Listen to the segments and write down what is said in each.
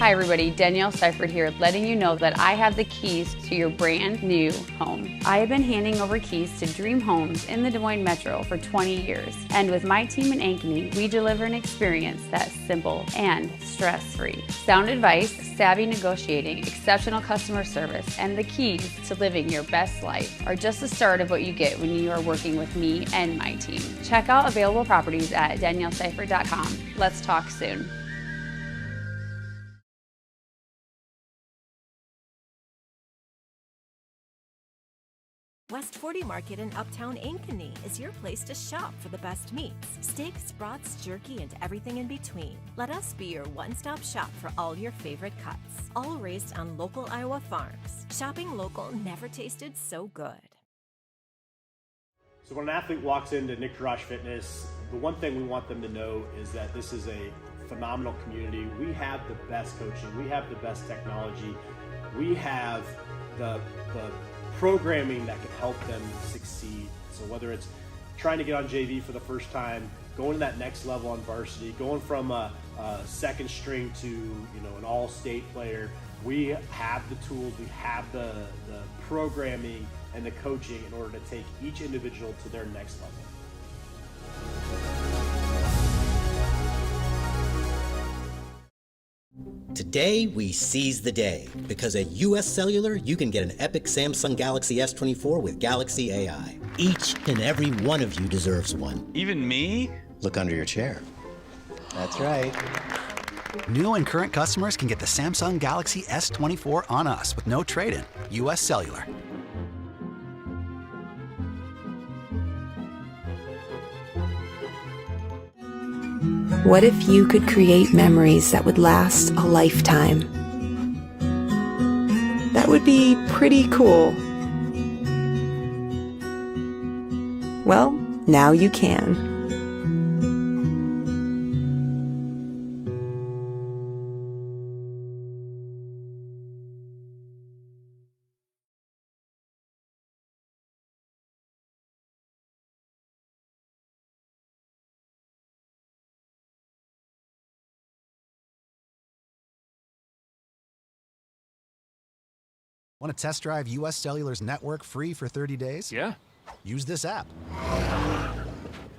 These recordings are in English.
Hi everybody, Danielle Seifert here, letting you know that I have the keys to your brand new home. I have been handing over keys to dream homes in the Des Moines Metro for 20 years. And with my team in Ankeny, we deliver an experience that's simple and stress-free. Sound advice, savvy negotiating, exceptional customer service, and the keys to living your best life are just the start of what you get when you are working with me and my team. Check out available properties at danielleseifert.com. Let's talk soon. West 40 Market in Uptown Ankeny is your place to shop for the best meats, steaks, brats, jerky, and everything in between. Let us be your one-stop shop for all your favorite cuts, all raised on local Iowa farms. Shopping local never tasted so good. So when an athlete walks into Nick Garage Fitness, the one thing we want them to know is that this is a phenomenal community. We have the best coaching, we have the best technology, we have the programming that can help them succeed. So whether it's trying to get on JV for the first time, going to that next level on varsity, going from a second string to an all-state player, we have the tools, we have the programming and the coaching in order to take each individual to their next level. Today, we seize the day, because at US Cellular, you can get an epic Samsung Galaxy S24 with Galaxy AI. Each and every one of you deserves one. Even me? Look under your chair. That's right. New and current customers can get the Samsung Galaxy S24 on us with no trade-in. US Cellular. What if you could create memories that would last a lifetime? That would be pretty cool. Well, now you can. Want to test drive US Cellular's network free for 30 days? Yeah. Use this app.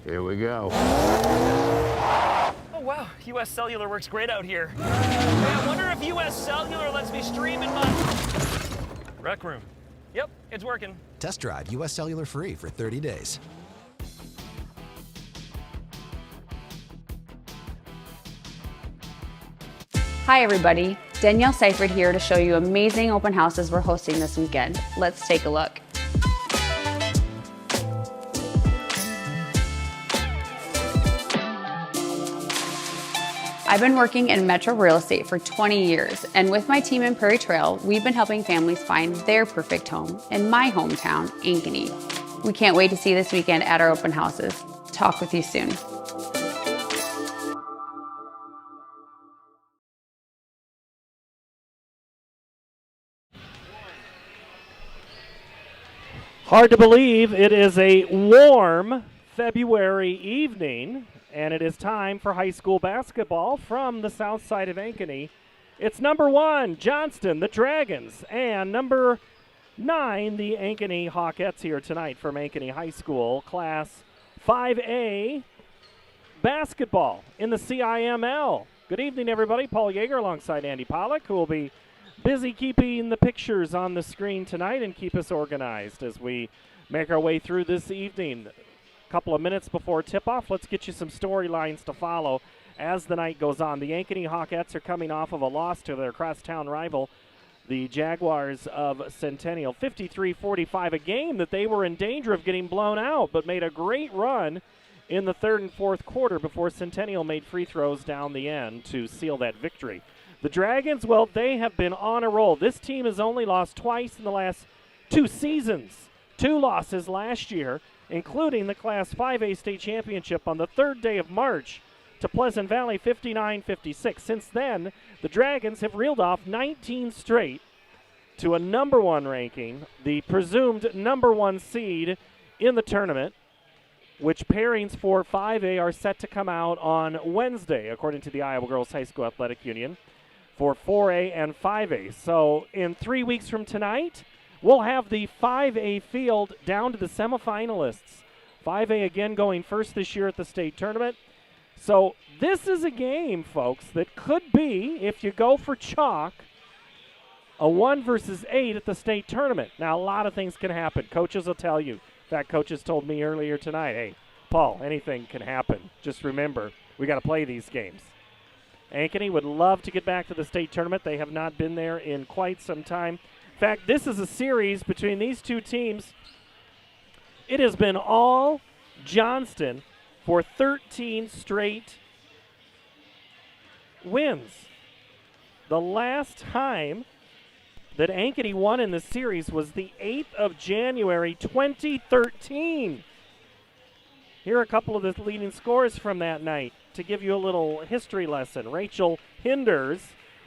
Here we go. Oh, wow. US Cellular works great out here. Hey, I wonder if US Cellular lets me stream in my rec room. Yep, it's working. Test drive US Cellular free for 30 days. Hi everybody, Danielle Seifert here to show you amazing open houses we're hosting this weekend. Let's take a look. I've been working in metro real estate for 20 years, and with my team in Prairie Trail, we've been helping families find their perfect home in my hometown, Ankeny. We can't wait to see you this weekend at our open houses. Talk with you soon. Hard to believe it is a warm February evening, and it is time for high school basketball from the south side of Ankeny. It's number 1, Johnston, the Dragons, and number 9, the Ankeny Hawkettes here tonight from Ankeny High School, Class 5A basketball in the CIML. Good evening, everybody. Paul Yeager alongside Andy Pollock, who will be busy keeping the pictures on the screen tonight and keep us organized as we make our way through this evening. A couple of minutes before tip-off, let's get you some storylines to follow as the night goes on. The Ankeny Hawkettes are coming off of a loss to their crosstown rival, the Jaguars of Centennial. 53-45, a game that they were in danger of getting blown out, but made a great run in the third and fourth quarter before Centennial made free throws down the end to seal that victory. The Dragons, well, they have been on a roll. This team has only lost twice in the last 2 seasons. 2 losses last year, including the Class 5A state championship on the 3rd day of March to Pleasant Valley, 59-56. Since then, the Dragons have reeled off 19 straight to a number 1 ranking, the presumed number 1 seed in the tournament, which pairings for 5A are set to come out on Wednesday, according to the Iowa Girls High School Athletic Union. for 4A and 5A. So in 3 weeks from tonight, we'll have the 5A field down to the semifinalists. 5A again going first this year at the state tournament. So this is a game, folks, that could be, if you go for chalk, a 1 versus 8 at the state tournament. Now, a lot of things can happen. Coaches will tell you. In fact, coaches told me earlier tonight, hey, Paul, anything can happen. Just remember, we got to play these games. Ankeny would love to get back to the state tournament. They have not been there in quite some time. In fact, this is a series between these two teams. It has been all Johnston for 13 straight wins. The last time that Ankeny won in the series was the 8th of January, 2013. Here are a couple of the leading scores from that night to give you a little history lesson. Rachel Hinders,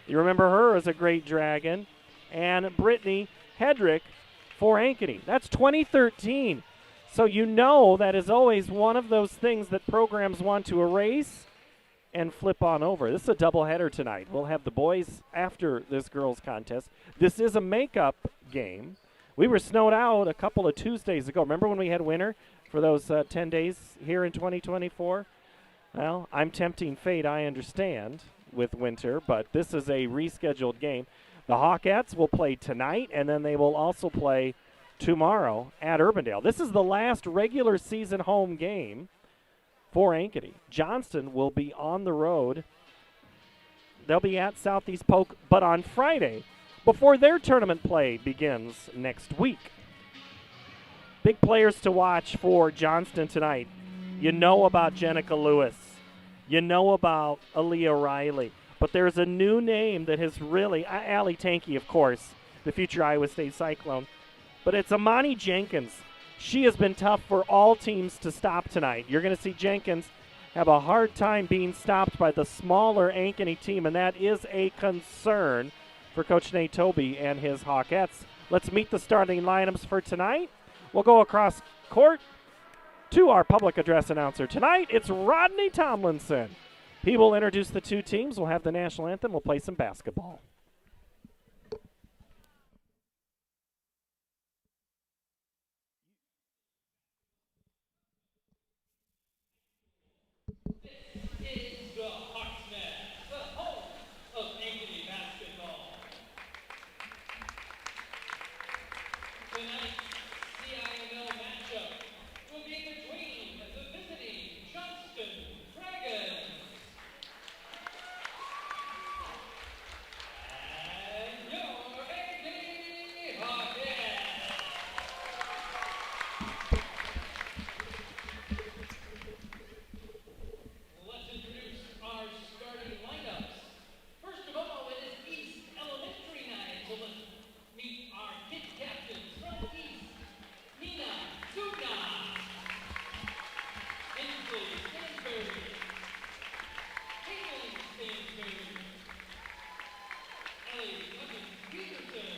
you remember her as a great Dragon, and Brittany Hedrick for Ankeny. That's 2013. So you know that is always one of those things that programs want to erase and flip on over. This is a doubleheader tonight. We'll have the boys after this girls' contest. This is a makeup game. We were snowed out a couple of Tuesdays ago. Remember when we had winter for those 10 days here in 2024? Well, I'm tempting fate, I understand, with winter, but this is a rescheduled game. The Hawkettes will play tonight, and then they will also play tomorrow at Urbandale. This is the last regular season home game for Ankeny. Johnston will be on the road. They'll be at Southeast Polk, but on Friday, before their tournament play begins next week. Big players to watch for Johnston tonight. You know about Jenica Lewis. You know about Aaliyah Riley. But there's a new name that has really, Allie Tankey, of course, the future Iowa State Cyclone. But it's Amani Jenkins. She has been tough for all teams to stop tonight. You're going to see Jenkins have a hard time being stopped by the smaller Ankeny team, and that is a concern for Coach Nate Toby and his Hawkettes. Let's meet the starting lineups for tonight. We'll go across court to our public address announcer. Tonight, it's Rodney Tomlinson. He will introduce the two teams. We'll have the national anthem. We'll play some basketball. Tonight's CIML matchup will be between the visiting Johnston Dragons and your Ankeny Hawkettes. Let's introduce our starting lineups. First of all, it is East Elementary night, so let's meet our kid captains from East. Nina Sugna, Ainsley Stansberry, Caitlin Stansberry, Ellie Evans Peterson,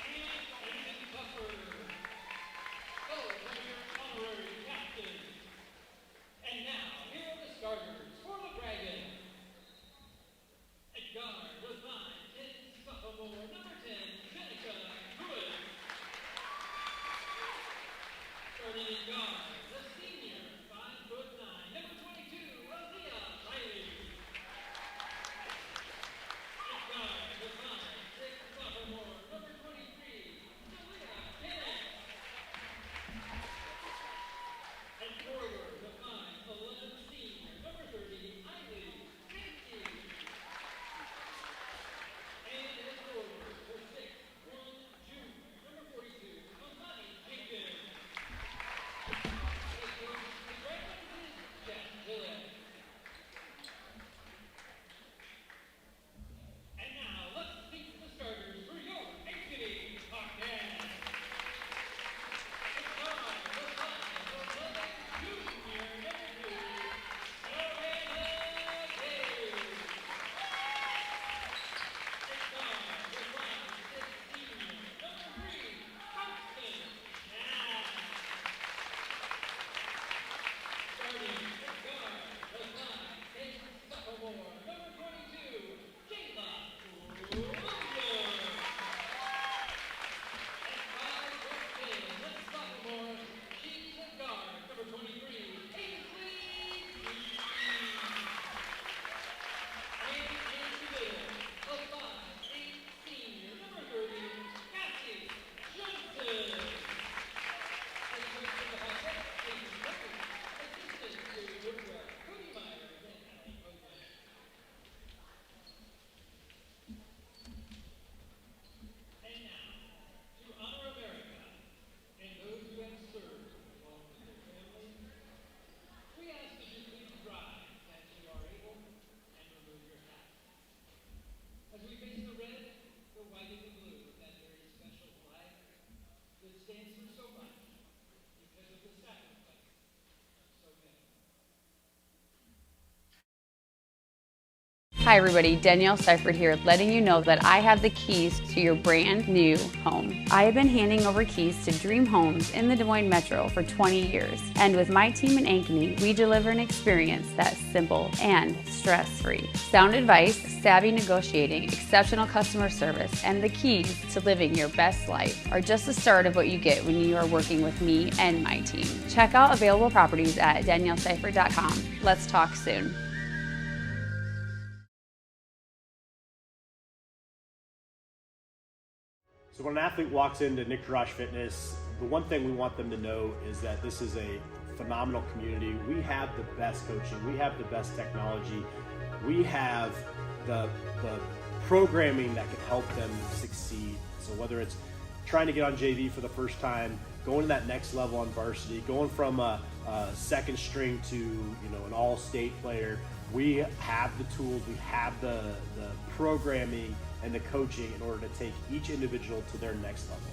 and Brandon Tupper. Those are your honorary captains. And now, here are the starters for the Dragons. At guard with 5'10" sophomore number 10, Jenica Lewis. Starting in guard, the senior, 5'9", number 22, Aaliyah Riley. At guard with 5'6" sophomore number 23, Jalea Bennett. At forward with 5'11" senior, number 30, Ivy Sankey. And at forward for 6'1" junior, number 42, Amani Jenkins. Hi everybody, Danielle Seifert here, letting you know that I have the keys to your brand new home. I have been handing over keys to dream homes in the Des Moines Metro for 20 years. And with my team in Ankeny, we deliver an experience that's simple and stress-free. Sound advice, savvy negotiating, exceptional customer service, and the keys to living your best life are just the start of what you get when you are working with me and my team. Check out available properties at danielleseifert.com. Let's talk soon. So when an athlete walks into Nick Garage Fitness, the one thing we want them to know is that this is a phenomenal community. We have the best coaching, we have the best technology, we have the programming that can help them succeed. So whether it's trying to get on JV for the first time, going to that next level on varsity, going from a second string to an all-state player, we have the tools, we have the programming and the coaching in order to take each individual to their next level.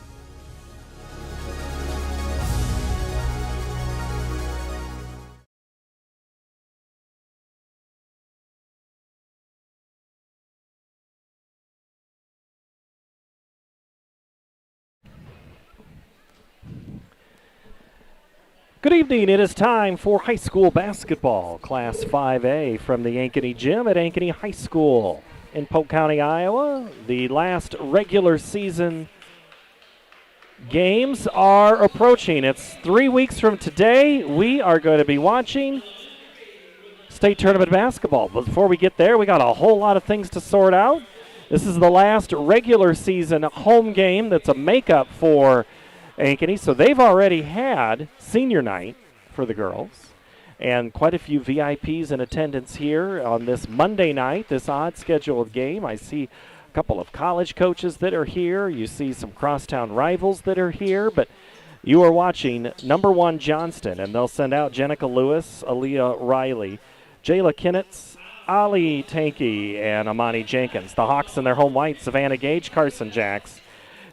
Good evening. It is time for high school basketball, Class 5A from the Ankeny Gym at Ankeny High School in Polk County, Iowa. The last regular season games are approaching. It's 3 weeks from today. We are going to be watching state tournament basketball. But before we get there, we got a whole lot of things to sort out. This is the last regular season home game that's a makeup for Ankeny, so they've already had senior night for the girls, and quite a few VIPs in attendance here on this Monday night, this odd scheduled game. I see a couple of college coaches that are here. You see some crosstown rivals that are here, but you are watching number 1 Johnston, and they'll send out Jenica Lewis, Aaliyah Riley, Jayla Kinnitz, Ali Tankey, and Amani Jenkins. The Hawks in their home white, Savannah Gage, Carson Jacks,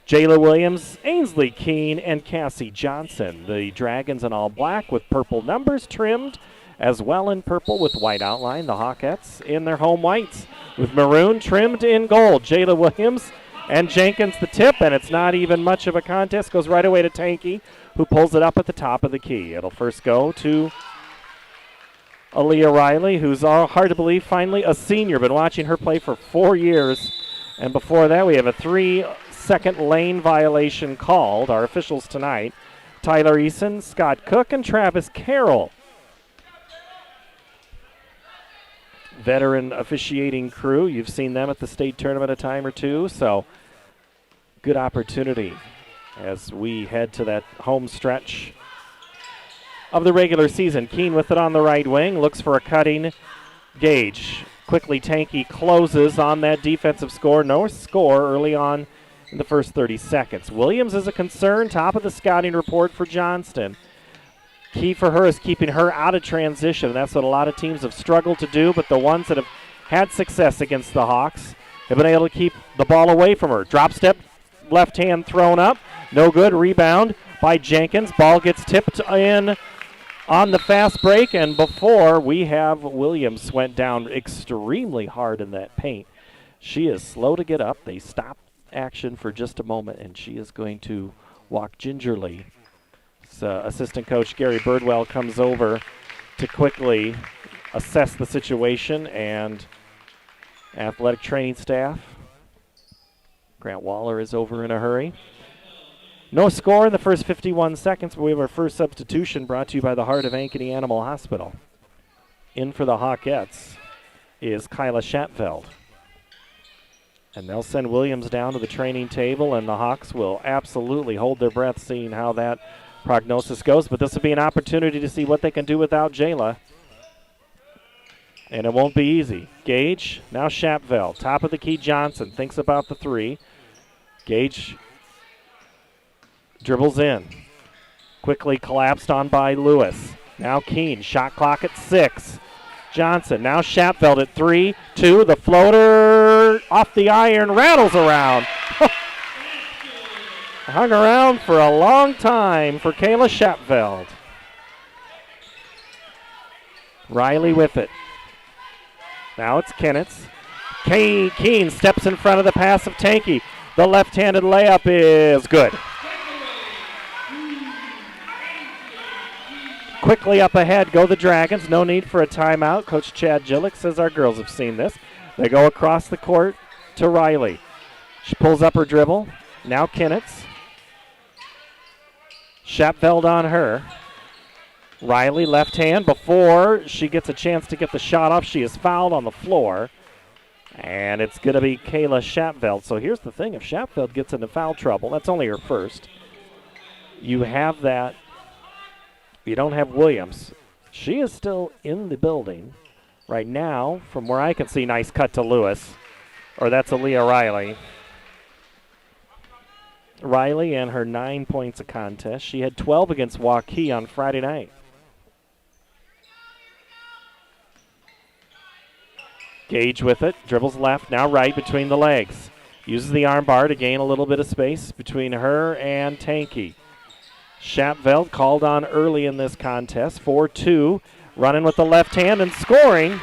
Jayla Williams, Ainsley Keene, and Cassie Johnson. The Dragons in all black with purple numbers trimmed, as well in purple with white outline. The Hawkettes in their home whites with maroon trimmed in gold. Jayla Williams and Jenkins the tip, and it's not even much of a contest. Goes right away to Tankey, who pulls it up at the top of the key. It'll first go to Aaliyah Riley, who's hard to believe, finally a senior. Been watching her play for 4 years. And before that, we have a 3-second lane violation called. Our officials tonight, Tyler Eason, Scott Cook, and Travis Carroll. Veteran officiating crew. You've seen them at the state tournament a time or two, so good opportunity as we head to that home stretch of the regular season. Keene with it on the right wing, looks for a cutting Gage. Quickly, Tankey closes on that defensive score. No score early on in the first 30 seconds. Williams is a concern, top of the scouting report for Johnston. Key for her is keeping her out of transition. That's what a lot of teams have struggled to do, but the ones that have had success against the Hawks have been able to keep the ball away from her. Drop step, left hand thrown up. No good. Rebound by Jenkins. Ball gets tipped in on the fast break, and before we have Williams went down extremely hard in that paint. She is slow to get up. They stop action for just a moment, and she is going to walk gingerly. So assistant coach Gary Birdwell comes over to quickly assess the situation, and athletic training staff. Grant Waller is over in a hurry. No score in the first 51 seconds, but we have our first substitution brought to you by the Heart of Ankeny Animal Hospital. In for the Hawkettes is Kyla Schatfeld. And they'll send Williams down to the training table, and the Hawks will absolutely hold their breath seeing how that prognosis goes. But this will be an opportunity to see what they can do without Jayla. And it won't be easy. Gage, now Schatfeld. Top of the key, Johnson thinks about the three. Gage dribbles in. Quickly collapsed on by Lewis. Now Keene, shot clock at 6. Johnson, now Schatfeld at 3, 2. The floater off the iron, rattles around. Hung around for a long time for Kayla Schatfeld. Riley with it. Now it's Kinnitz. Keene steps in front of the pass of Tankey. The left-handed layup is good. Quickly up ahead go the Dragons. No need for a timeout. Coach Chad Gillick says our girls have seen this. They go across the court to Riley. She pulls up her dribble. Now Kinnitz. Schapfeld on her. Riley left hand before she gets a chance to get the shot off. She is fouled on the floor. And it's going to be Kayla Schapfeld. So here's the thing. If Schapfeld gets into foul trouble, that's only her first. You have that. You don't have Williams. She is still in the building right now. From where I can see, nice cut to Lewis. Or that's Aaliyah Riley. Riley and her 9 points a contest. She had 12 against Waukee on Friday night. Gage with it. Dribbles left, now right between the legs. Uses the arm bar to gain a little bit of space between her and Tankey. Schapfeld called on early in this contest. 4-2. Running with the left hand and scoring.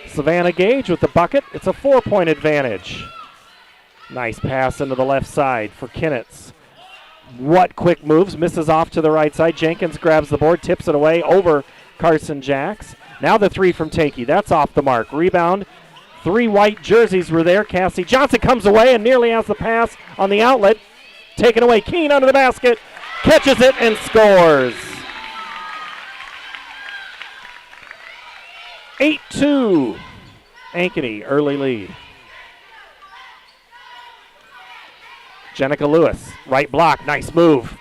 Savannah Gage with the bucket. It's a 4-point advantage. Nice pass into the left side for Kinnitz. What quick moves. Misses off to the right side. Jenkins grabs the board, tips it away over Carson Jacks. Now the three from Tankey. That's off the mark. Rebound. 3 white jerseys were there. Cassie Johnson comes away and nearly has the pass on the outlet. Taken away. Keene under the basket. Catches it and scores. 8-2. Ankeny, early lead. Jenica Lewis, right block. Nice move.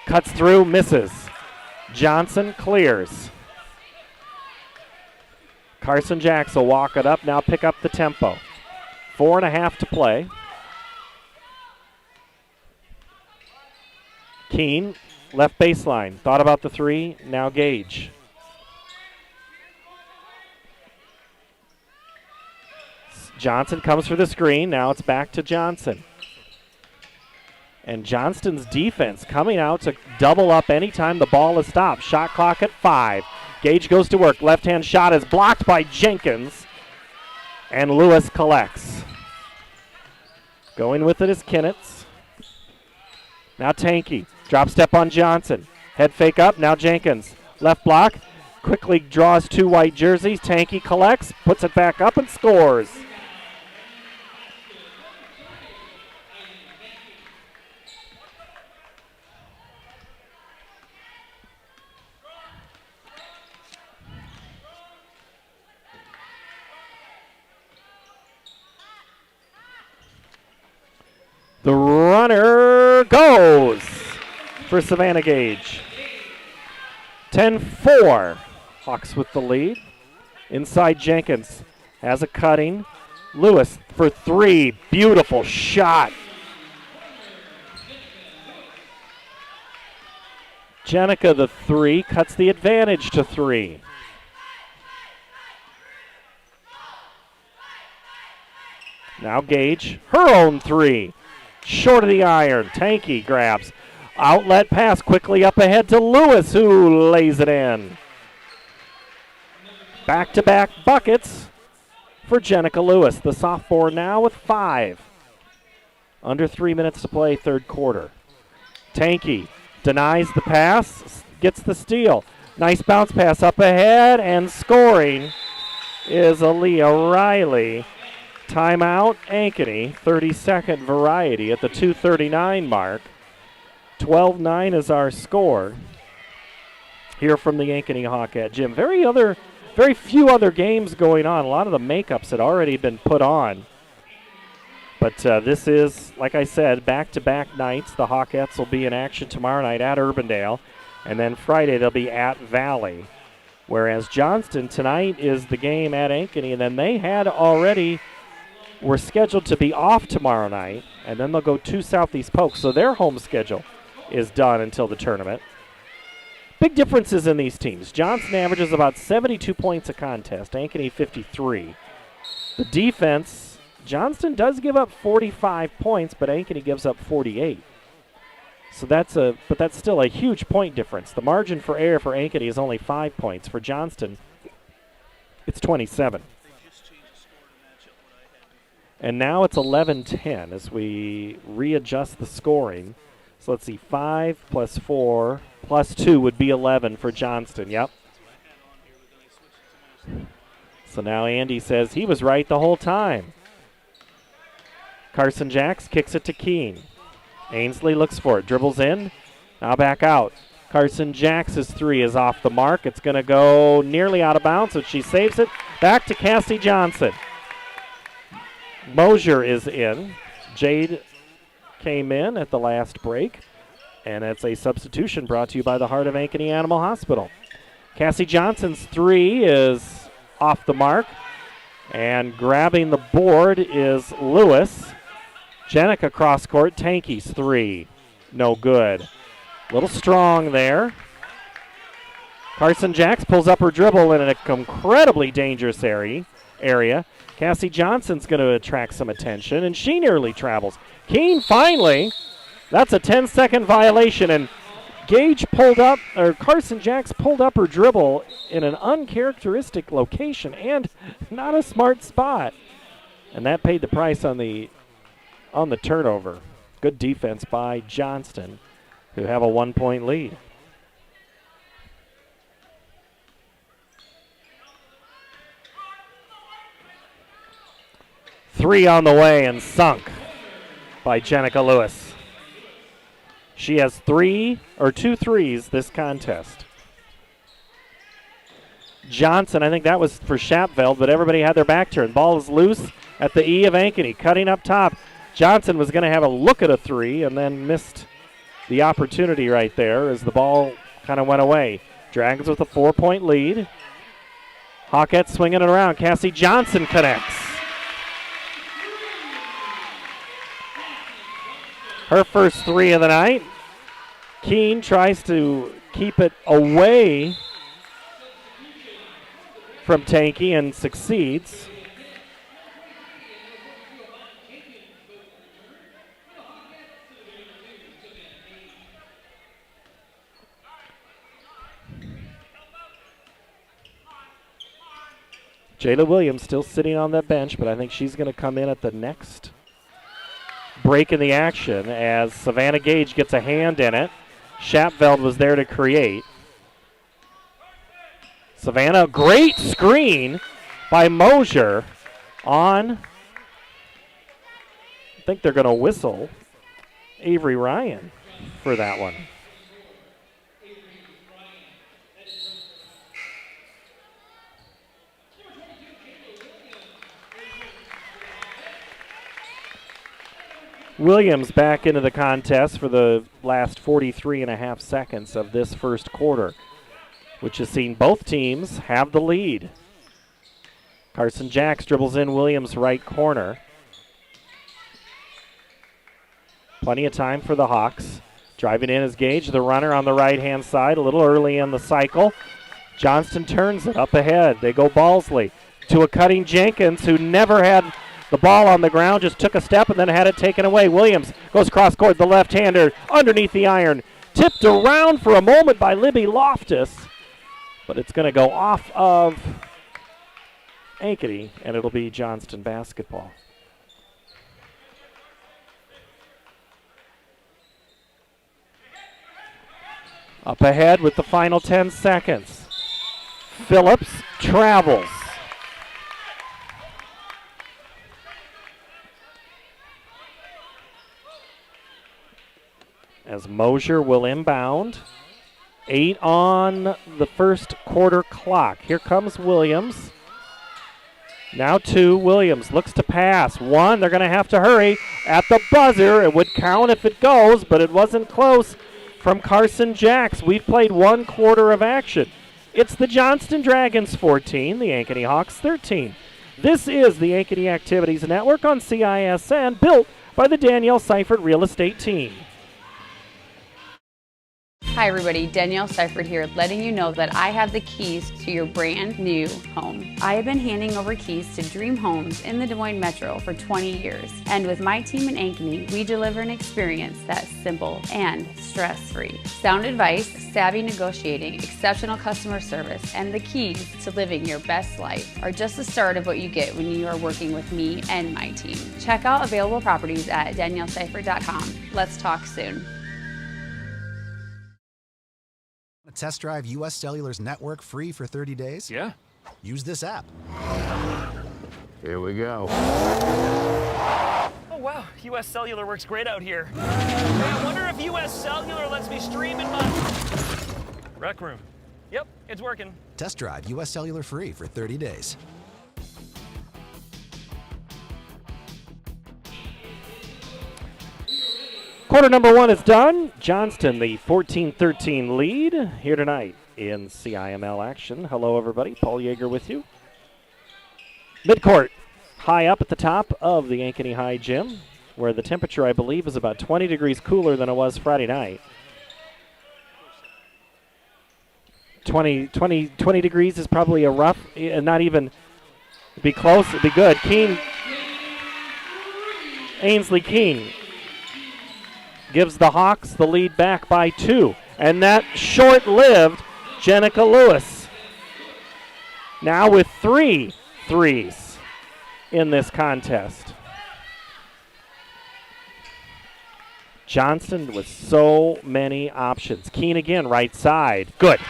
Cuts through, misses. Johnson clears. Carson Jacks will walk it up, now pick up the tempo. 4.5 to play. Keene, left baseline. Thought about the three, now Gage. Johnson comes for the screen, now it's back to Johnson. And Johnston's defense coming out to double up anytime the ball is stopped. Shot clock at 5. Gage goes to work. Left-hand shot is blocked by Jenkins. And Lewis collects. Going with it is Kinnitz. Now Tankey. Drop step on Johnson. Head fake up. Now Jenkins. Left block. Quickly draws 2 white jerseys. Tankey collects. Puts it back up and scores. The runner goes for Savannah Gage. 10-4. Hawks with the lead. Inside Jenkins has a cutting. Lewis for 3. Beautiful shot. Jenica the 3 cuts the advantage to 3. Now Gage, her own 3. Short of the iron. Tankey grabs. Outlet pass quickly up ahead to Lewis, who lays it in. Back-to-back buckets for Jenica Lewis, the sophomore now with 5. Under 3 minutes to play, third quarter. Tankey denies the pass, gets the steal. Nice bounce pass up ahead, and scoring is Aaliyah Riley. Timeout, Ankeny, 30-second variety at the 2:39 mark. 12-9 is our score here from the Ankeny Hawkette gym. Very few other games going on. A lot of the makeups had already been put on. But this is, like I said, back-to-back nights. The Hawkettes will be in action tomorrow night at Urbandale, and then Friday they'll be at Valley. Whereas Johnston tonight is the game at Ankeny, and then they had already were scheduled to be off tomorrow night, and then they'll go to Southeast Polk, so their home schedule is done until the tournament. Big differences in these teams. Johnston averages about 72 points a contest, Ankeny 53. The defense, Johnston does give up 45 points, but Ankeny gives up 48. So that's still a huge point difference. The margin for error for Ankeny is only 5 points. For Johnston, It's 27. And now it's 11-10 as we readjust the scoring. So let's see, 5 plus 4 plus 2 would be 11 for Johnston. Yep. So now Andy says he was right the whole time. Carson Jacks kicks it to Keene. Ainsley looks for it, dribbles in, now back out. Carson Jacks' three is off the mark. It's going to go nearly out of bounds, but she saves it. Back to Cassie Johnson. Mosier is in. Jade came in at the last break, and it's a substitution brought to you by the Heart of Ankeny Animal Hospital. Cassie Johnson's three is off the mark, and grabbing the board is Lewis. Jenica cross court, Tanky's three, no good. Little strong there. Carson Jacks pulls up her dribble in an incredibly dangerous area. Cassie Johnson's going to attract some attention, and she nearly travels. Keene finally, that's a 10-second violation, and Carson Jacks pulled up her dribble in an uncharacteristic location and not a smart spot. And that paid the price on the turnover. Good defense by Johnston, who have a 1-point lead. Three on the way and sunk by Jenica Lewis. She has 2 threes this contest. Johnson, I think that was for Schapveld, but everybody had their back turned. Ball is loose at the E of Ankeny, cutting up top. Johnson was going to have a look at a three and then missed the opportunity right there as the ball kind of went away. Dragons with a 4-point lead. Hawkette swinging it around. Cassie Johnson connects. Her first three of the night. Keene tries to keep it away from Tanky and succeeds. Jayla Williams still sitting on that bench, but I think she's going to come in at the next break in the action as Savannah Gage gets a hand in it. Schapveld was there to create. Savannah, great screen by Mosier on, I think they're going to whistle Avery Ryan for that one. Williams back into the contest for the last 43.5 seconds of this first quarter, which has seen both teams have the lead. Carson Jacks dribbles in Williams' right corner. Plenty of time for the Hawks. Driving in is Gage, the runner on the right-hand side, a little early in the cycle. Johnston turns it up ahead. They go Ballsley to a cutting Jenkins, who never had the ball on the ground, just took a step and then had it taken away. Williams goes cross-court, the left-hander underneath the iron. Tipped around for a moment by Libby Loftus, but it's going to go off of Ankeny, and it'll be Johnston basketball. Up ahead with the final 10 seconds. Phillips travels. As Mosier will inbound. 8 on the first quarter clock. Here comes Williams. Now 2. Williams looks to pass. 1. They're going to have to hurry at the buzzer. It would count if it goes, but it wasn't close from Carson Jacks. We've played 1 quarter of action. It's the Johnston Dragons 14, the Ankeny Hawks 13. This is the Ankeny Activities Network on CISN, built by the Danielle Seifert Real Estate Team. Hi everybody, Danielle Seifert here, letting you know that I have the keys to your brand new home. I have been handing over keys to dream homes in the Des Moines Metro for 20 years. And with my team in Ankeny, we deliver an experience that's simple and stress-free. Sound advice, savvy negotiating, exceptional customer service, and the keys to living your best life are just the start of what you get when you are working with me and my team. Check out available properties at danielleseifert.com. Let's talk soon. Test drive US Cellular's network free for 30 days? Yeah. Use this app. Here we go. Oh, wow. US Cellular works great out here. Hey, I wonder if US Cellular lets me stream in my rec room. Yep, it's working. Test drive US Cellular free for 30 days. Quarter number one is done. Johnston, the 14-13 lead here tonight in CIML action. Hello, everybody. Paul Yeager with you. Midcourt, high up at the top of the Ankeny High Gym, where the temperature, I believe, is about 20 degrees cooler than it was Friday night. 20 degrees is probably a rough, not even, it'd be close, it'd be good. Ainsley Keene gives the Hawks the lead back by 2. And that short-lived Jenica Lewis. Now with 3 threes in this contest. Johnston with so many options. Keene again, right side. Good.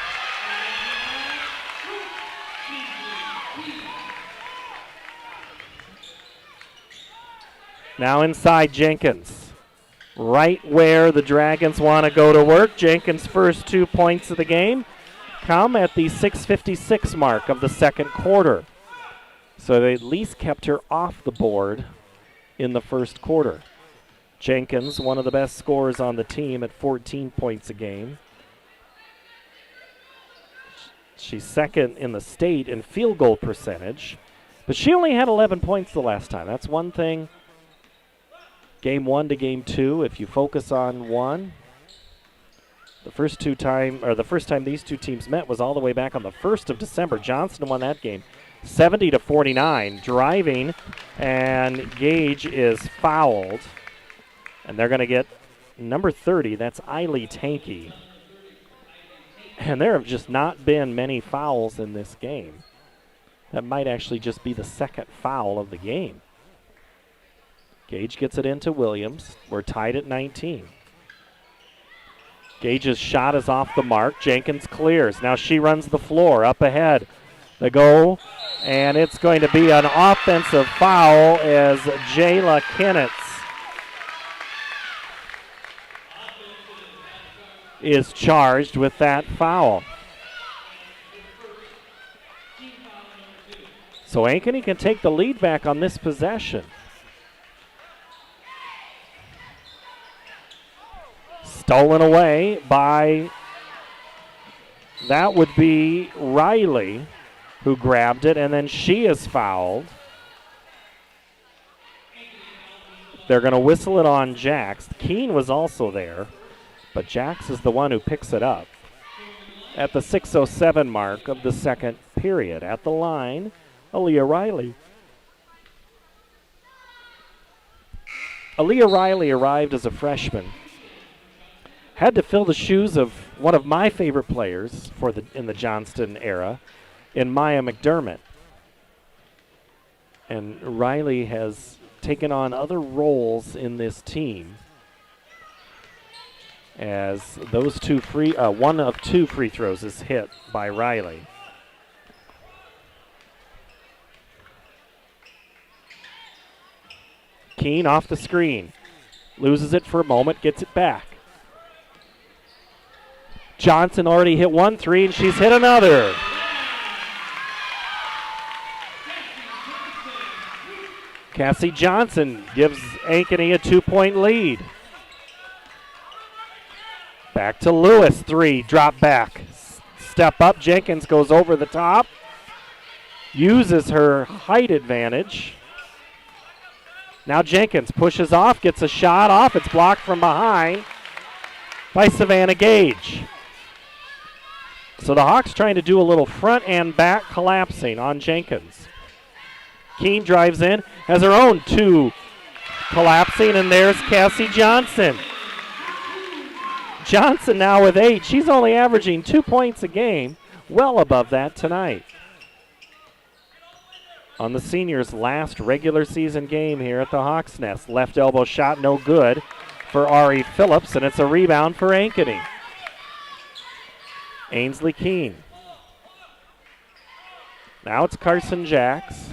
Now inside Jenkins. Right where the Dragons want to go to work. Jenkins' first 2 points of the game come at the 6:56 mark of the second quarter. So they at least kept her off the board in the first quarter. Jenkins, one of the best scorers on the team at 14 points a game. She's second in the state in field goal percentage, but she only had 11 points the last time. That's one thing. Game 1 to game 2, if you focus on one, the first time these two teams met was all the way back on the 1st of December. Johnston won that game 70-49, driving, and Gage is fouled. And they're going to get number 30, that's Eiley Tankey. And there have just not been many fouls in this game. That might actually just be the second foul of the game. Gage gets it into Williams. We're tied at 19. Gage's shot is off the mark. Jenkins clears. Now she runs the floor up ahead. The goal, and it's going to be an offensive foul as Jayla Kennitz is charged with that foul. So Ankeny can take the lead back on this possession. Stolen away by, that would be Riley, who grabbed it, and then she is fouled. They're going to whistle it on Jax. Keene was also there, but Jax is the one who picks it up at the 6:07 mark of the second period. At the line, Aaliyah Riley. Aaliyah Riley arrived as a freshman. Had to fill the shoes of one of my favorite players in the Johnston era, in Maya McDermott. And Riley has taken on other roles in this team, as those one of 2 free throws is hit by Riley. Keene off the screen, loses it for a moment, gets it back. Johnson already hit 1 3, and she's hit another. Cassie Johnson gives Ankeny a 2-point lead. Back to Lewis, 3, drop back. Step up, Jenkins goes over the top. Uses her height advantage. Now Jenkins pushes off, gets a shot off. It's blocked from behind by Savannah Gage. So the Hawks trying to do a little front and back collapsing on Jenkins. Keene drives in, has her own 2 collapsing, and there's Cassie Johnson. Johnson now with 8. She's only averaging 2 points a game, well above that tonight. On the seniors' last regular season game here at the Hawks' Nest. Left elbow shot, no good for Ari Phillips, and it's a rebound for Ankeny. Ainsley Keene. Now it's Carson Jacks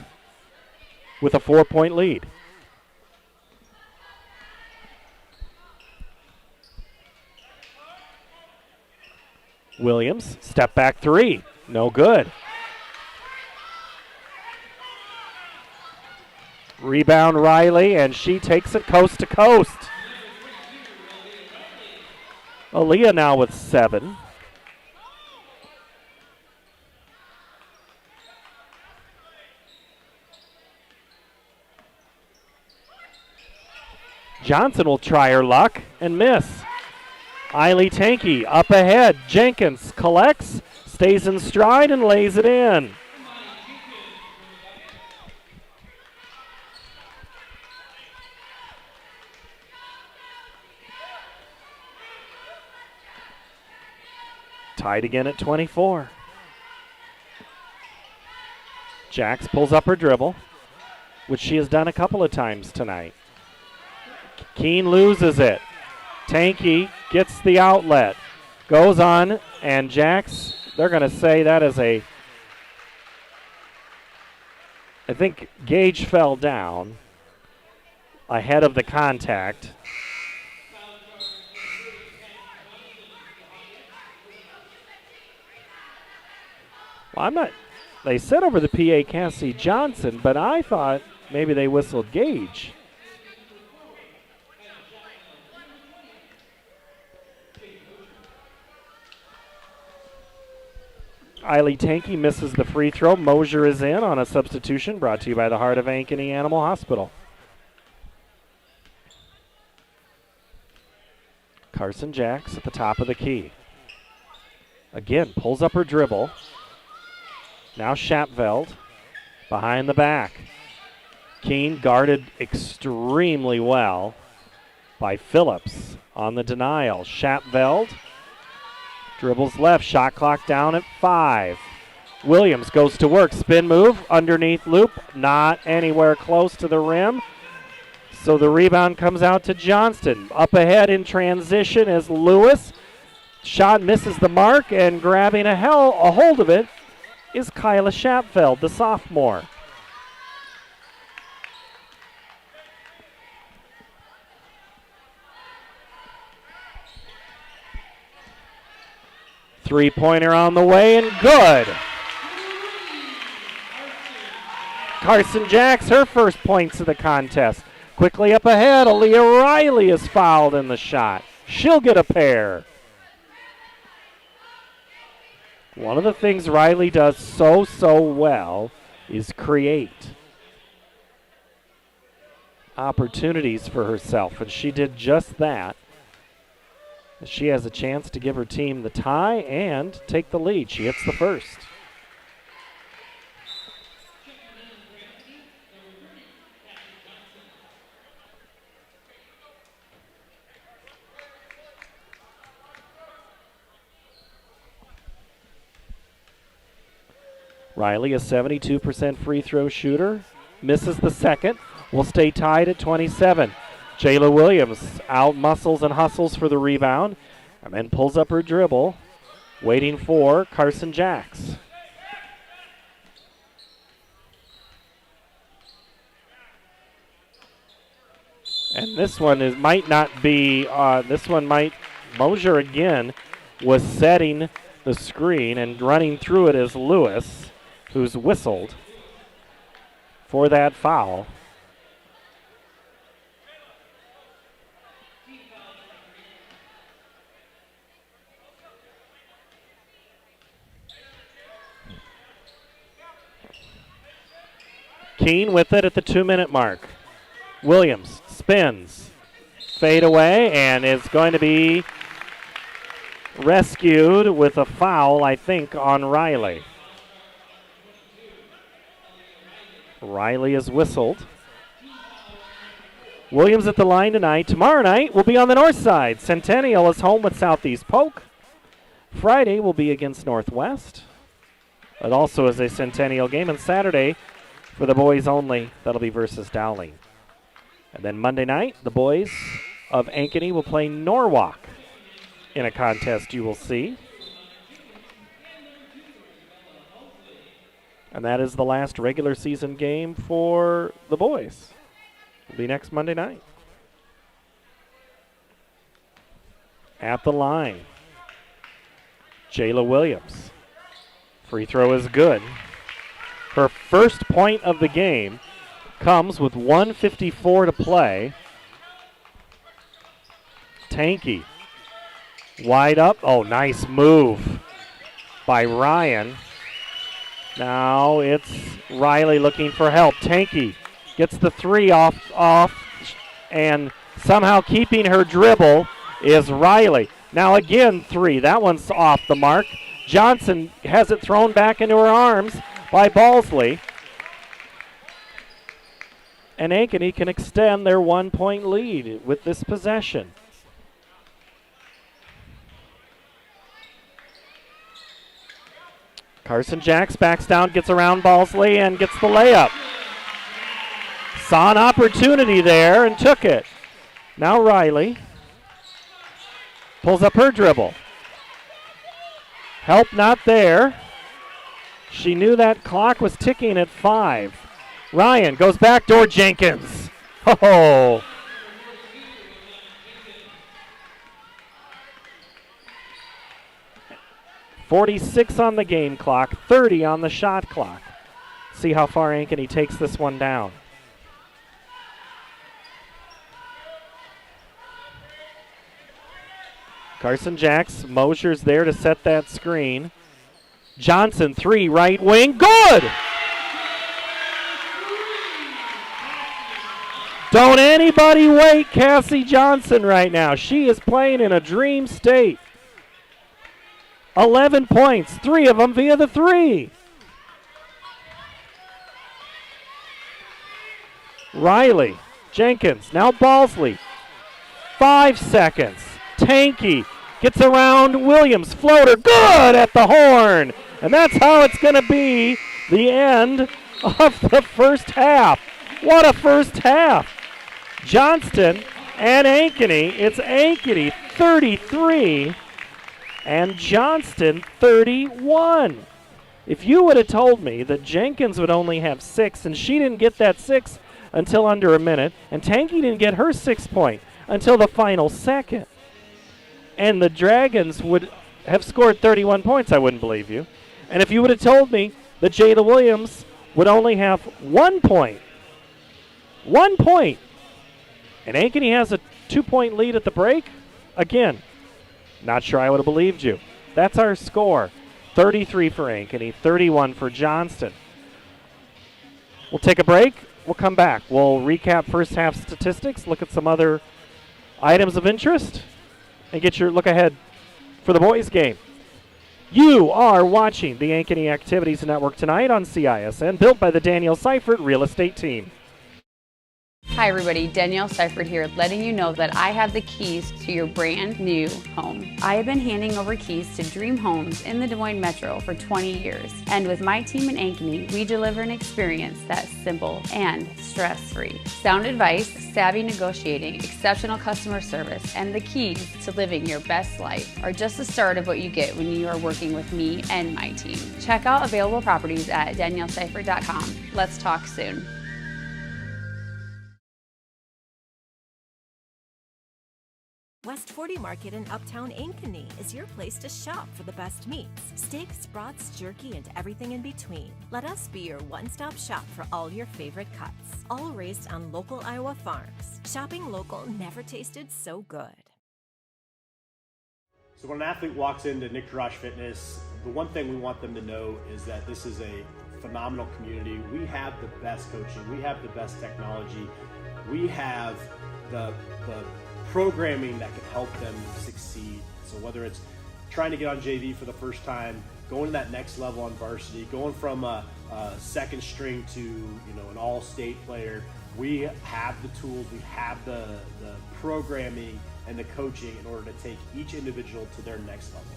with a 4-point lead. Williams, step back 3, no good. Rebound Riley, and she takes it coast to coast. Aaliyah now with 7. Johnson will try her luck and miss. Eiley Tankey up ahead. Jenkins collects, stays in stride, and lays it in. Tied again at 24. Jax pulls up her dribble, which she has done a couple of times tonight. Keene loses it. Tankey gets the outlet. Goes on, and Jax, they're going to say that is I think Gage fell down ahead of the contact. Well, they said over the PA Cassie Johnson, but I thought maybe they whistled Gage. Eiley Tankey misses the free throw. Mosier is in on a substitution, brought to you by the Heart of Ankeny Animal Hospital. Carson Jacks at the top of the key. Again, pulls up her dribble. Now Schapveld behind the back. Keene guarded extremely well by Phillips on the denial. Schapveld dribbles left, shot clock down at 5. Williams goes to work, spin move, underneath loop, not anywhere close to the rim. So the rebound comes out to Johnston. Up ahead in transition is Lewis. Shot misses the mark, and grabbing a hold of it is Kyla Schapveld, the sophomore. Three-pointer on the way, and good. Carson Jacks, her first points of the contest. Quickly up ahead, Aaliyah Riley is fouled in the shot. She'll get a pair. One of the things Riley does so well is create opportunities for herself, and she did just that. She has a chance to give her team the tie and take the lead. She hits the first. Riley, a 72% free throw shooter, misses the second. Will stay tied at 27. Jayla Williams out muscles and hustles for the rebound, and then pulls up her dribble, waiting for Carson Jacks. And this one might not be, Mosier again was setting the screen, and running through it is Lewis, who's whistled for that foul. Keene with it at the 2-minute mark. Williams spins, fade away, and is going to be rescued with a foul, I think, on Riley. Riley is whistled. Williams at the line tonight. Tomorrow night will be on the north side. Centennial is home with Southeast Polk. Friday will be against Northwest. It also is a Centennial game. And Saturday, for the boys only, that'll be versus Dowling. And then Monday night, the boys of Ankeny will play Norwalk in a contest you will see. And that is the last regular season game for the boys. It'll be next Monday night. At the line, Jayla Williams. Free throw is good. Her first point of the game comes with 1:54 to play. Tanky. Wide up. Oh, nice move by Ryan. Now it's Riley looking for help. Tanky gets the three off, and somehow keeping her dribble is Riley. Now again, three. That one's off the mark. Johnson has it thrown back into her arms by Balsley. And Ankeny can extend their 1-point lead with this possession. Carson Jacks backs down, gets around Balsley, and gets the layup. Saw an opportunity there and took it. Now Riley pulls up her dribble. Help not there. She knew that clock was ticking at 5. Ryan goes backdoor Jenkins. Oh. .46 on the game clock, 30 on the shot clock. See how far Ankeny takes this one down. Carson Jacks, Mosier's there to set that screen. Johnson, 3, right wing, good! Don't anybody wait Cassie Johnson right now. She is playing in a dream state. 11 points, 3 of them via the 3. Riley, Jenkins, now Balsley. 5 seconds. Tanky gets around Williams. Floater, good at the horn. And that's how it's going to be the end of the first half. What a first half. Johnston and Ankeny. It's Ankeny 33 and Johnston 31. If you would have told me that Jenkins would only have 6 and she didn't get that 6 until under a minute, and Tanky didn't get her 6 point until the final second, and the Dragons would have scored 31 points, I wouldn't believe you. And if you would have told me that Jada Williams would only have 1 point, and Ankeny has a 2-point lead at the break, again, not sure I would have believed you. That's our score. 33 for Ankeny, 31 for Johnston. We'll take a break. We'll come back. We'll recap first half statistics, look at some other items of interest, and get your look ahead for the boys' game. You are watching the Ankeny Activities Network tonight on CISN, built by the Daniel Seifert Real Estate Team. Hi everybody, Danielle Seifert here, letting you know that I have the keys to your brand new home. I have been handing over keys to dream homes in the Des Moines Metro for 20 years. And with my team in Ankeny, we deliver an experience that's simple and stress-free. Sound advice, savvy negotiating, exceptional customer service, and the keys to living your best life are just the start of what you get when you are working with me and my team. Check out available properties at danielleseifert.com. Let's talk soon. West 40 Market in Uptown Ankeny is your place to shop for the best meats, steaks, brats, jerky, and everything in between. Let us be your one-stop shop for all your favorite cuts, all raised on local Iowa farms. Shopping local never tasted so good. So when an athlete walks into Nick Jarash Fitness, the one thing we want them to know is that this is a phenomenal community. We have the best coaching, we have the best technology, we have the programming that can help them succeed. So whether it's trying to get on JV for the first time, going to that next level on varsity, going from a second string to an all-state player. We have the tools, we have the programming and the coaching in order to take each individual to their next level.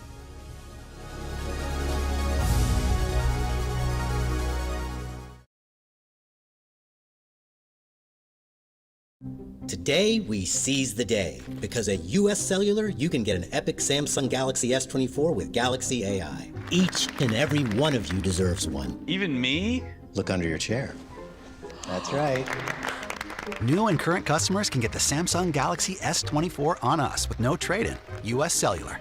Today, we seize the day, because at US Cellular, you can get an epic Samsung Galaxy S24 with Galaxy AI. Each and every one of you deserves one. Even me? Look under your chair. That's right. New and current customers can get the Samsung Galaxy S24 on us with no trade-in. US Cellular.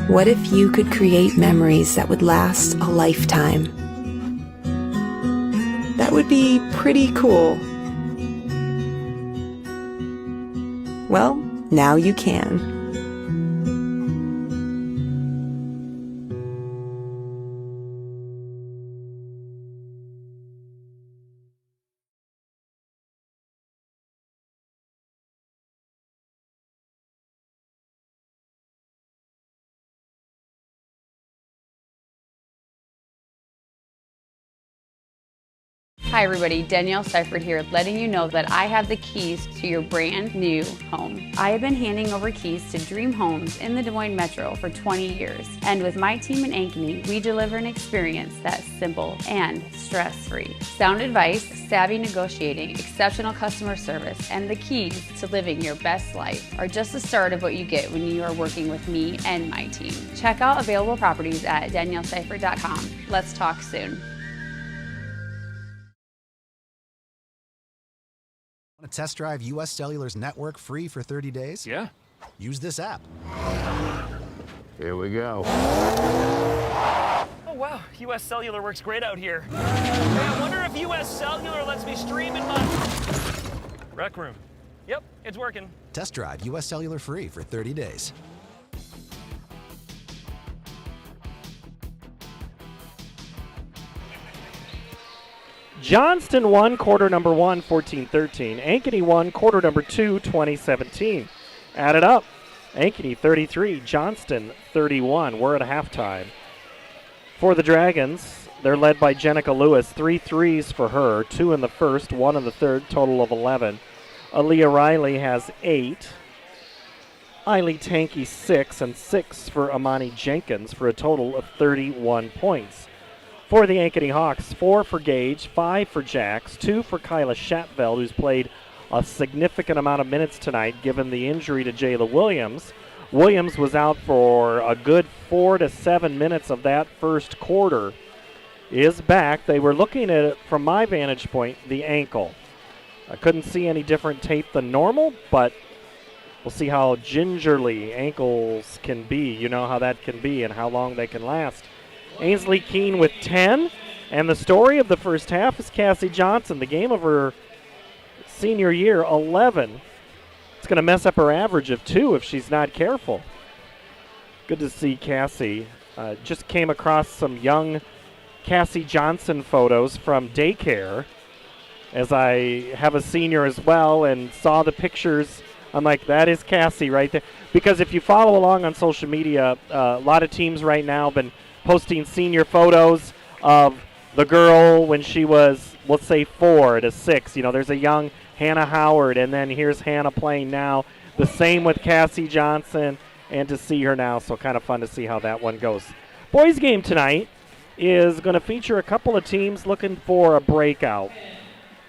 What if you could create memories that would last a lifetime? That would be pretty cool. Well, now you can. Hi everybody, Danielle Seifert here, letting you know that I have the keys to your brand new home. I have been handing over keys to dream homes in the Des Moines Metro for 20 years. And with my team in Ankeny, we deliver an experience that's simple and stress-free. Sound advice, savvy negotiating, exceptional customer service, and the keys to living your best life are just the start of what you get when you are working with me and my team. Check out available properties at danielleseifert.com. Let's talk soon. Want to test drive US Cellular's network free for 30 days? Yeah. Use this app. Here we go. Oh, wow. US Cellular works great out here. Hey, I wonder if US Cellular lets me stream in my rec room. Yep, it's working. Test drive US Cellular free for 30 days. Johnston won quarter number 1, 14-13. Ankeny won quarter number 2, 2017. Add it up. Ankeny 33, Johnston 31. We're at halftime. For the Dragons, they're led by Jenica Lewis. 3 threes for her, 2 in the first, 1 in the third, total of 11. Aaliyah Riley has 8. Eiley Tanky 6, and 6 for Amani Jenkins for a total of 31 points. For the Ankeny Hawks, 4 for Gage, 5 for Jax, 2 for Kyla Shatveld, who's played a significant amount of minutes tonight given the injury to Jayla Williams. Williams was out for a good 4 to 7 minutes of that first quarter. Is back. They were looking at it from my vantage point, the ankle. I couldn't see any different tape than normal, but we'll see how gingerly ankles can be. You know how that can be and how long they can last. Ainsley Keene with 10, and the story of the first half is Cassie Johnson. The game of her senior year, 11. It's going to mess up her average of 2 if she's not careful. Good to see Cassie. Just came across some young Cassie Johnson photos from daycare, as I have a senior as well, and saw the pictures. I'm like, that is Cassie right there. Because if you follow along on social media, a lot of teams right now have been posting senior photos of the girl when she was, let's say, 4 to 6. You know, there's a young Hannah Howard, and then here's Hannah playing now. The same with Cassie Johnson, and to see her now, so kind of fun to see how that one goes. Boys game tonight is going to feature a couple of teams looking for a breakout.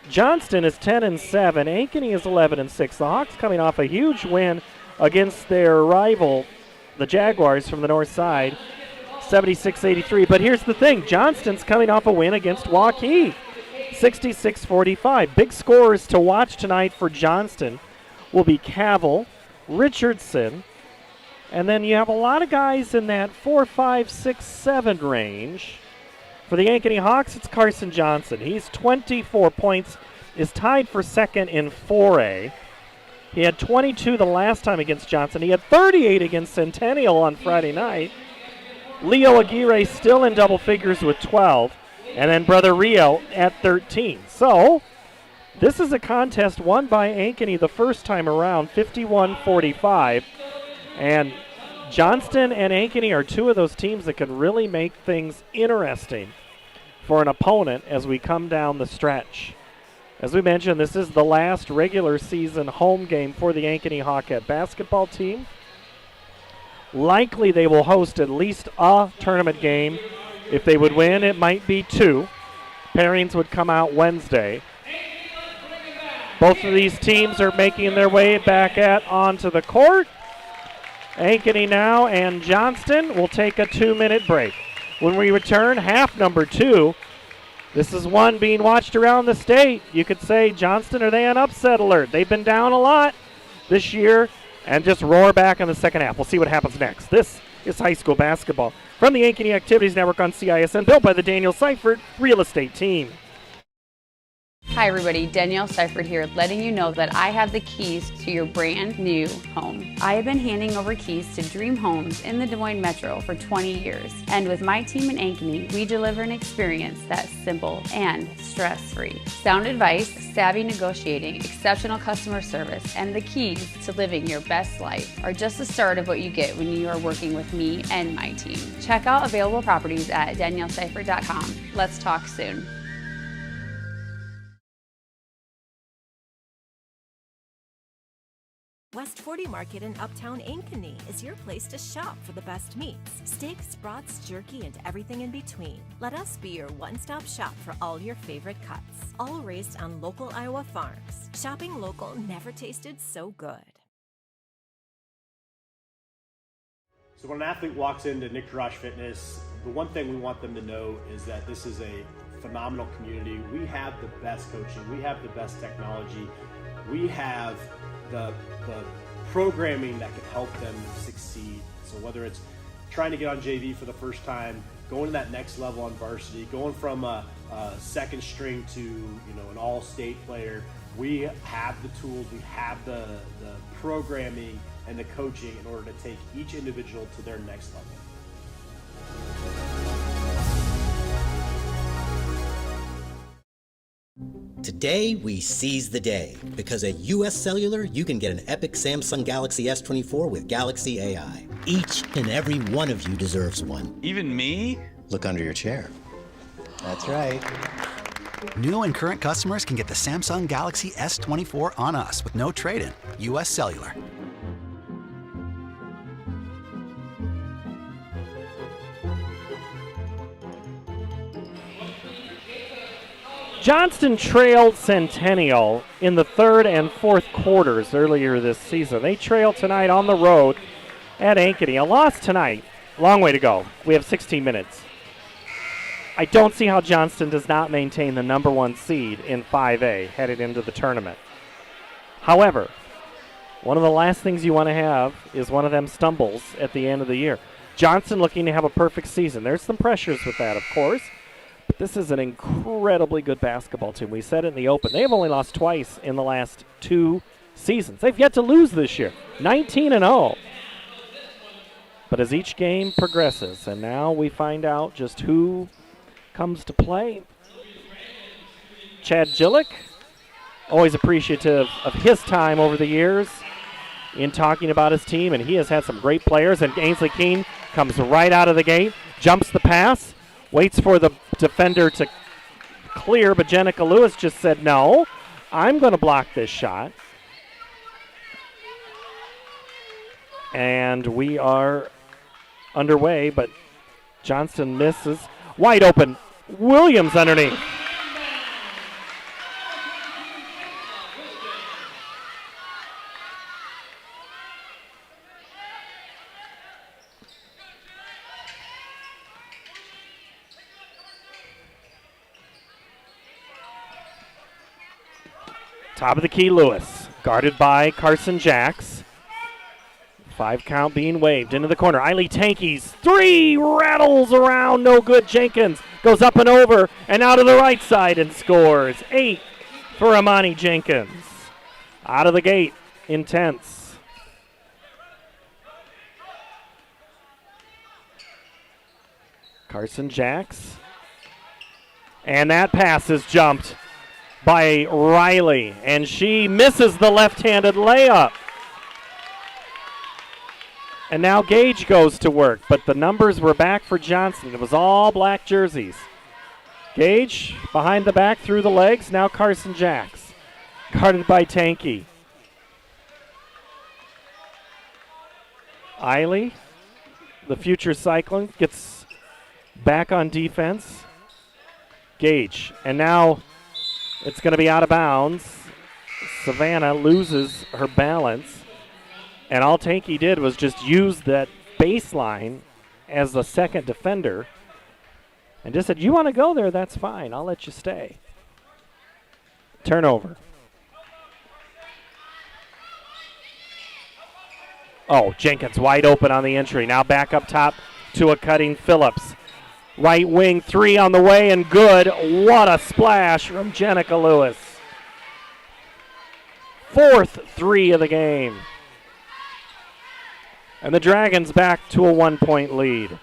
Johnston is 10-7. Ankeny is 11-6. The Hawks coming off a huge win against their rival, the Jaguars from the north side, 76-83. But here's the thing. Johnston's coming off a win against Waukee, 66-45. Big scorers to watch tonight for Johnston will be Cavill, Richardson, and then you have a lot of guys in that 4, 5, 6, 7 range. For the Ankeny Hawks, it's Carson Johnson. He's 24 points, is tied for second in 4A. He had 22 the last time against Johnson. He had 38 against Centennial on Friday night. Leo Aguirre still in double figures with 12, and then brother Rio at 13. So This is a contest won by Ankeny the first time around, 51-45. And Johnston and Ankeny are two of those teams that can really make things interesting for an opponent as we come down the stretch. As we mentioned, this is the last regular season home game for the Ankeny Hawkette basketball team. Likely they will host at least a tournament game. If they would win, it might be 2. Pairings would come out Wednesday. Both of these teams are making their way back onto the court. Ankeny now and Johnston will take a 2-minute break. When we return, half number 2. This is one being watched around the state. You could say, Johnston, are they on upset alert? They've been down a lot this year and just roar back in the second half. We'll see what happens next. This is high school basketball from the Ankeny Activities Network on CISN, built by the Daniel Seifert Real Estate Team. Hi everybody, Danielle Seifert here, letting you know that I have the keys to your brand new home. I have been handing over keys to dream homes in the Des Moines Metro for 20 years. And with my team in Ankeny, we deliver an experience that's simple and stress-free. Sound advice, savvy negotiating, exceptional customer service, and the keys to living your best life are just the start of what you get when you are working with me and my team. Check out available properties at danielleseifert.com. Let's talk soon. West 40 Market in Uptown Ankeny is your place to shop for the best meats, steaks, brats, jerky, and everything in between. Let us be your one-stop shop for all your favorite cuts, all raised on local Iowa farms. Shopping local never tasted so good. So when an athlete walks into Nick Rush Fitness, the one thing we want them to know is that this is a phenomenal community. We have the best coaching, we have the best technology, we have the programming that can help them succeed. So whether it's trying to get on JV for the first time, going to that next level on varsity, going from a second string to an all-state player, we have the tools, we have the programming and the coaching in order to take each individual to their next level. Today, we seize the day, because at US Cellular, you can get an epic Samsung Galaxy S24 with Galaxy AI. Each and every one of you deserves one. Even me? Look under your chair. That's right. New and current customers can get the Samsung Galaxy S24 on us with no trade-in. US Cellular. Johnston trailed Centennial in the third and fourth quarters earlier this season. They trail tonight on the road at Ankeny. A loss tonight. Long way to go. We have 16 minutes. I don't see how Johnston does not maintain the number 1 seed in 5A headed into the tournament. However, one of the last things you want to have is one of them stumbles at the end of the year. Johnston looking to have a perfect season. There's some pressures with that, of course. But this is an incredibly good basketball team. We said it in the open. They've only lost twice in the last 2 seasons. They've yet to lose this year, 19-0. But as each game progresses, and now we find out just who comes to play. Chad Gillick, always appreciative of his time over the years in talking about his team, and he has had some great players. And Ainsley Keene comes right out of the gate, jumps the pass, waits for the defender to clear, but Jenica Lewis just said, no, I'm going to block this shot. And we are underway, but Johnston misses. Wide open. Williams underneath. Top of the key, Lewis. Guarded by Carson Jacks. 5 count being waved into the corner. Eiley Tankeys, 3 rattles around, no good. Jenkins goes up and over and out of the right side and scores. 8 for Amani Jenkins. Out of the gate, intense. Carson Jacks. And that pass is jumped by Riley, and she misses the left-handed layup. And now Gage goes to work, but the numbers were back for Johnston. It was all black jerseys. Gage behind the back, through the legs. Now Carson Jacks, guarded by Ankeny. Eiley, the future Cyclone, gets back on defense. Gage, and now it's going to be out of bounds. Savannah loses her balance, and all Ankeny did was just use that baseline as the second defender and just said, you want to go there, that's fine, I'll let you stay. Turnover. Oh, Jenkins wide open on the entry. Now back up top to a cutting Phillips. Right wing three on the way and good. What a splash from Jenica Lewis. Fourth three of the game. And the Dragons back to a 1-point lead.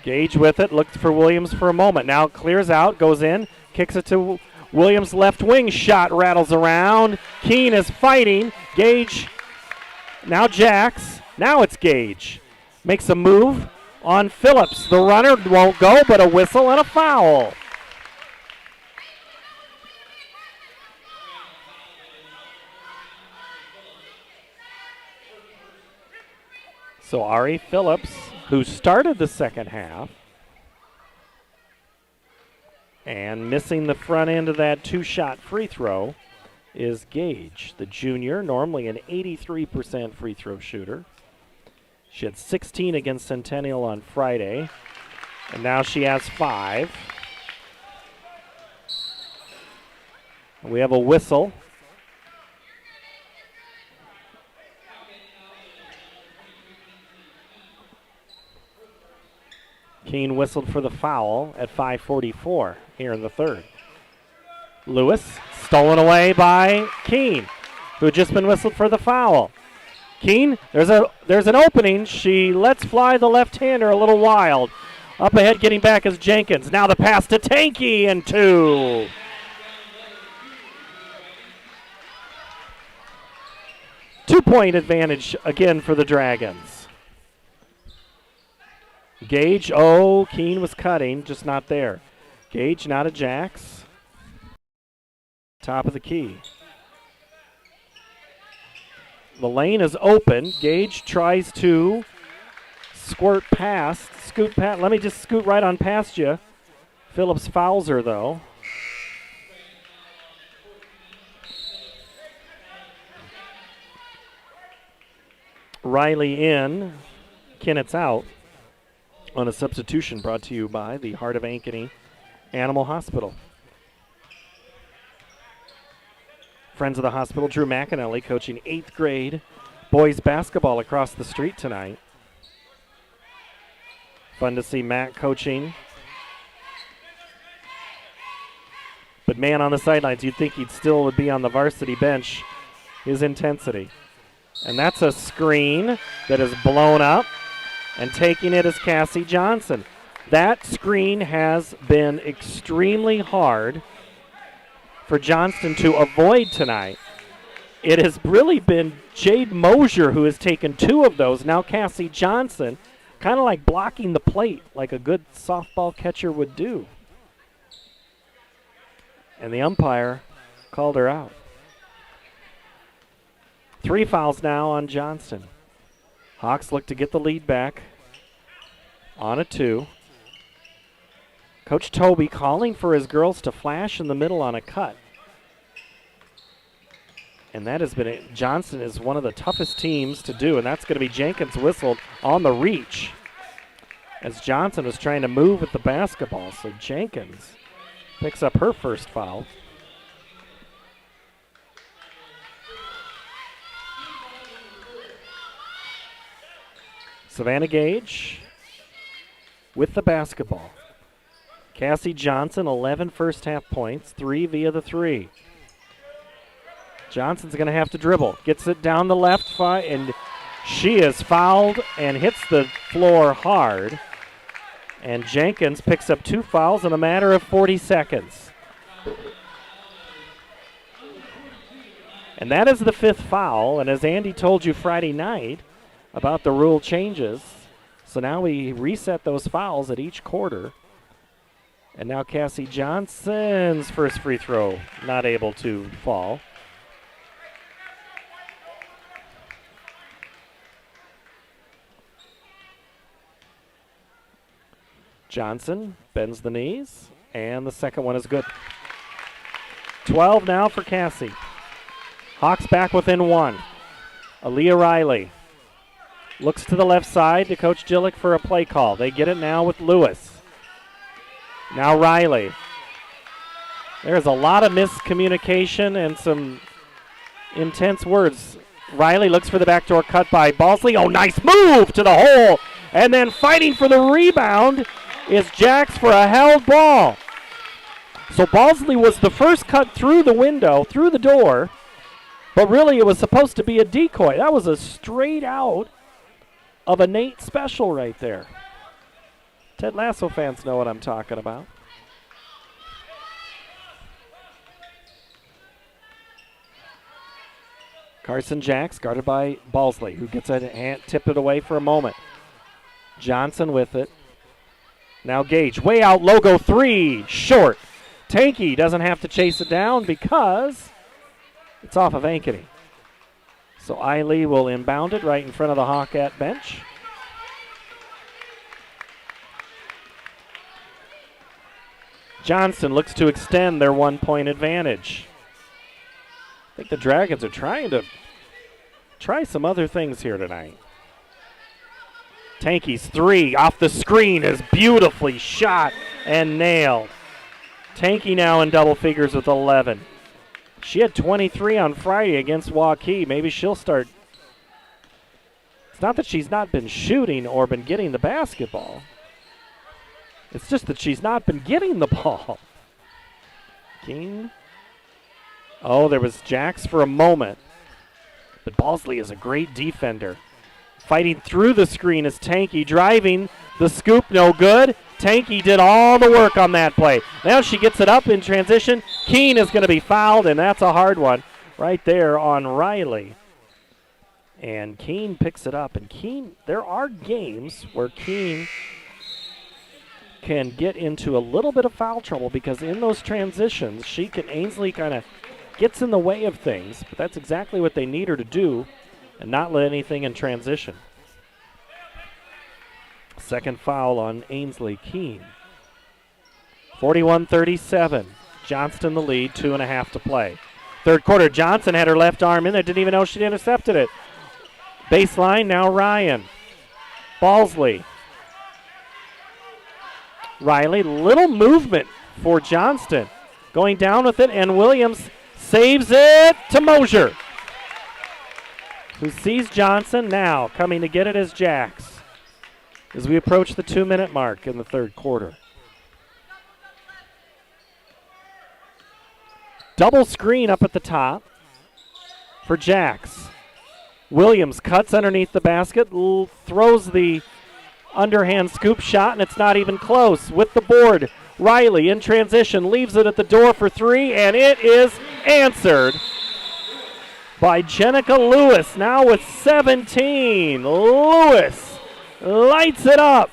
Gage with it, looked for Williams for a moment. Now clears out, goes in, kicks it to Williams' left wing. Shot rattles around. Keene is fighting. Gage, now Jacks. Now it's Gage. Makes a move on Phillips. The runner won't go, but a whistle and a foul. So Ari Phillips, who started the second half, and missing the front end of that two-shot free throw, is Gage, the junior, normally an 83% free throw shooter. She had 16 against Centennial on Friday, and now she has 5. We have a whistle. Keene whistled for the foul at 5:44 here in the third. Lewis stolen away by Keene, who had just been whistled for the foul. Keene, there's an opening. She lets fly the left-hander a little wild. Up ahead, getting back is Jenkins. Now the pass to Ankeny and 2. Two-point advantage again for the Dragons. Gage, Keene was cutting, just not there. Gage now to Jacks. Top of the key. The lane is open. Gage tries to scoot past. Let me just scoot right on past you. Phillips fouls her, though. Riley in. Kennett's out on a substitution brought to you by the Heart of Ankeny Animal Hospital. Friends of the hospital, Drew McAnally coaching 8th grade boys basketball across the street tonight. Fun to see Matt coaching. But man, on the sidelines, you'd think he'd still would be on the varsity bench. His intensity. And that's a screen that is blown up, and taking it is Cassie Johnson. That screen has been extremely hard for Johnston to avoid tonight. It has really been Jade Mosier who has taken 2 of those. Now Cassie Johnson, kind of like blocking the plate like a good softball catcher would do. And the umpire called her out. 3 fouls now on Johnston. Hawks look to get the lead back on a 2. Coach Toby calling for his girls to flash in the middle on a cut. And that has been Johnston is one of the toughest teams to do, and that's going to be Jenkins whistled on the reach as Johnson was trying to move with the basketball. So Jenkins picks up her first foul. Savannah Gage with the basketball. Cassie Johnson, 11 first half points, 3 via the 3. Johnson's going to have to dribble. Gets it down the left and she is fouled and hits the floor hard. And Jenkins picks up 2 fouls in a matter of 40 seconds. And that is the 5th foul. And as Andy told you Friday night about the rule changes, so now we reset those fouls at each quarter. And now Cassie Johnson's first free throw not able to fall. Johnson bends the knees, and the second one is good. 12 now for Cassie. Hawks back within 1. Aaliyah Riley looks to the left side to Coach Gillick for a play call. They get it now with Lewis. Now Riley. There's a lot of miscommunication and some intense words. Riley looks for the backdoor cut by Balsley. Oh, nice move to the hole. And then fighting for the rebound is Jax for a held ball. So Balsley was the first cut through the window, through the door, but really it was supposed to be a decoy. That was a straight out of a Nate special right there. Ted Lasso fans know what I'm talking about. Carson Jax guarded by Balsley, who gets a hand, tipped it away for a moment. Johnson with it. Now Gage, way out, logo 3, short. Tanky doesn't have to chase it down because it's off of Ankeny. So Eiley will inbound it right in front of the Hawkette bench. Johnston looks to extend their 1-point advantage. I think the Dragons are trying to try some other things here tonight. Tanky's 3 off the screen is beautifully shot and nailed. Tanky now in double figures with 11. She had 23 on Friday against Waukee. Maybe she'll start. It's not that she's not been shooting or been getting the basketball. It's just that she's not been getting the ball. King. Oh, there was Jax for a moment. But Balsley is a great defender. Fighting through the screen is Tanky, driving the scoop, no good. Tanky did all the work on that play. Now she gets it up in transition. Keene is going to be fouled, and that's a hard one right there on Riley. And Keene picks it up. And Keene, there are games where Keene can get into a little bit of foul trouble because in those transitions, Ainsley kind of gets in the way of things, but that's exactly what they need her to do and not let anything in transition. Second foul on Ainsley Keene. 41-37. Johnston the lead, 2.5 to play. Third quarter, Johnson had her left arm in there, didn't even know she'd intercepted it. Baseline, now Ryan. Balsley. Riley, little movement for Johnston. Going down with it, and Williams saves it to Mosier, who sees Johnson now. Coming to get it is Jax as we approach the 2-minute mark in the third quarter. Double screen up at the top for Jax. Williams cuts underneath the basket, throws the underhand scoop shot, and it's not even close. With the board, Riley in transition leaves it at the door for 3, and it is answered by Jenica Lewis, now with 17. Lewis lights it up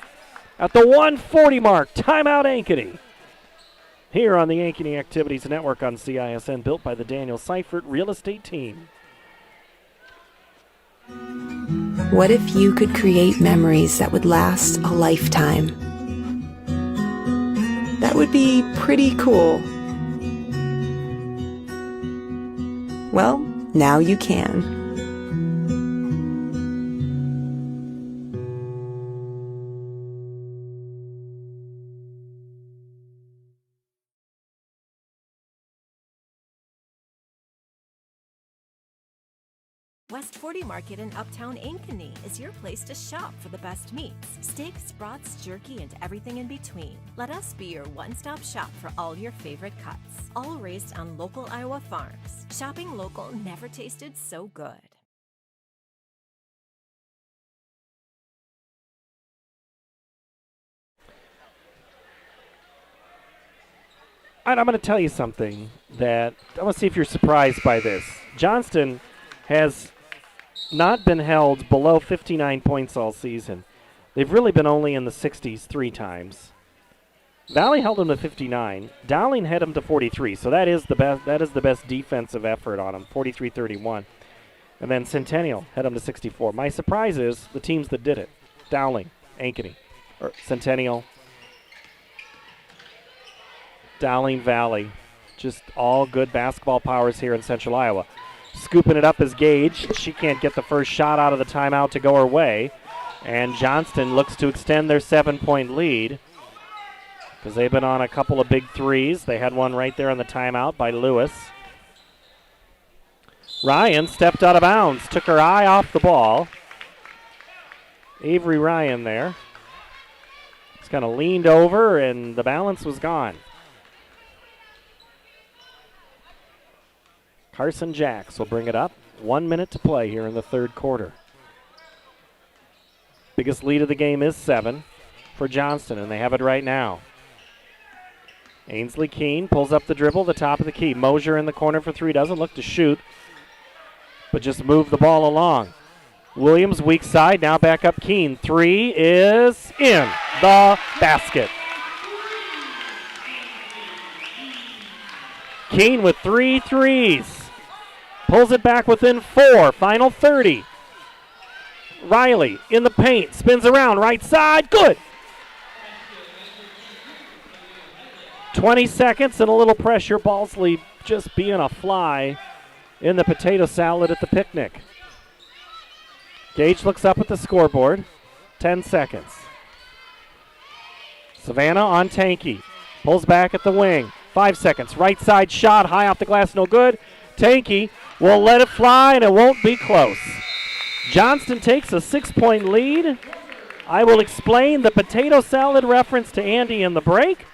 at the 1:40 mark. Timeout Ankeny. Here on the Ankeny Activities Network on CISN, built by the Daniel Seifert Real Estate Team. What if you could create memories that would last a lifetime? That would be pretty cool. Well, now you can. West 40 Market in Uptown Ankeny is your place to shop for the best meats, steaks, brats, jerky, and everything in between. Let us be your one-stop shop for all your favorite cuts, all raised on local Iowa farms. Shopping local never tasted so good. I'm going to tell you something that I want to see if you're surprised by this. Johnston has not been held below 59 points all season. They've really been only in the 60s 3 times. Valley held them to 59. Dowling had them to 43. So that is the best. That is the best defensive effort on them. 43-31. And then Centennial had them to 64. My surprise is the teams that did it: Dowling, Ankeny, or Centennial, Dowling, Valley. Just all good basketball powers here in Central Iowa. Scooping it up is Gage. She can't get the first shot out of the timeout to go her way. And Johnston looks to extend their 7-point lead because they've been on a couple of big threes. They had one right there on the timeout by Lewis. Ryan stepped out of bounds, took her eye off the ball. Avery Ryan there. Just kind of leaned over, and the balance was gone. Carson Jacks will bring it up. 1 minute to play here in the third quarter. Biggest lead of the game is 7 for Johnston, and they have it right now. Ainsley Keene pulls up the dribble, the top of the key. Mosier in the corner for 3, doesn't look to shoot, but just move the ball along. Williams, weak side, now back up Keene. 3 is in the basket. Keene with 3 threes. Pulls it back within 4, final 30. Riley in the paint, spins around, right side, good. 20 seconds and a little pressure. Balsley just being a fly in the potato salad at the picnic. Gage looks up at the scoreboard. 10 seconds. Savannah on Tanky. Pulls back at the wing. 5 seconds. Right side shot, high off the glass, no good. Tanky will let it fly, and it won't be close. Johnston takes a 6-point lead. I will explain the potato salad reference to Andy in the break.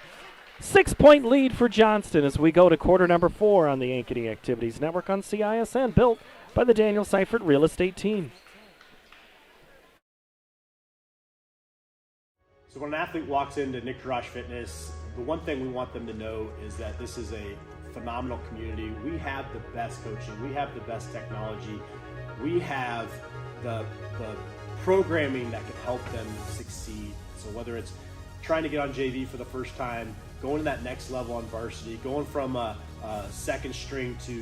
6-point lead for Johnston as we go to quarter number 4 on the Ankeny Activities Network on CISN, built by the Daniel Seifert Real Estate Team. So when an athlete walks into Nick Jarash Fitness, the one thing we want them to know is that this is a phenomenal community. We have the best coaching. We have the best technology. We have the programming that can help them succeed. So whether it's trying to get on JV for the first time, going to that next level on varsity, going from a second string to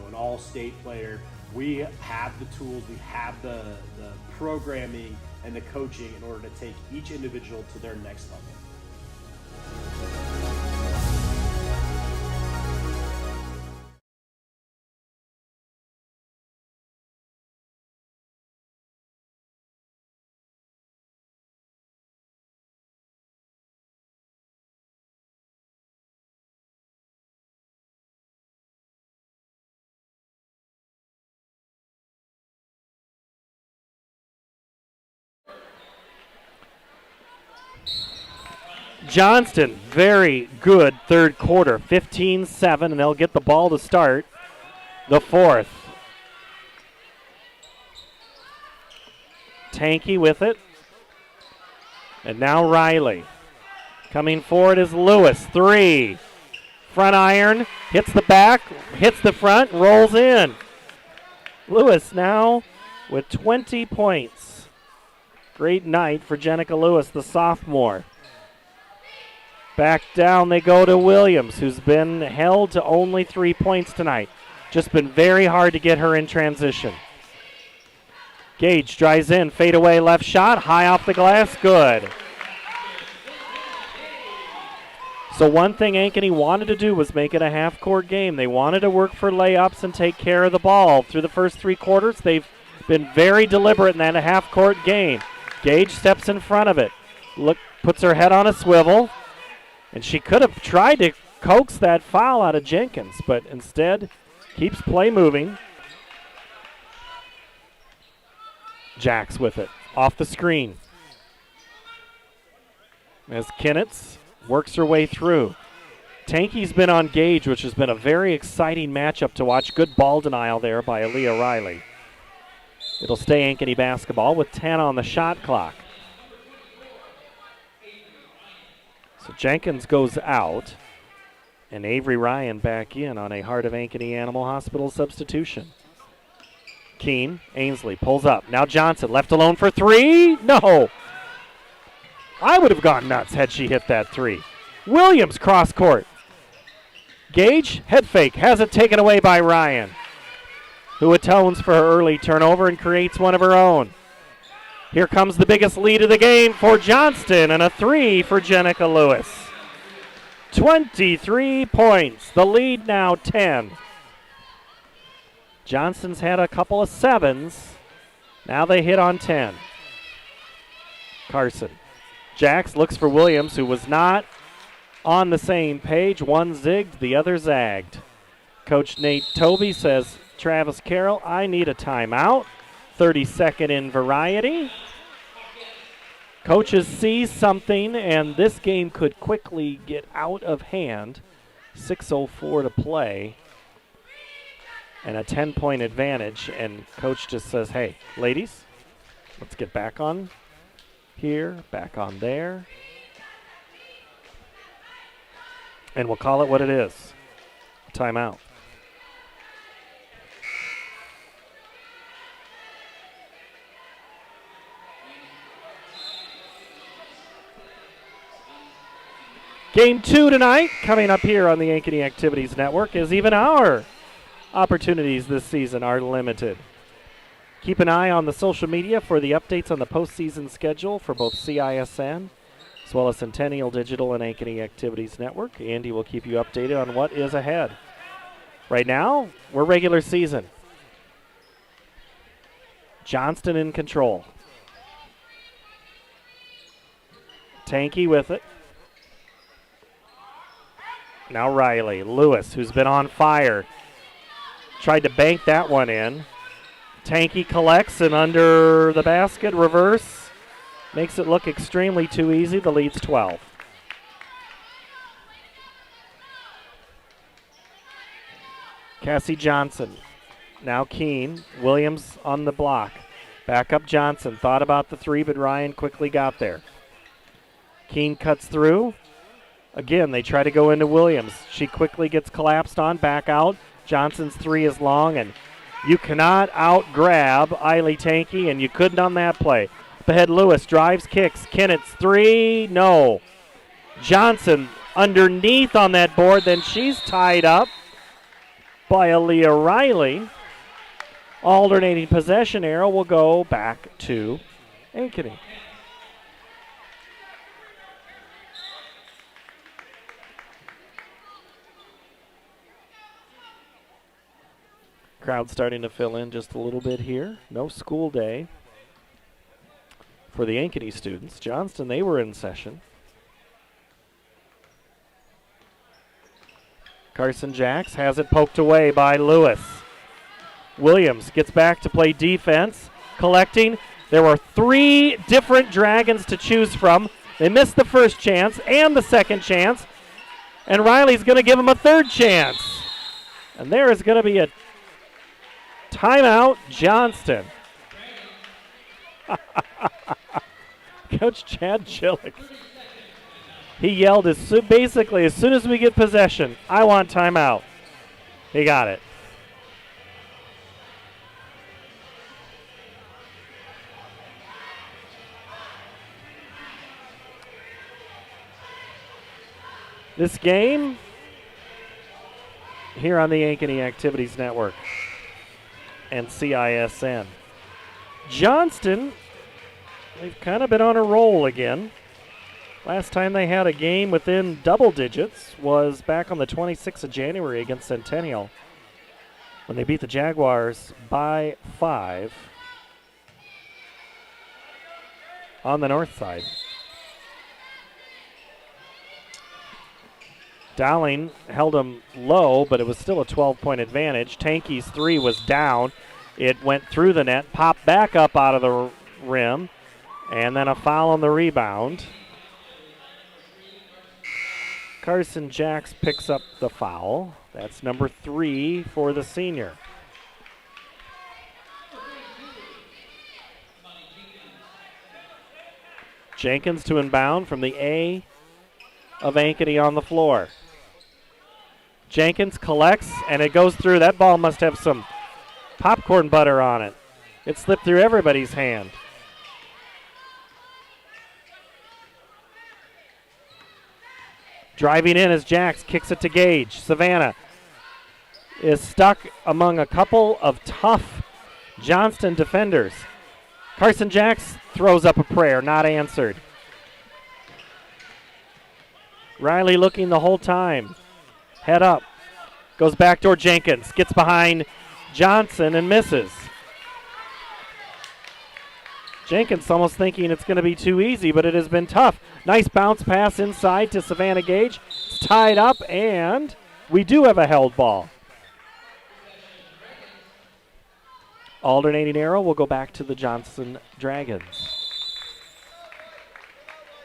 an all-state player, we have the tools, we have the programming and the coaching in order to take each individual to their next level. Johnston, very good third quarter, 15-7, and they'll get the ball to start the fourth. Tanky with it. And now Riley. Coming forward is Lewis, 3. Front iron, hits the back, hits the front, rolls in. Lewis now with 20 points. Great night for Jenica Lewis, the sophomore. Back down they go to Williams, who's been held to only 3 points tonight. Just been very hard to get her in transition. Gage drives in, fadeaway left shot, high off the glass, good. So one thing Ankeny wanted to do was make it a half-court game. They wanted to work for layups and take care of the ball. Through the first 3 quarters, they've been very deliberate in that half-court game. Gage steps in front of it, puts her head on a swivel, and she could have tried to coax that foul out of Jenkins, but instead keeps play moving. Jacks with it, off the screen. As Kinnitz works her way through. Tanky's been on Gage, which has been a very exciting matchup to watch. Good ball denial there by Aaliyah Riley. It'll stay Ankeny basketball with 10 on the shot clock. So Jenkins goes out. And Avery Ryan back in on a Heart of Ankeny Animal Hospital substitution. Keene, Ainsley pulls up. Now Johnson left alone for three. No. I would have gone nuts had she hit that three. Williams cross court. Gage, head fake, has it taken away by Ryan, who atones for her early turnover and creates one of her own. Here comes the biggest lead of the game for Johnston, and a three for Jenica Lewis. 23 points. The lead now 10. Johnston's had a couple of sevens. Now they hit on 10. Carson. Jax looks for Williams, who was not on the same page. One zigged, the other zagged. Coach Nate Toby says, Travis Carroll, I need a timeout. 32nd in variety. Coaches see something, and this game could quickly get out of hand. 6:04 to play, and a 10-point advantage. And coach just says, hey, ladies, let's get back on here, back on there. And we'll call it what it is. Timeout. Game 2 tonight, coming up here on the Ankeny Activities Network, as even our opportunities this season are limited. Keep an eye on the social media for the updates on the postseason schedule for both CISN as well as Centennial Digital and Ankeny Activities Network. Andy will keep you updated on what is ahead. Right now, we're regular season. Johnston in control. Tanky with it. Now Riley. Lewis, who's been on fire, tried to bank that one in. Tanky collects and under the basket, reverse. Makes it look extremely too easy. The lead's 12. Cassie Johnson. Now Keene. Williams on the block. Back up Johnson. Thought about the three, but Ryan quickly got there. Keene cuts through. Again, they try to go into Williams. She quickly gets collapsed on, back out. Johnson's three is long, and you cannot out-grab Eiley Tanky, and you couldn't on that play. Up ahead, Lewis drives, kicks. Kennett's three, no. Johnson underneath on that board, then she's tied up by Aaliyah Riley. Alternating possession arrow will go back to Ankeny. Crowd starting to fill in just a little bit here. No school day for the Ankeny students. Johnston, they were in session. Carson Jax has it poked away by Lewis. Williams gets back to play defense, collecting. There were three different Dragons to choose from. They missed the first chance and the second chance, and Riley's going to give them a third chance. And there is going to be a timeout, Johnston. Coach Chad Chillick. He yelled basically as soon as we get possession, I want timeout. He got it. This game here on the Ankeny Activities Network and CISN. Johnston, they've kind of been on a roll again. Last time they had a game within double digits was back on the 26th of January against Centennial when they beat the Jaguars by 5 on the north side. Dowling held them low, but it was still a 12-point advantage. Tanky's three was down. It went through the net, popped back up out of the rim, and then a foul on the rebound. Carson Jax picks up the foul. That's number 3 for the senior. Jenkins to inbound from the A of Ankeny on the floor. Jenkins collects, and it goes through. That ball must have some popcorn butter on it. It slipped through everybody's hand. Driving in as Jax kicks it to Gage. Savannah is stuck among a couple of tough Johnston defenders. Carson Jax throws up a prayer, not answered. Riley looking the whole time. Head up. Goes backdoor Jenkins. Gets behind Johnson and misses. Jenkins almost thinking it's going to be too easy, but it has been tough. Nice bounce pass inside to Savannah Gage. It's tied up, and we do have a held ball. Alternating arrow will go back to the Johnston Dragons.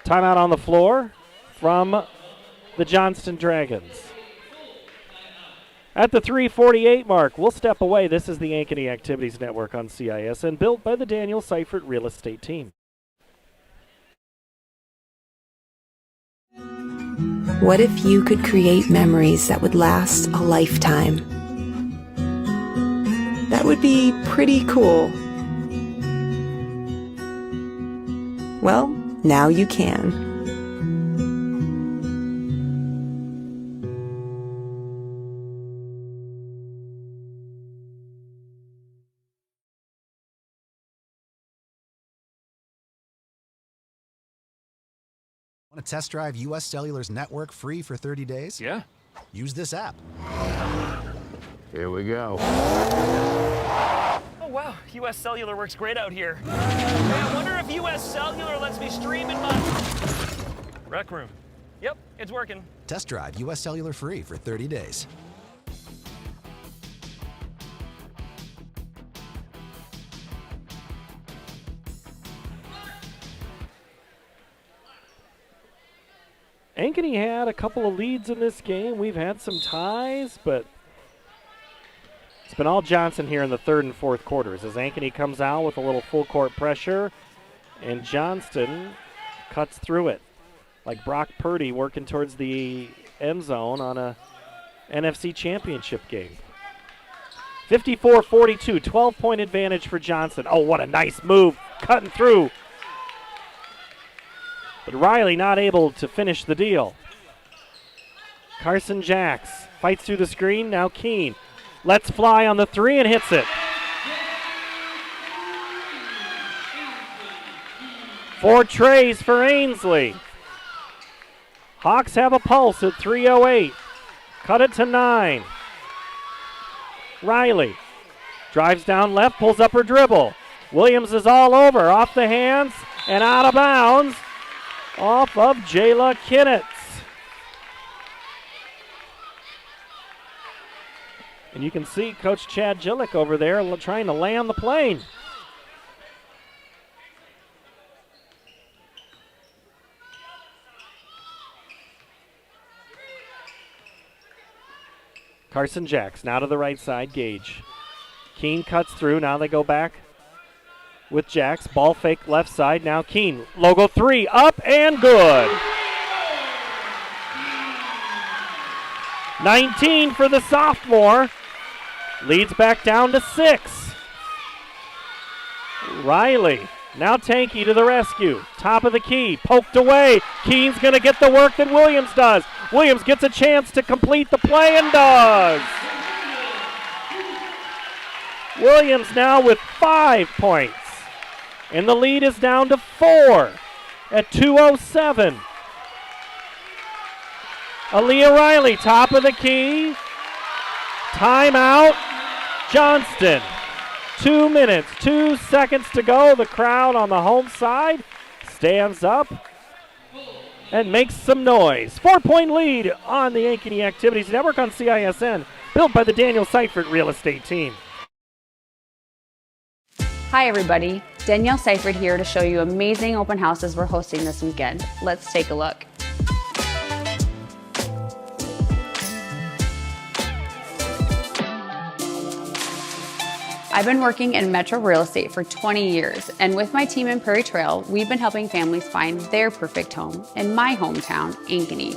Timeout on the floor from the Johnston Dragons. At the 3:48 mark, we'll step away. This is the Ankeny Activities Network on CISN, built by the Daniel Seifert Real Estate Team. What if you could create memories that would last a lifetime? That would be pretty cool. Well, now you can. Want to test drive U.S. Cellular's network free for 30 days? Yeah. Use this app. Here we go. Oh, wow. U.S. Cellular works great out here. Hey, I wonder if U.S. Cellular lets me stream in my rec room. Yep, it's working. Test drive U.S. Cellular free for 30 days. Ankeny had a couple of leads in this game. We've had some ties, but it's been all Johnson here in the third and fourth quarters as Ankeny comes out with a little full court pressure, and Johnston cuts through it like Brock Purdy working towards the end zone on a NFC championship game. 54-42, 12-point advantage for Johnson. Oh, what a nice move, cutting through. But Riley not able to finish the deal. Carson Jax fights through the screen. Now Keene lets fly on the three and hits it. 4 trays for Ainsley. Hawks have a pulse at 3:08. Cut it to 9. Riley drives down left, pulls up her dribble. Williams is all over, off the hands and out of bounds. Off of Jayla Kinnitz. And you can see Coach Chad Gillick over there trying to land the plane. Carson Jax now to the right side, Gage. Keene cuts through, now they go back with Jax. Ball fake left side, now Keene. Logo 3, up and good. 19 for the sophomore. Leads back down to 6. Riley, now Tanky to the rescue. Top of the key, poked away. Keene's gonna get the work that Williams does. Williams gets a chance to complete the play and does. Williams now with 5 points. And the lead is down to 4 at 2:07. Aaliyah Riley, top of the key. Timeout, Johnston. 2 minutes, 2 seconds to go. The crowd on the home side stands up and makes some noise. 4-point lead on the Ankeny Activities Network on CISN, built by the Daniel Seifert Real Estate Team. Hi everybody, Danielle Seifert here to show you amazing open houses we're hosting this weekend. Let's take a look. I've been working in metro real estate for 20 years, and with my team in Prairie Trail, we've been helping families find their perfect home in my hometown, Ankeny.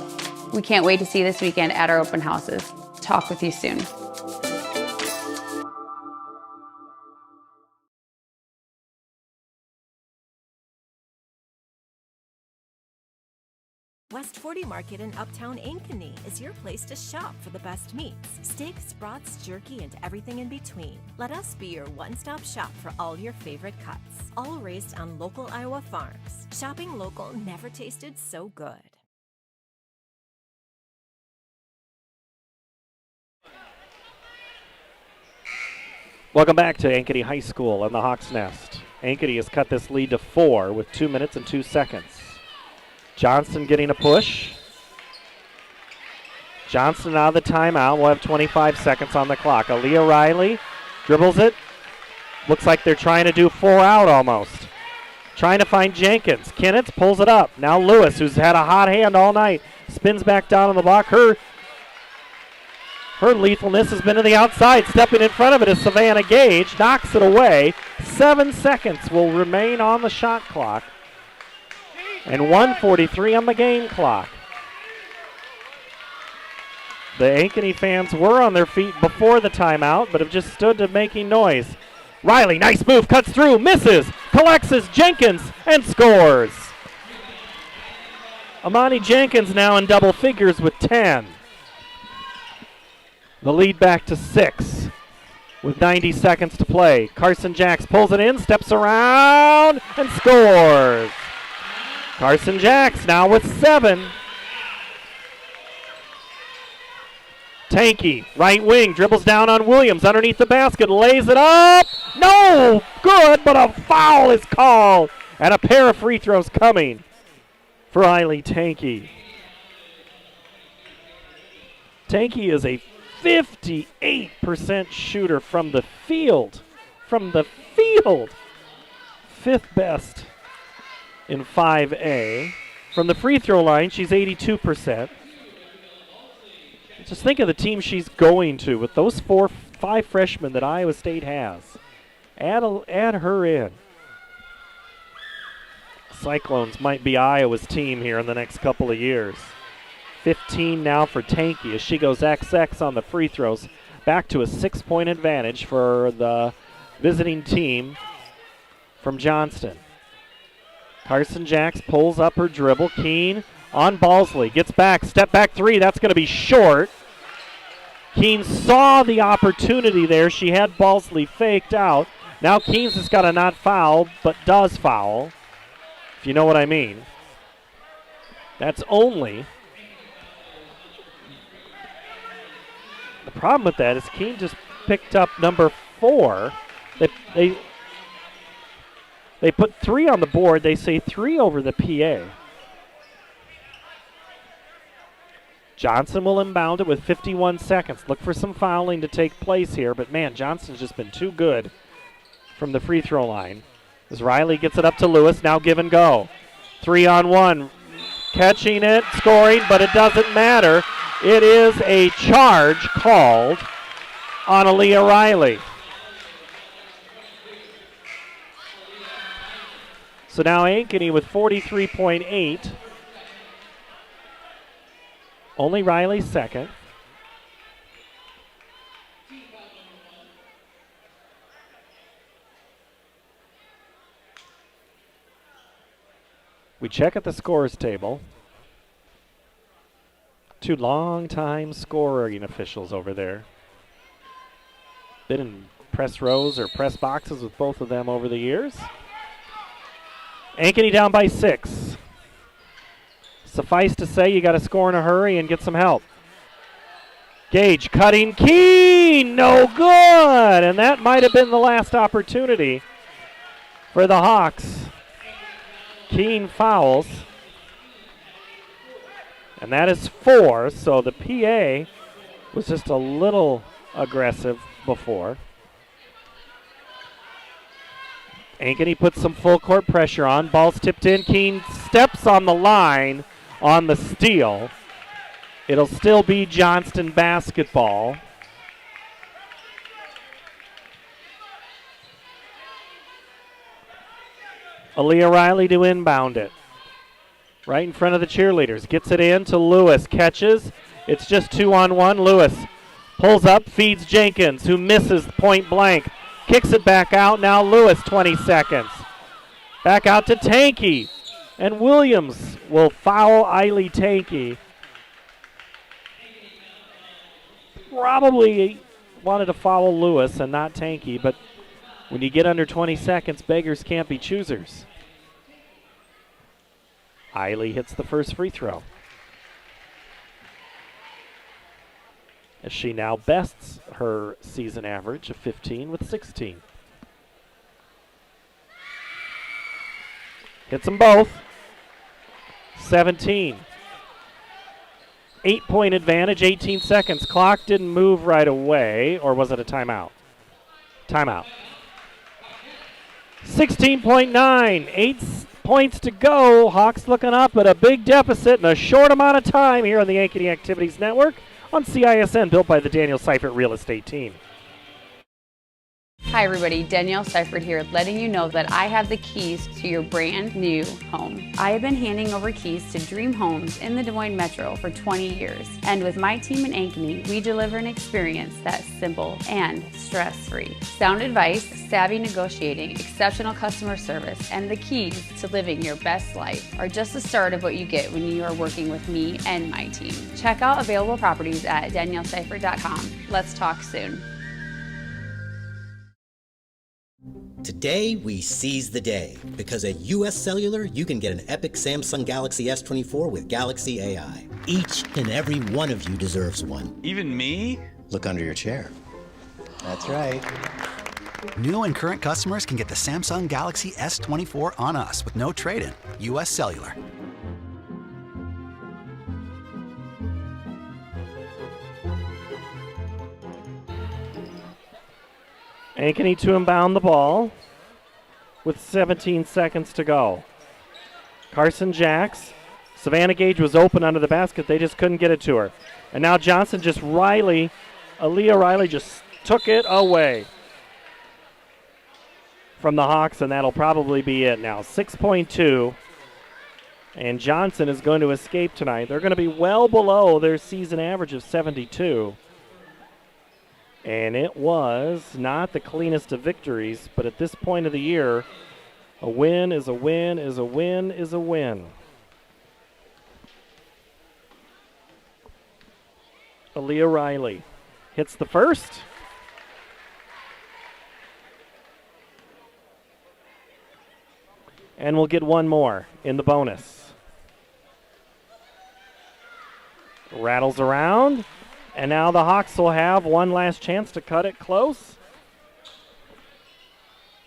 We can't wait to see you this weekend at our open houses. talk with you soon. West 40 Market in Uptown Ankeny is your place to shop for the best meats, steaks, brats, jerky, and everything in between. Let us be your one-stop shop for all your favorite cuts, all raised on local Iowa farms. Shopping local never tasted so good. Welcome back to Ankeny High School and the Hawks Nest. Ankeny has cut this lead to 4 with 2 minutes and 2 seconds. Johnston getting a push. Johnston out of the timeout. We'll have 25 seconds on the clock. Aaliyah Riley dribbles it. Looks like they're trying to do 4 out almost. Trying to find Jenkins. Kinnitz pulls it up. Now Lewis, who's had a hot hand all night, spins back down on the block. Her lethalness has been to the outside. Stepping in front of it is Savannah Gage. Knocks it away. 7 seconds will remain on the shot clock. And 1:43 on the game clock. The Ankeny fans were on their feet before the timeout, but have just stood to making noise. Riley, nice move, cuts through, misses, collects his Jenkins, and scores. Amani Jenkins now in double figures with 10. The lead back to 6 with 90 seconds to play. Carson Jacks pulls it in, steps around, and scores. Carson Jacks now with 7. Tankey, right wing, dribbles down on Williams underneath the basket, lays it up. No good, but a foul is called. And a pair of free throws coming for Eiley Tankey. Tankey is a 58% shooter from the field. From the field. 5th best in 5A. From the free throw line, she's 82%. Just think of the team she's going to with those 5 freshmen that Iowa State has. Add her in. Cyclones might be Iowa's team here in the next couple of years. 15 now for Tankey as she goes XX on the free throws. Back to a 6-point advantage for the visiting team from Johnston. Carson Jacks pulls up her dribble. Keene on Balsley. Gets back. Step back 3. That's going to be short. Keene saw the opportunity there. She had Balsley faked out. Now Keene's just got to not foul, but does foul, if you know what I mean. That's only. The problem with that is Keene just picked up number 4. They put 3 on the board. They say 3 over the PA. Johnson will inbound it with 51 seconds. Look for some fouling to take place here, but man, Johnson's just been too good from the free throw line. As Riley gets it up to Lewis, now give and go. 3-on-1, catching it, scoring, but it doesn't matter. It is a charge called on Aaliyah Riley. So now Ankeny with 43.8. Only Riley second. We check at the scores table. 2 long-time scoring officials over there. Been in press rows or press boxes with both of them over the years. Ankeny down by 6. Suffice to say, you got to score in a hurry and get some help. Gage cutting. Keene, no good. And that might have been the last opportunity for the Hawks. Keene fouls. And that is 4, so the PA was just a little aggressive before. Ankeny puts some full court pressure on. Ball's tipped in. Keene steps on the line on the steal. It'll still be Johnston basketball. Aaliyah Riley to inbound it. Right in front of the cheerleaders. Gets it in to Lewis. Catches. It's just 2-on-1. Lewis Pulls up, feeds Jenkins, who misses point blank. Kicks it back out. Now Lewis, 20 seconds. Back out to Tankey. And Williams will foul Eiley Tankey. Probably wanted to foul Lewis and not Tankey, but when you get under 20 seconds, beggars can't be choosers. Eiley hits the first free throw, as she now bests her season average of 15 with 16. Hits them both. 17. 8-point advantage, 18 seconds. Clock didn't move right away, or was it a timeout? Timeout. 16.9, 8 points to go. Hawks looking up at a big deficit in a short amount of time here on the Ankeny Activities Network on CISN, built by the Daniel Seifert Real Estate Team. Hi everybody, Danielle Seifert here, letting you know that I have the keys to your brand new home. I have been handing over keys to dream homes in the Des Moines Metro for 20 years. And with my team in Ankeny, we deliver an experience that's simple and stress-free. Sound advice, savvy negotiating, exceptional customer service, and the keys to living your best life are just the start of what you get when you are working with me and my team. Check out available properties at danielleseifert.com. Let's talk soon. Today, we seize the day, because at US Cellular, you can get an epic Samsung Galaxy S24 with Galaxy AI. Each and every one of you deserves one. Even me? Look under your chair. That's right. New and current customers can get the Samsung Galaxy S24 on us with no trade-in. US Cellular. Ankeny to inbound the ball with 17 seconds to go. Carson Jacks. Savannah Gage was open under the basket. They just couldn't get it to her. And now Johnston Aaliyah Riley just took it away from the Hawks, and that'll probably be it now. 6.2. And Johnson is going to escape tonight. They're going to be well below their season average of 72. And it was not the cleanest of victories, but at this point of the year, a win is a win is a win is a win. Aaliyah Riley hits the first. And we'll get one more in the bonus. Rattles around. And now the Hawks will have one last chance to cut it close.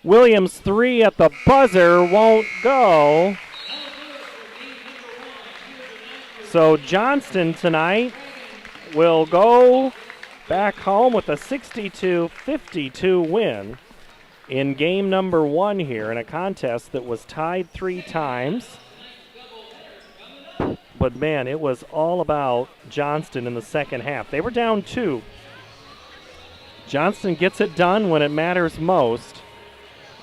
Williams' three at the buzzer won't go. So Johnston tonight will go back home with a 62-52 win in game number one here in a contest that was tied 3 times. But, man, it was all about Johnston in the second half. They were down 2. Johnston gets it done when it matters most.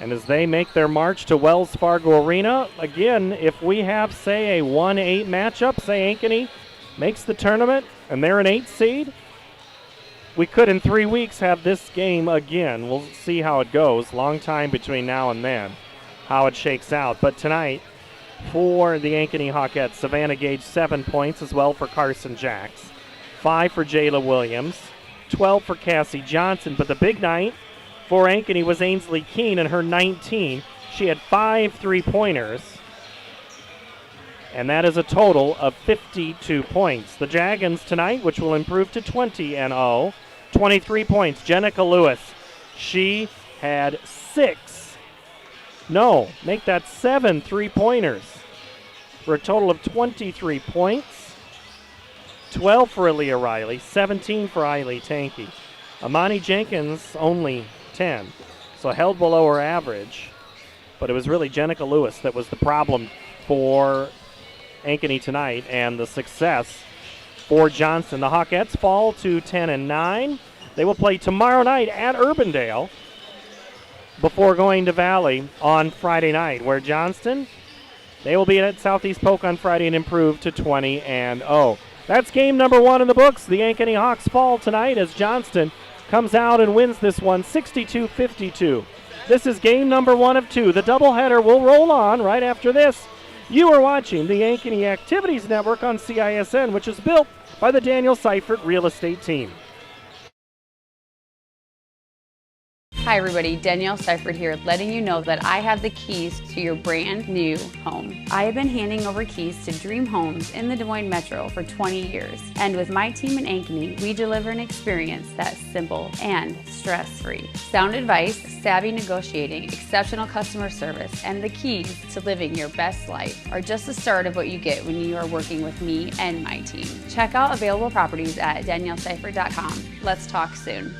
And as they make their march to Wells Fargo Arena, again, if we have, say, a 1-8 matchup, say Ankeny makes the tournament and they're an 8 seed, we could in 3 weeks have this game again. We'll see how it goes. Long time between now and then, how it shakes out. But tonight, for the Ankeny Hawkettes, Savannah Gage 7 points as well for Carson Jacks. 5 for Jayla Williams. 12 for Cassie Johnson. But the big night for Ankeny was Ainsley Keene and her 19. She had 5 3-pointers. And that is a total of 52 points. The Dragons tonight, which will improve to 20-0. 23 points. Jenica Lewis. She had 7 3-pointers for a total of 23 points. 12 for Aaliyah Riley, 17 for Eiley Tankey. Amani Jenkins only 10, so held below her average. But it was really Jenica Lewis that was the problem for Ankeny tonight, and the success for Johnston. The Hawkettes fall to 10-9. They will play tomorrow night at Urbandale before going to Valley on Friday night, where Johnston, they will be at Southeast Polk on Friday and improve to 20-0. That's game number 1 in the books. The Ankeny Hawks fall tonight as Johnston comes out and wins this one 62-52. This is game number 1 of 2. The doubleheader will roll on right after this. You are watching the Ankeny Activities Network on CISN, which is built by the Daniel Seifert Real Estate Team. Hi everybody, Danielle Seifert here, letting you know that I have the keys to your brand new home. I have been handing over keys to dream homes in the Des Moines Metro for 20 years. And with my team in Ankeny, we deliver an experience that's simple and stress-free. Sound advice, savvy negotiating, exceptional customer service, and the keys to living your best life are just the start of what you get when you are working with me and my team. Check out available properties at danielleseifert.com. Let's talk soon.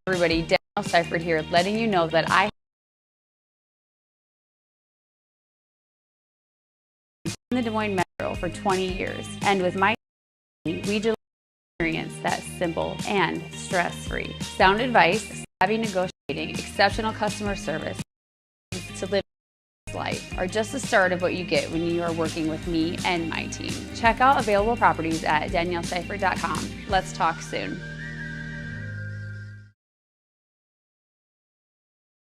Everybody, Danielle Seifert here, letting you know that I in the Des Moines Metro for 20 years, and with my team, we deliver an experience that's simple and stress-free. Sound advice, savvy negotiating, exceptional customer service to live life are just the start of what you get when you are working with me and my team. Check out available properties at danielleseifert.com. Let's talk soon.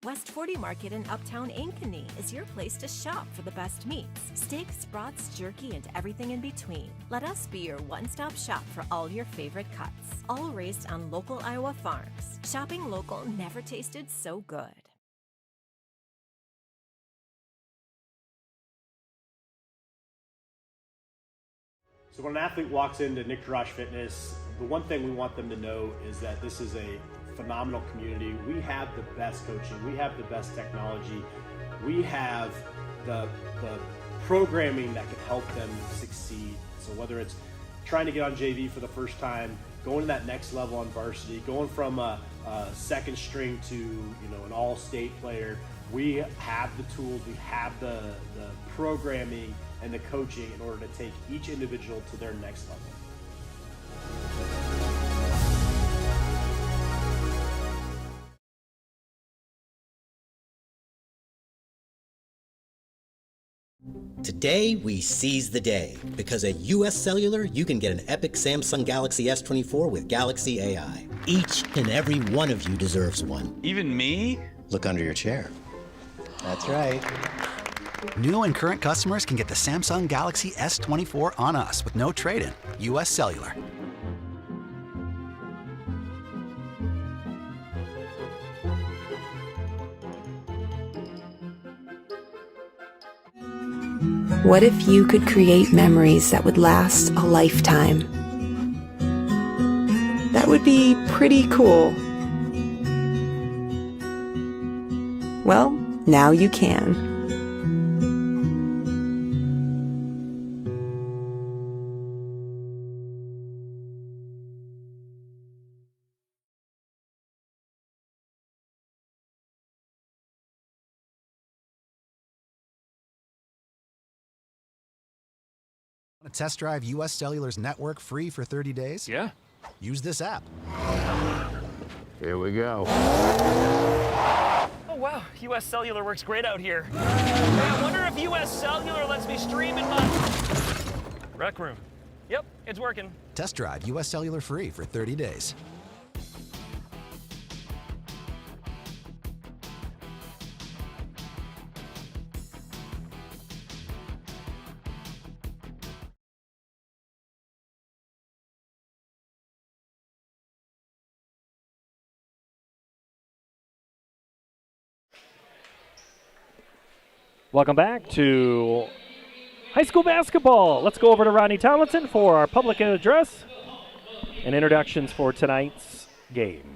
West 40 Market in Uptown Ankeny is your place to shop for the best meats. Steaks, brats, jerky, and everything in between. Let us be your one-stop shop for all your favorite cuts. All raised on local Iowa farms. Shopping local never tasted so good. So when an athlete walks into Nick Garage Fitness, the one thing we want them to know is that this is a phenomenal community. We have the best coaching. We have the best technology. We have the programming that can help them succeed. So whether it's trying to get on JV for the first time, going to that next level on varsity, going from a second string to an all-state player, we have the tools, we have the programming and the coaching in order to take each individual to their next level. Today, we seize the day, because at US Cellular, you can get an epic Samsung Galaxy S24 with Galaxy AI. Each and every one of you deserves one. Even me? Look under your chair. That's right. New and current customers can get the Samsung Galaxy S24 on us with no trade-in. US Cellular. What if you could create memories that would last a lifetime? That would be pretty cool. Well, now you can. Want to test drive US Cellular's network free for 30 days? Yeah. Use this app. Here we go. Oh, wow. US Cellular works great out here. Hey, I wonder if US Cellular lets me stream in my rec room. Yep, it's working. Test drive US Cellular free for 30 days. Welcome back to high school basketball. Let's go over to Rodney Tomlinson for our public address and introductions for tonight's game.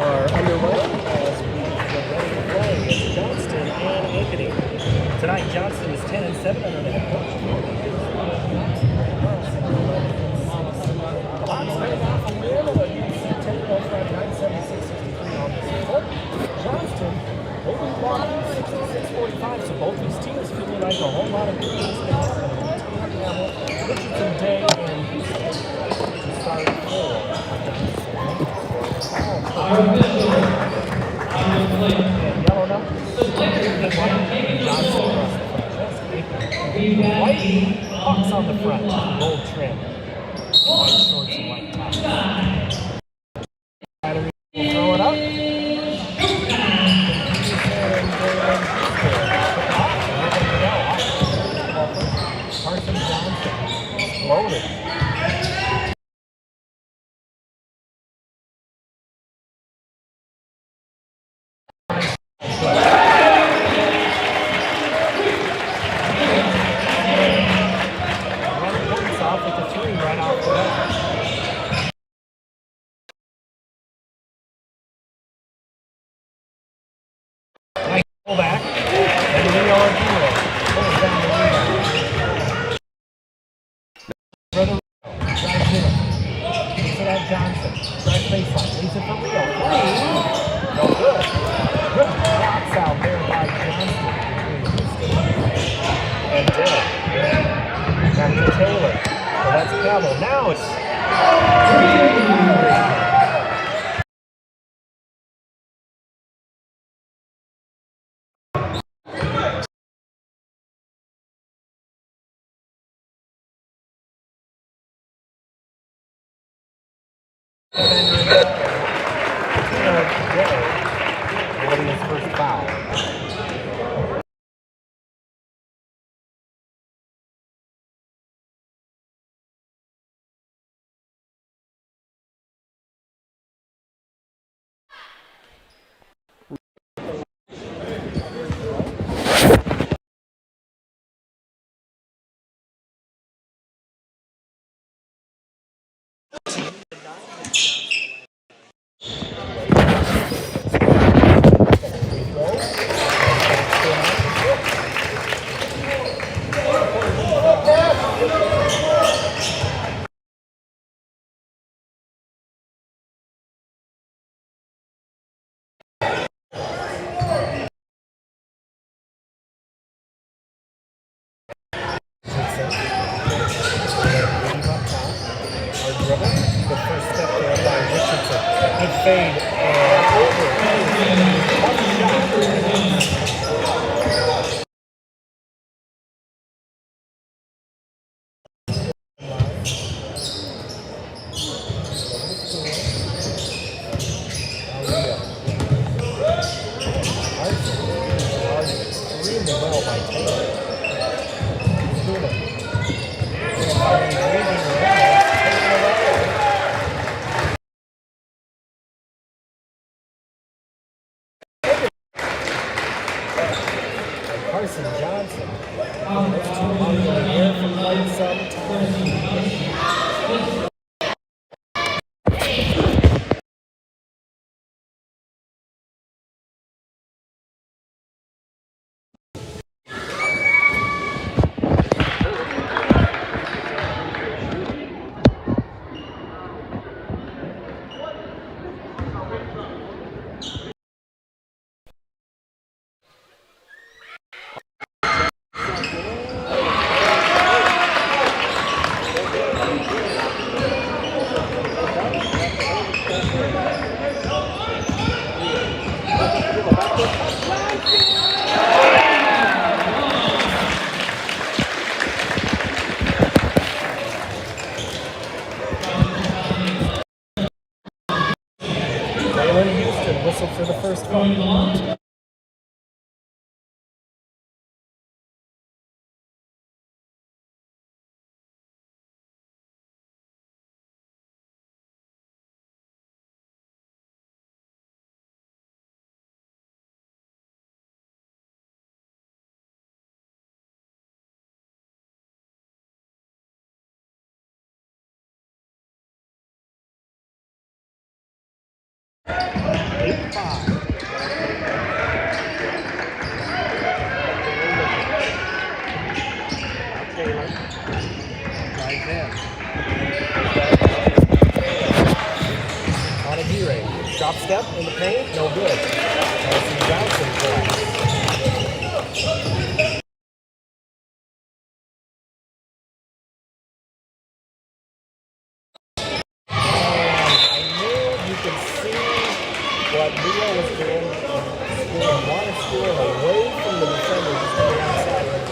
are underway as we get ready to play against Johnston and Ankeny. Tonight, Johnston is 10-7 under the head coach. The Hawks coming off a win against Centennial from 976-63 on the score. Johnston, they beat Boston 66-45, so both these teams feeling like a whole lot of good things can happen. Richardson, Day, and Houston to start 4. Yellow number. White Hawks on the front. Gold trim. White shorts and white tops. Battery will throw it up. Carson Johnson exploded. Back, and we are here. Pulls down the rebound. Brother drives in. Keeps it at Johnson. Drives baseline. Leaves it for Rio. No good. Good blocks out there by Johnston between Houston and Dillon. Back to Taylor. So that's Cabo. Now it's getting his first foul. The first step there by Richardson. Good fade and over. Tough shot. Extremely well by Taylor. Carson Johnson. Those two hung in the air for quite some time. Whistle for the first one. Chop step in the paint, no good. That's Johnston correct. What Leo was doing, scoring away from the defender, just on the outside of the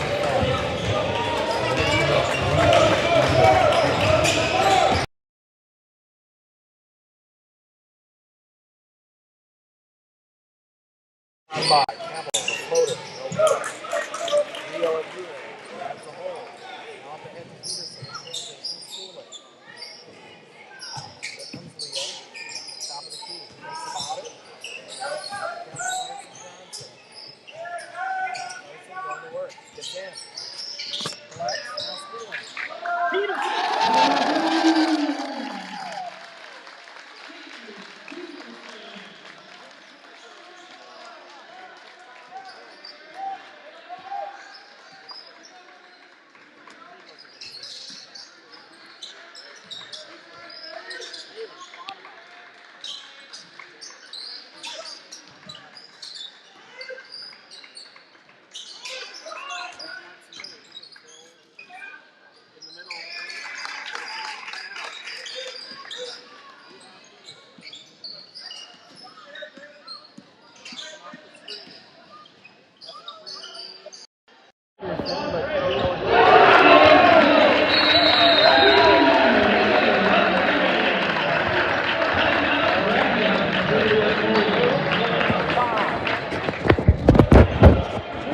by Campbell, the floater, no good. Leo and Leo, that's the hole. Off the head to Peterson, he's schooling. Here comes Leo, top of the key, thinks about it. Going to work, gets in. Collects, now schooling. Peterson!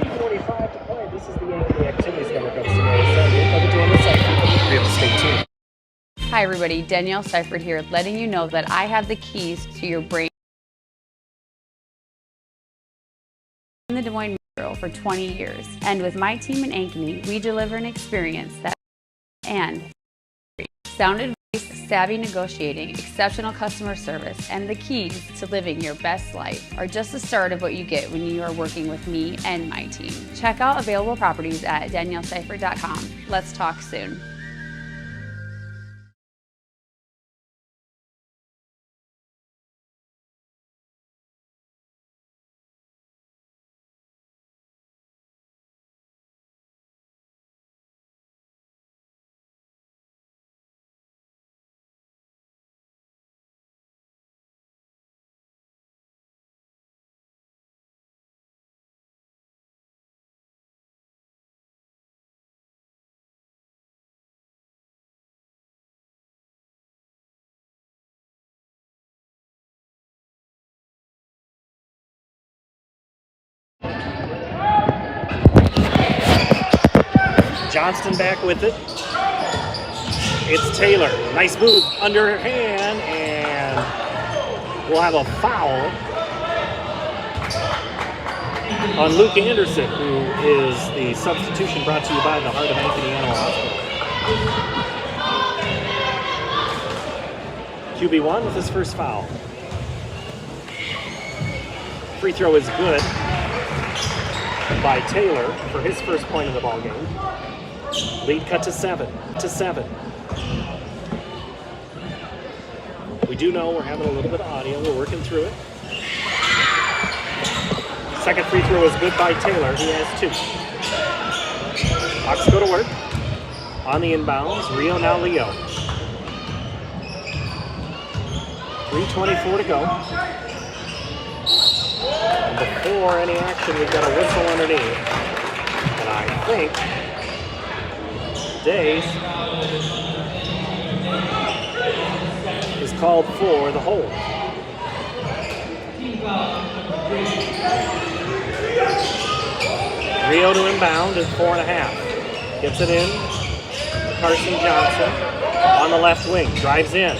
3:45 to play. This is the Ankeny Activities Network of Daniel Seifert, Real Estate Team. Hi everybody, Danielle Seifert here, letting you know that I have the keys to your brain in the Des Moines Metro for 20 years. And with my team in Ankeny, we deliver an experience that and sound advice, savvy negotiating, exceptional customer service, and the keys to living your best life are just the start of what you get when you are working with me and my team. Check out available properties at danielleseifert.com. Let's talk soon. Johnston back with it. It's Taylor. Nice move underhand, and we'll have a foul on Luke Anderson, who is the substitution brought to you by the Heart of Ankeny Animal Hospital. QB1 with his first foul. Free throw is good by Taylor for his first point in the ball game. Lead cut to 7. We do know we're having a little bit of audio. We're working through it. Second free throw is good by Taylor. He has 2. Hawks go to work. On the inbounds, Rio now Leo. 3:24 to go. And before any action, we've got a whistle underneath. And I think Days is called for the hold. Rio to inbound is 4.5. Gets it in. Carson Johnson on the left wing. Drives in.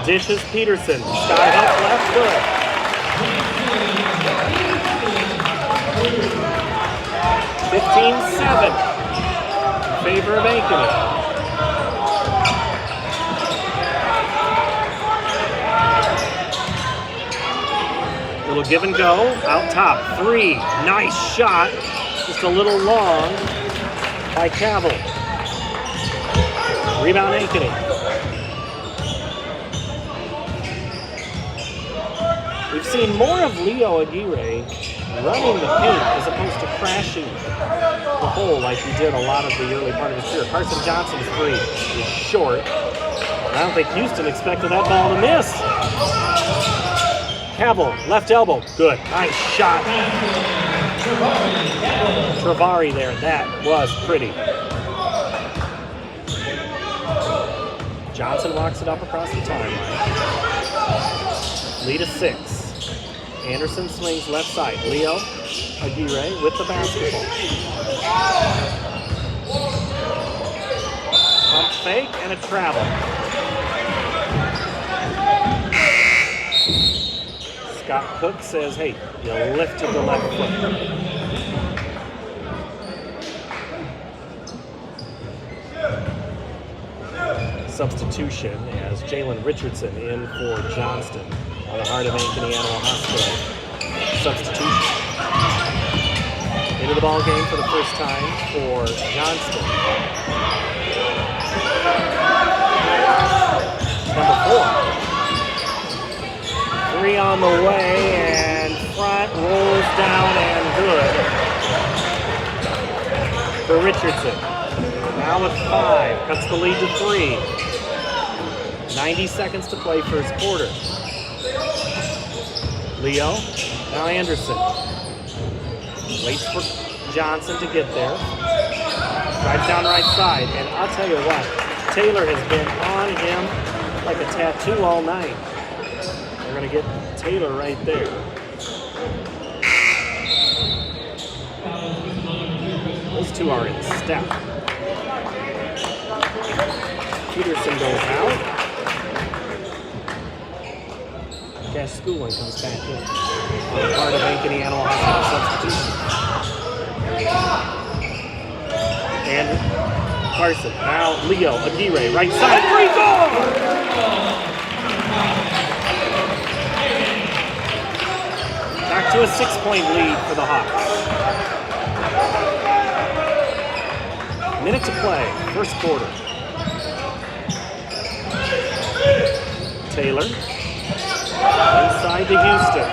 Dishes Peterson. Sky hook left foot. 15-7. Favor of Ankeny. Little give and go, out top, 3, nice shot, just a little long by Cavill. Rebound Ankeny. seen more of Leo Aguirre running the paint as opposed to crashing the hole like he did a lot of the early part of his career. Carson Johnson's three is short. I don't think Houston expected that ball to miss. Cavill, left elbow, good, nice shot. Travari there, that was pretty. Johnson walks it up across the timeline. Lead is 6. Anderson swings left side. Leo Aguirre with the basketball. Pump fake and a travel. Scott Cook says, hey, you lifted the left foot. Substitution as Jalen Richardson in for Johnston on the Heart of Ankeny Animal Hospital. Substitution. Into the ball game for the first time for Johnston. Number 4. 3 on the way and front rolls down and good for Richardson. Now with 5, cuts the lead to 3. 90 seconds to play first quarter. Leo, now Anderson. Waits for Johnson to get there. Drives down right side, and I'll tell you what, Taylor has been on him like a tattoo all night. They're gonna get Taylor right there. Those two are in step. Peterson goes out. Cash Schooling comes back in on the Heart of Ankeny Animal Hospital substitution. And Carson, now Leo Aguirre, right side, 3 goal! Back to a 6-point lead for the Hawks. Minute to play, first quarter. Taylor, inside to Houston,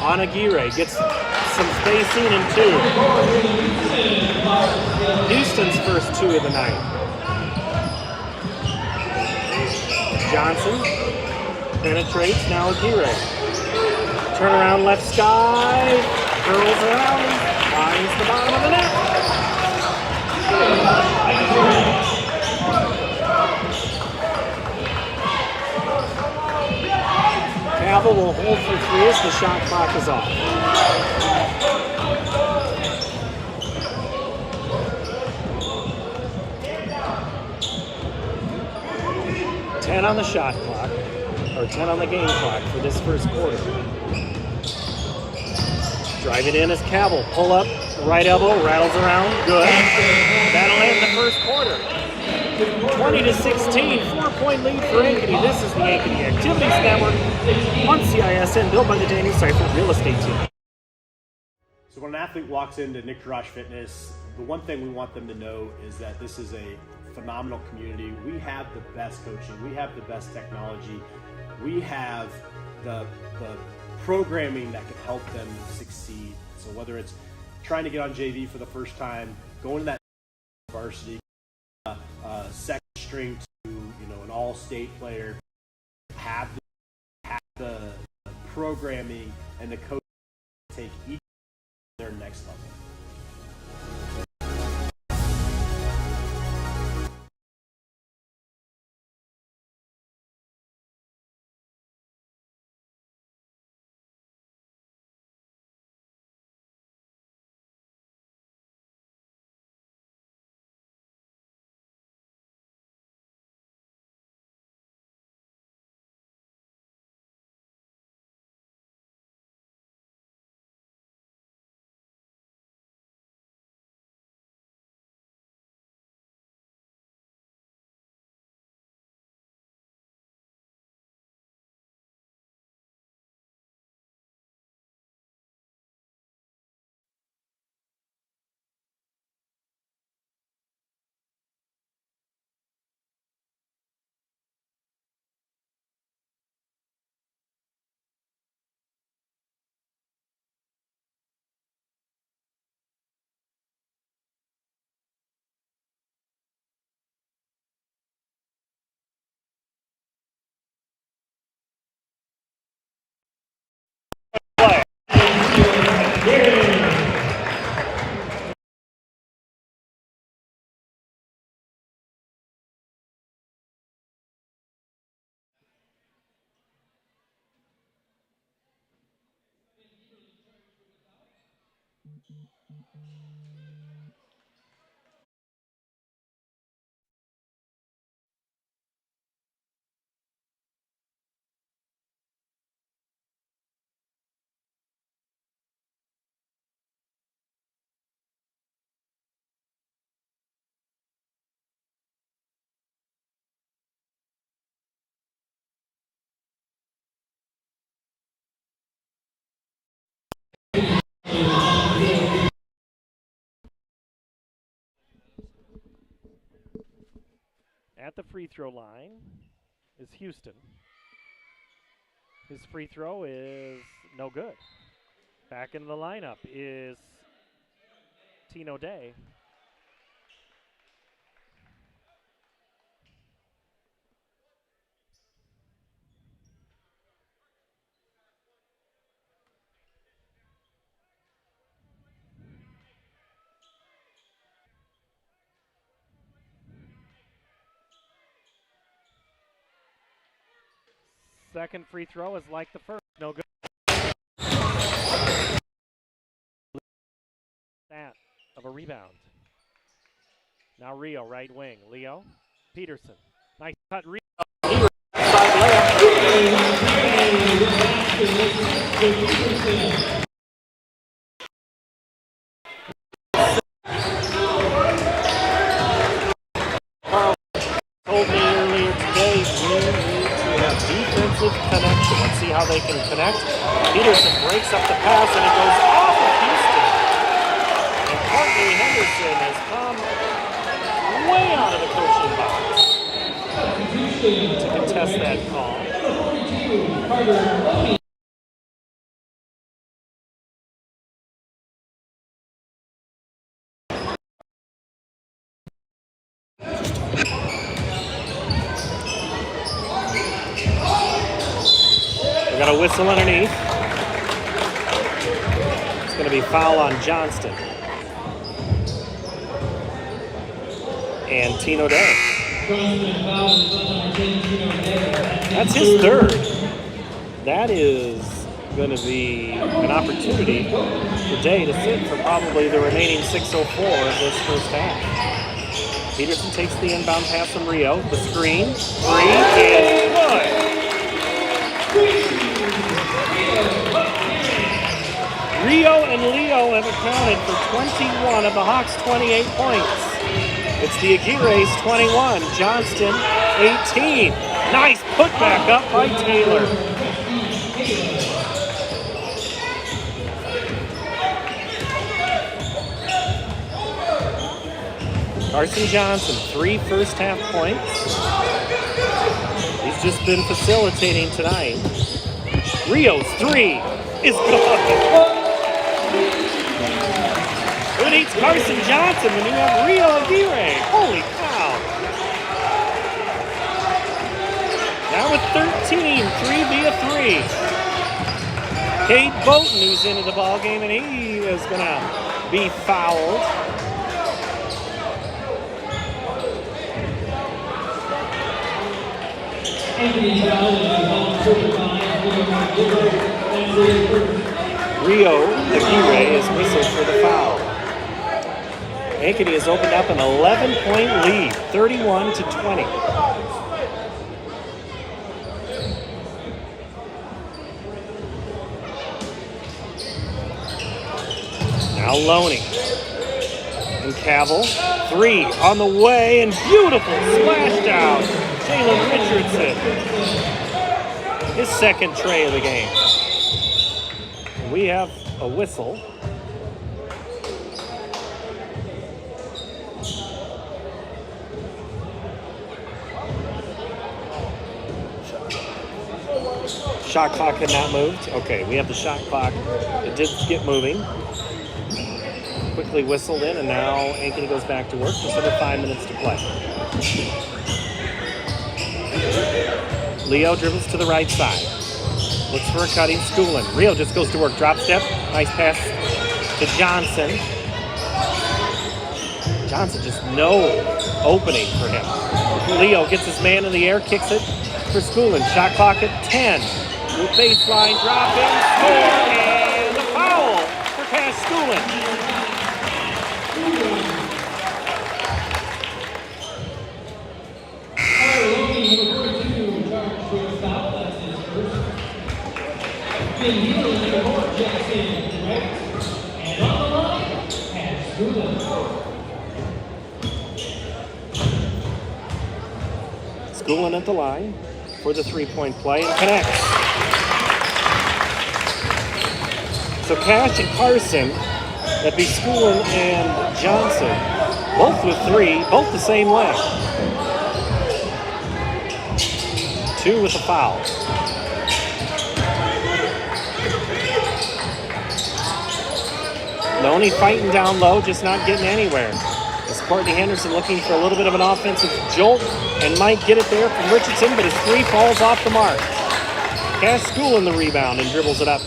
on Aguirre, gets some spacing and 2. Houston's first 2 of the night. Johnson penetrates, now Aguirre. Turnaround left side, curls around, finds the bottom of the net. Cavill will hold for 3 as the shot clock is off. $10 on the shot clock, or 10 on the game clock for this first quarter. Drive it in as Cavill, pull up, right elbow, rattles around, good. That'll end the first quarter. 20-16, 4-point lead for Ankeny. This is the Ankeny Activities Network on CISN, built by the Daniel Seifert Real Estate Team. So when an athlete walks into Nick Jarash Fitness, the one thing we want them to know is that this is a phenomenal community. We have the best coaching. We have the best technology. We have the programming that can help them succeed. So whether it's trying to get on JV for the first time, going to that varsity, second string to an all-state player, have the programming and the coaching to take each to their next level. At the free throw line is Houston. His free throw is no good. Back in the lineup is Tino Day. Second free throw is like the first, no good. That of a rebound. Now Rio, right wing. Leo, Peterson. Nice cut, Rio. Told me earlier today we need to have defensive connection. Let's see how they can connect. Peterson breaks up the pass and it goes off of Houston. And Courtney Henderson has come way out of the coaching box to contest that call. We got a whistle underneath. It's going to be foul on Johnston. And Tino Day. That's his third. That is going to be an opportunity for Day to sit for probably the remaining 6:04 of this first half. Peterson takes the inbound pass from Rio. The screen. Three is good. Rio and Leo have accounted for 21 of the Hawks' 28 points. It's the Aguirre's 21, Johnston 18. Nice putback up by Taylor. Carson Johnson, 3 first half points. He's just been facilitating tonight. Rio's 3 is good. Who needs Carson Johnson when you have Rio Aguirre? Holy cow. Now with 13, 3 via 3. Cade Boughton, who's into the ball game, and he is going to be fouled. Rio Aguirre is whistled for the foul. Ankeny has opened up an 11-point lead, 31-20. Now Loney and Cavill, 3 on the way, and beautiful splash down. Jalen Richardson, his second tray of the game. We have a whistle. Shot clock had not moved. Okay, we have the shot clock. It did get moving. Quickly whistled in, and now Ankeny goes back to work. Just under 5 minutes to play. Leo dribbles to the right side. Looks for a cutting Schoolin. Rio just goes to work. Drop step. Nice pass to Johnson. Johnson just no opening for him. Leo gets his man in the air, kicks it for Schoolin. Shot clock at 10. Baseline drop in, score, and the foul for Cass Schoolin. Schoolin at the line for the three-point play and connects. So Cash and Carson, that'd be Schoolin and Johnson, both with three, both the same way. 2 with a foul. Loney fighting down low, just not getting anywhere. As Courtney Henderson looking for a little bit of an offensive jolt and might get it there from Richardson, but his three falls off the mark. Cash Schoolin the rebound and dribbles it up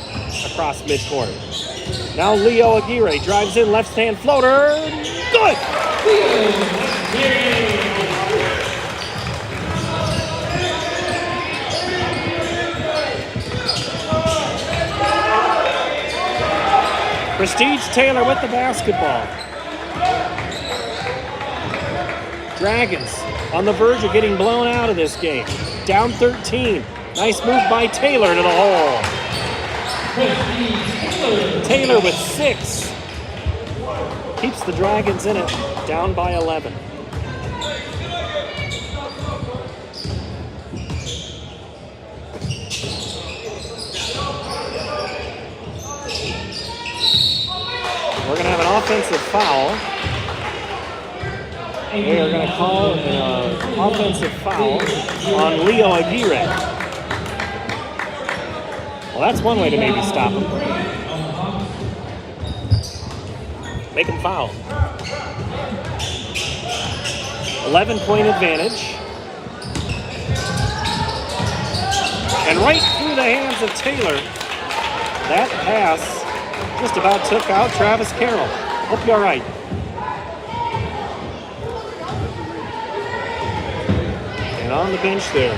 across midcourt. Now Leo Aguirre drives in, left-hand floater, good! Prestige Taylor with the basketball. Dragons on the verge of getting blown out of this game. Down 13. Nice move by Taylor to the hole. Taylor with 6. Keeps the Dragons in it, down by 11. We're going to have an offensive foul. They are going to call an offensive foul on Leo Aguirre. Well, that's one way to maybe stop him. Make him foul. 11-point advantage. And right through the hands of Taylor, that pass just about took out Travis Carroll. Hope you're all right. And on the bench there.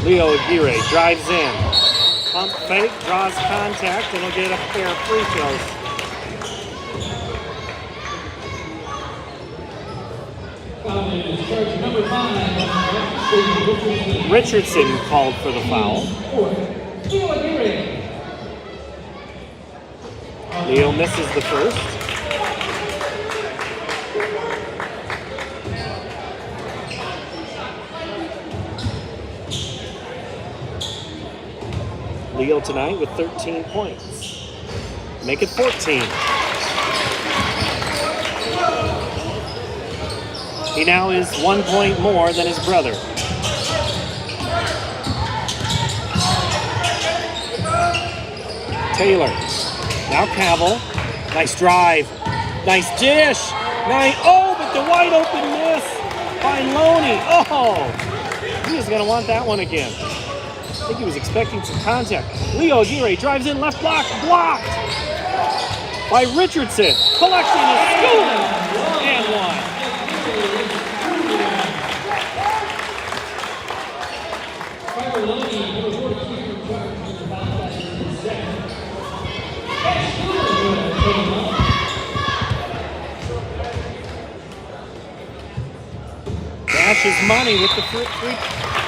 Leo Aguirre drives in. Pump fake, draws contact, and will get a pair of free throws. Richardson called for the foul. Leo misses the first. Leo tonight with 13 points. Make it 14. He now is 1 point more than his brother. Taylor. Now Cavill. Nice drive. Nice dish. Nice. Oh, but the wide open miss by Loney. Oh, he is going to want that one again. I think he was expecting some contact. Leo Aguirre drives in, left block, blocked by Richardson. Collection is Schoolin and one. Dash's money with the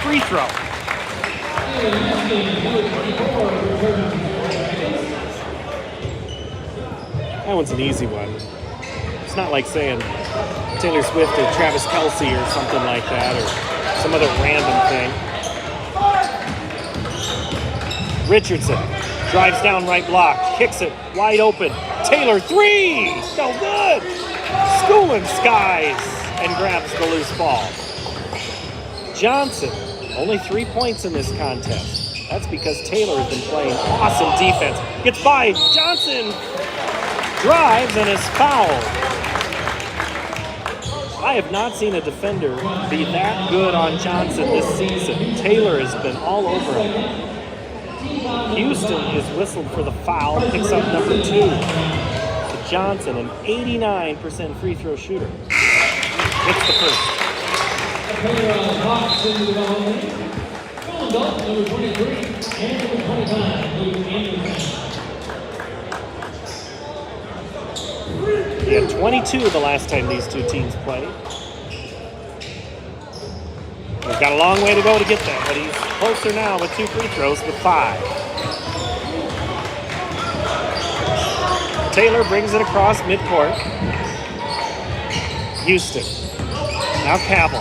free throw. That one's an easy one. It's not like saying Taylor Swift or Travis Kelce or something like that, or some other random thing. Richardson drives down right block, kicks it wide open. Taylor, three! No good! Schoolin skies and grabs the loose ball. Johnson, only 3 points in this contest. That's because Taylor has been playing awesome defense. Gets by Johnson, drives and is fouled. I have not seen a defender be that good on Johnson this season. Taylor has been all over him. Houston is whistled for the foul, picks up number 2 to Johnson, an 89% free throw shooter. Hits the first. He had 22 the last time these two teams played. He's got a long way to go to get that, but he's closer now with 2 free throws with 5. Taylor brings it across midcourt. Houston. Now Cabell.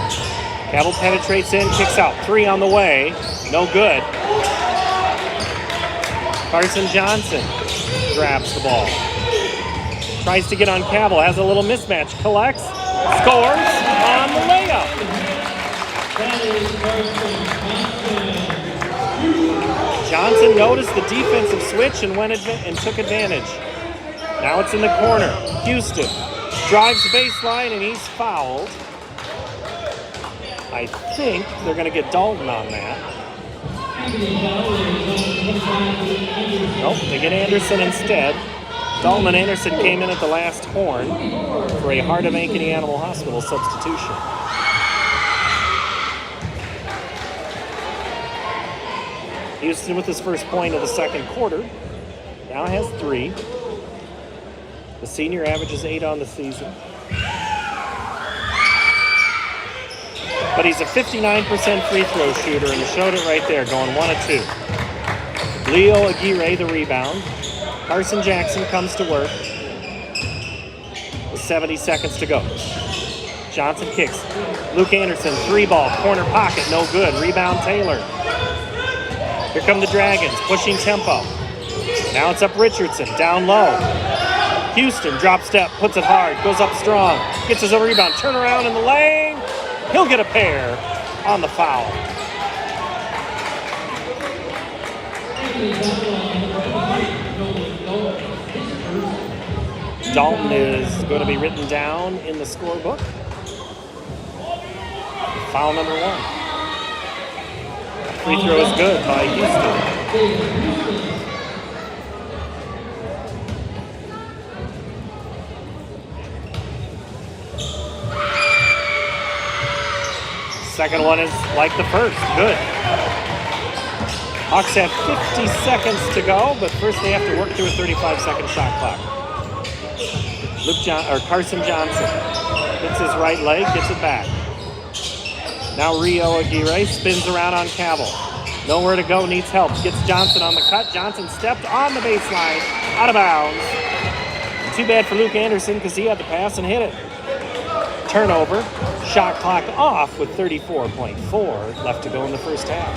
Cabell penetrates in, kicks out. 3 on the way. No good. Carson Johnson grabs the ball. Tries to get on Cabell. Has a little mismatch. Collects. Scores on the layup. Johnson noticed the defensive switch and went and took advantage. Now it's in the corner. Houston drives the baseline and he's fouled. I think they're going to get Dalton on that. Nope, they get Anderson instead. Dalton and Anderson came in at the last horn for a Heart of Ankeny Animal Hospital substitution. Houston with his first point of the second quarter. Now has 3. The senior averages 8 on the season. But he's a 59% free throw shooter and showed it right there, going 1 of 2. Leo Aguirre the rebound. Carson Jackson comes to work with 70 seconds to go. Johnson kicks. Luke Anderson, 3-ball, corner pocket, no good. Rebound Taylor. Here come the Dragons, pushing tempo. Now it's up Richardson, down low. Houston, drop step, puts it hard, goes up strong. Gets his own rebound, turn around in the lane. He'll get a pair on the foul. Dalton is going to be written down in the scorebook. Foul number 1. Free throw is good by Houston. Second one is like the first. Good. Hawks have 50 seconds to go, but first they have to work through a 35-second shot clock. Carson Johnson hits his right leg, gets it back. Now Rio Aguirre spins around on Cabell. Nowhere to go, needs help. Gets Johnson on the cut. Johnson stepped on the baseline, out of bounds. Too bad for Luke Anderson because he had the pass and hit it. Turnover. Shot clock off with 34.4 left to go in the first half.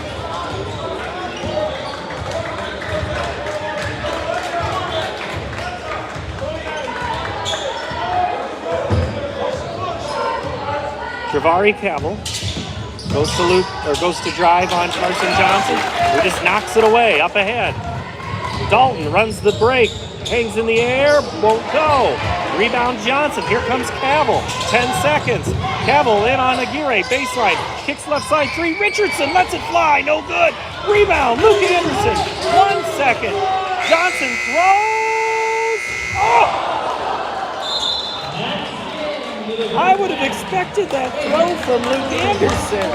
Travari Cabell goes to drive on Carson Johnson, who just knocks it away up ahead. Dalton runs the break, hangs in the air, won't go. Rebound Johnson, here comes Cabell, 10 seconds. Cabell in on Aguirre, baseline, kicks left side 3, Richardson lets it fly, no good. Rebound, Luke Anderson, 1 second. Johnson throws, oh! I would have expected that throw from Luke Anderson.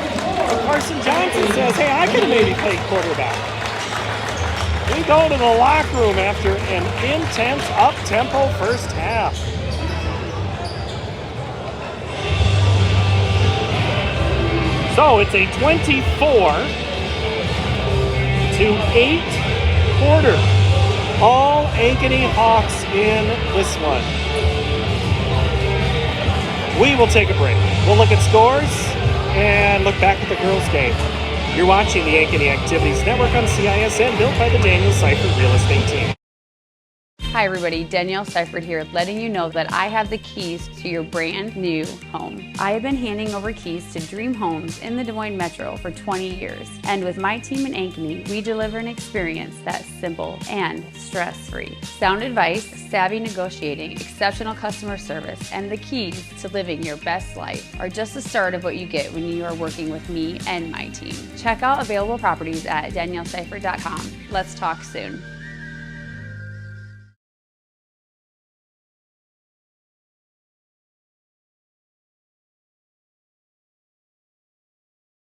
But Carson Johnson says, hey, I could have maybe played quarterback. We go to the locker room after an intense up-tempo first half. So it's a 24-8 quarter. All Ankeny Hawks in this one. We will take a break. We'll look at scores and look back at the girls' game. You're watching the Ankeny Activities Network on CISN, built by the Daniel Seifert Real Estate Team. Hi everybody, Danielle Seifert here, letting you know that I have the keys to your brand new home. I have been handing over keys to Dream Homes in the Des Moines Metro for 20 years. And with my team in Ankeny, we deliver an experience that's simple and stress-free. Sound advice, savvy negotiating, exceptional customer service, and the keys to living your best life are just the start of what you get when you are working with me and my team. Check out available properties at danielleseifert.com. Let's talk soon.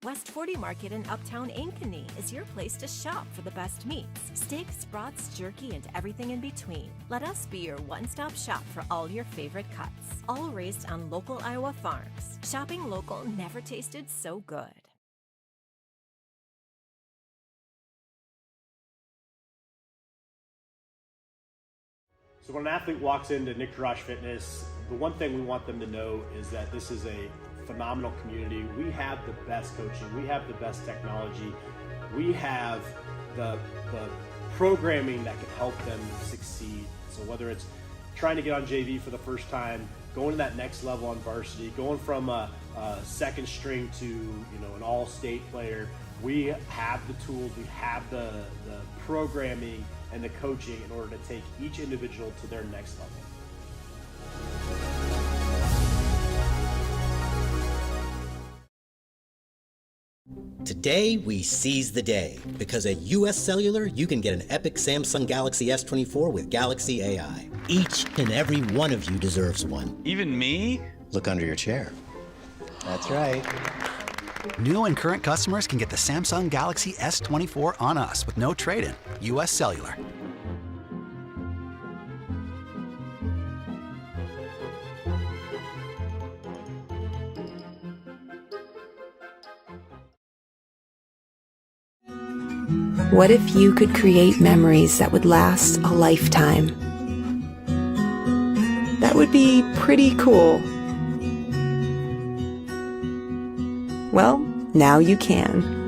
West 40 Market in Uptown Ankeny is your place to shop for the best meats, steaks, brats, jerky, and everything in between. Let us be your one-stop shop for all your favorite cuts, all raised on local Iowa farms. Shopping local never tasted so good. So when an athlete walks into Nick Garage Fitness, the one thing we want them to know is that this is a phenomenal community. We have the best coaching, we have the best technology, we have the programming that can help them succeed. So whether it's trying to get on JV for the first time, going to that next level on varsity, going from a second string to an all-state player, we have the tools, we have the programming and the coaching in order to take each individual to their next level. Today, we seize the day, because at US Cellular, you can get an epic Samsung Galaxy S24 with Galaxy AI. Each and every one of you deserves one. Even me? Look under your chair. That's right. New and current customers can get the Samsung Galaxy S24 on us with no trade-in. US Cellular. What if you could create memories that would last a lifetime? That would be pretty cool. Well, now you can.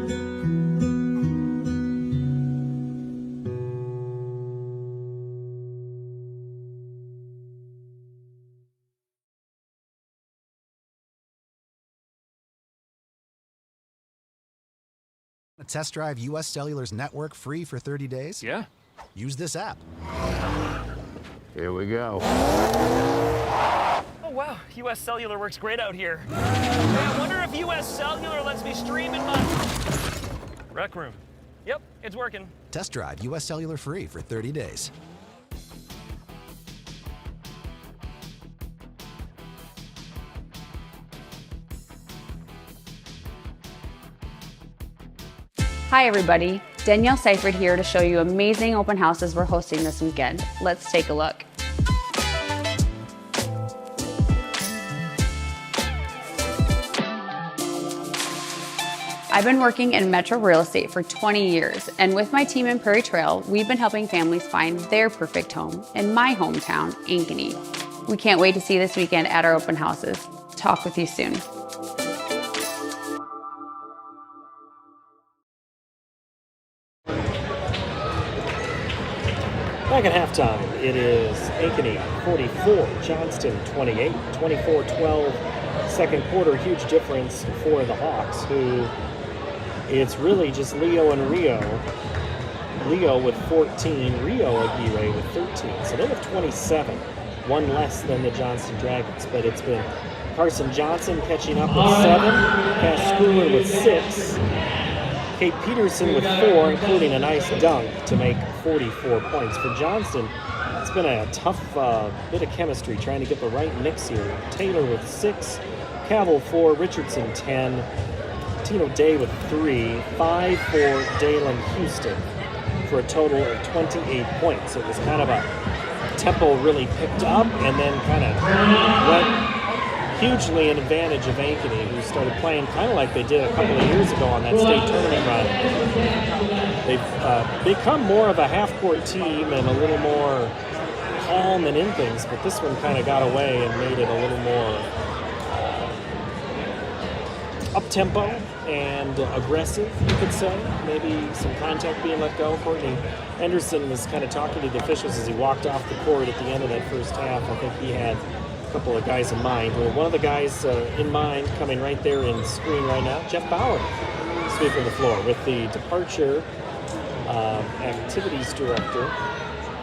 Test drive US Cellular's network free for 30 days? Yeah. Use this app. Here we go. Oh, wow. US Cellular works great out here. Hey, I wonder if US Cellular lets me stream in my rec room. Yep, it's working. Test drive US Cellular free for 30 days. Hi everybody, Danielle Seifert here to show you amazing open houses we're hosting this weekend. Let's take a look. I've been working in metro real estate for 20 years, and with my team in Prairie Trail, we've been helping families find their perfect home in my hometown, Ankeny. We can't wait to see you this weekend at our open houses. Talk with you soon. Back at halftime, it is Ankeny 44, Johnston 28, 24-12, second quarter, huge difference for the Hawks, who it's really just Leo and Rio. Leo with 14, Rio Aguirre with 13. So they have 27, one less than the Johnston Dragons, but it's been Carson Johnson catching up with 7, Cass Schooler with 6, Kate Peterson with 4, including a nice dunk to make 44 points. For Johnston, it's been a tough bit of chemistry trying to get the right mix here. Taylor with 6, Cavill 4, Richardson 10, Tino Day with 3, 5 for Dalen Houston for a total of 28 points. It was kind of a tempo really picked up and then kind of went hugely in advantage of Ankeny, who started playing kind of like they did a couple of years ago on that state tournament run. They've become more of a half-court team and a little more calm and in things, but this one kind of got away and made it a little more up-tempo and aggressive, you could say. Maybe some contact being let go. Courtney Henderson was kind of talking to the officials as he walked off the court at the end of that first half. I think he had couple of guys in mind. Well, one of the guys in mind coming right there in screen right now, Jeff Bauer, sweeping the floor with the departure of activities director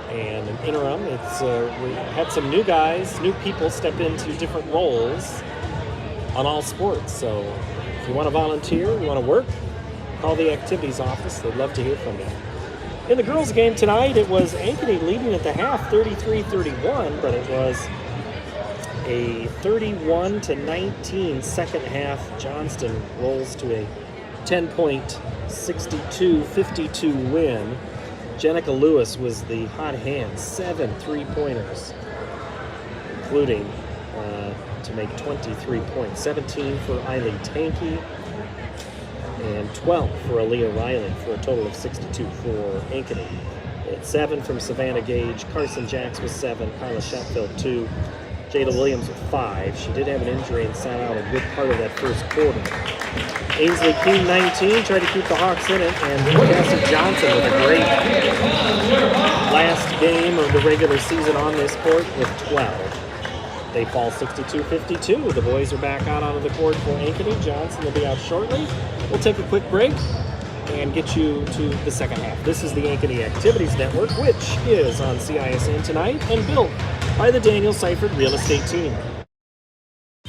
and an interim. It's we had some new guys, new people step into different roles on all sports. So if you want to volunteer, you want to work, call the activities office. They'd love to hear from you. In the girls' game tonight, it was Ankeny leading at the half, 33-31, but it was a 31-19 second half. Johnston rolls to a 10-point 62-52 win. Jenica Lewis was the hot hand, 7 3-pointers, including to make 23 points. 17 for Eileen Tankey and 12 for Aaliyah Riley for a total of 62 for Ankeny. At 7 from Savannah Gage. Carson Jacks with 7. Kyla Sheffield 2. Jada Williams with 5. She did have an injury and sat out a good part of that first quarter. Ainsley Keene 19, tried to keep the Hawks in it, and Cassie Johnson with a great last game of the regular season on this court with 12. They fall 62-52. The boys are back out onto the court for Ankeny. Johnson will be out shortly. We'll take a quick break and get you to the second half. This is the Ankeny Activities Network, which is on CISN tonight and built by the Daniel Seifert Real Estate Team.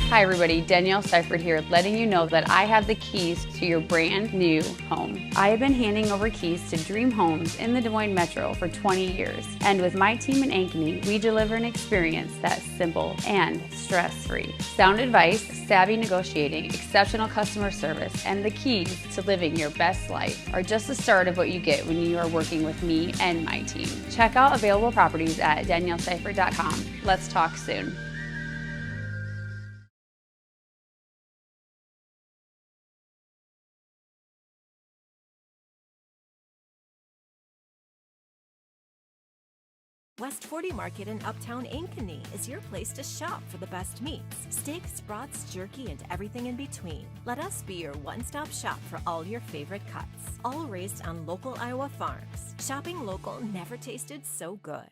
Hi everybody, Danielle Seifert here, letting you know that I have the keys to your brand new home. I have been handing over keys to dream homes in the Des Moines Metro for 20 years. And with my team in Ankeny, we deliver an experience that's simple and stress-free. Sound advice, savvy negotiating, exceptional customer service, and the keys to living your best life are just the start of what you get when you are working with me and my team. Check out available properties at danielleseifert.com. Let's talk soon. West 40 Market in Uptown Ankeny is your place to shop for the best meats, steaks, brats, jerky, and everything in between. Let us be your one-stop shop for all your favorite cuts, all raised on local Iowa farms. Shopping local never tasted so good.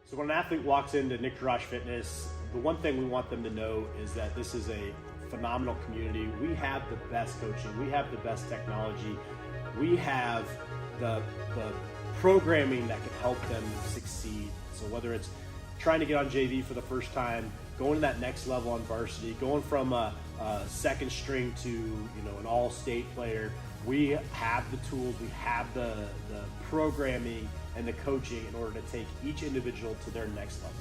So when an athlete walks into Nick Garage Fitness, the one thing we want them to know is that this is a phenomenal community. We have the best coaching, we have the best technology, we have the programming that can help them succeed. So whether it's trying to get on JV for the first time, going to that next level on varsity, going from a second string to an all-state player, we have the tools, we have the programming and the coaching in order to take each individual to their next level.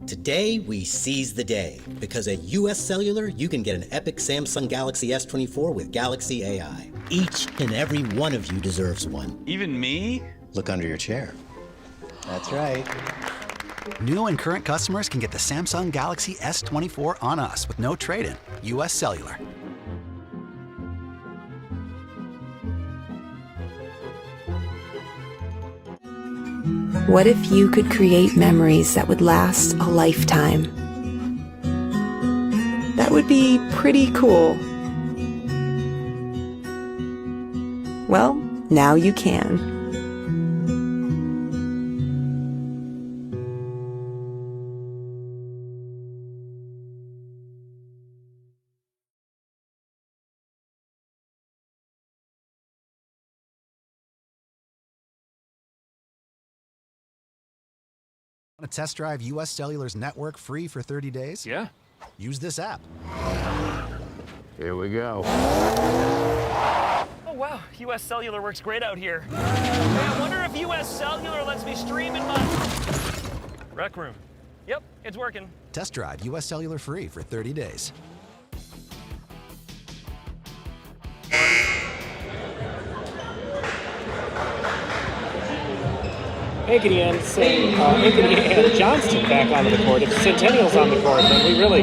Today, we seize the day, because at US Cellular, you can get an epic Samsung Galaxy S24 with Galaxy AI. Each and every one of you deserves one. Even me? Look under your chair. That's right. New and current customers can get the Samsung Galaxy S24 on us with no trade-in. US Cellular. What if you could create memories that would last a lifetime? That would be pretty cool. Well, now you can. Want to test drive US Cellular's network free for 30 days? Yeah. Use this app. Here we go. Oh wow, US Cellular works great out here. Hey, I wonder if US Cellular lets me stream in my rec room. Yep, it's working. Test drive US Cellular free for 30 days. Ankeny and Johnston back onto the court. If Centennial's on the court, then we really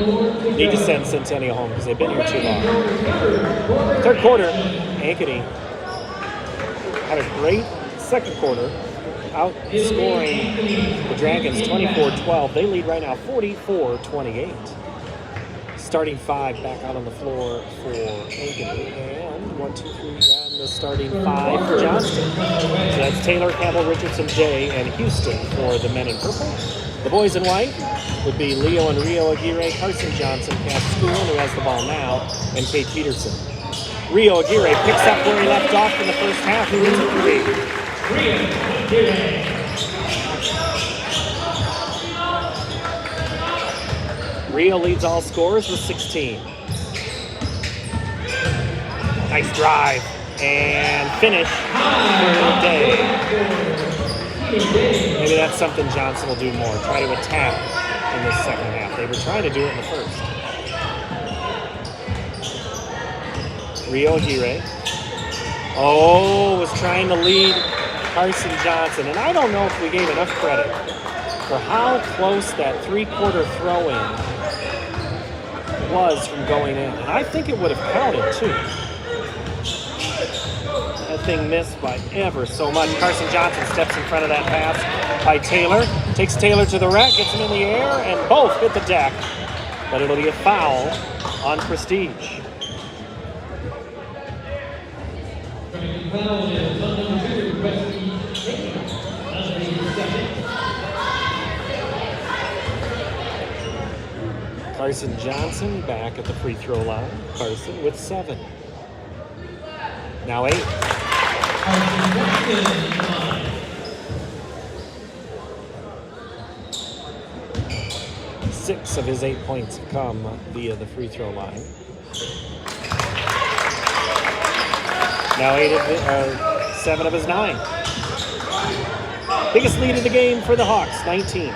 need to send Centennial home because they've been here too long. Third quarter, Ankeny had a great second quarter, outscoring the Dragons 24-12. They lead right now 44-28. Starting 5 back out on the floor for Ankeny, and 1, 2, 3, and the starting 5 for Johnston. So that's Taylor, Campbell, Richardson, Day, and Houston for the men in purple. The boys in white would be Leo and Rio Aguirre, Carson Johnson, Cass School, who has the ball now, and Kate Peterson. Rio Aguirre picks up where he left off in the first half. He hits a 3. Rio Aguirre. Rio leads all scorers with 16. Nice drive and finish for Day. Maybe that's something Johnson will do more. Try to attack in this second half. They were trying to do it in the first. Rio Aguirre. Was trying to lead Carson Johnson. And I don't know if we gave enough credit for how close that three-quarter throw-in was from going in. And I think it would have counted, too. That thing missed by ever so much. Carson Johnson steps in front of that pass by Taylor. Takes Taylor to the rack, gets him in the air, and both hit the deck. But it'll be a foul on Prestige. Carson Johnson back at the free throw line. Carson with 7. Now 8. 6 of his 8 points have come via the free throw line. Now 7 of his 9. Biggest lead of the game for the Hawks, 19.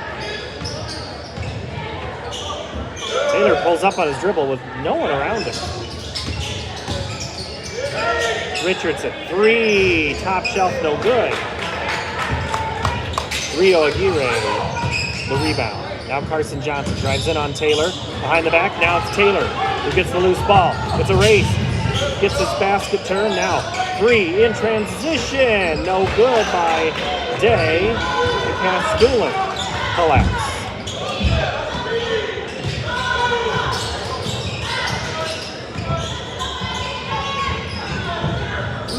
Taylor pulls up on his dribble with no one around him. Richardson, 3, top shelf, no good. Rio Aguirre, the rebound. Now Carson Johnson drives in on Taylor. Behind the back, now it's Taylor who gets the loose ball. It's a race. Gets his basket turn. Now 3 in transition. No good by Day. The Castulan collapse.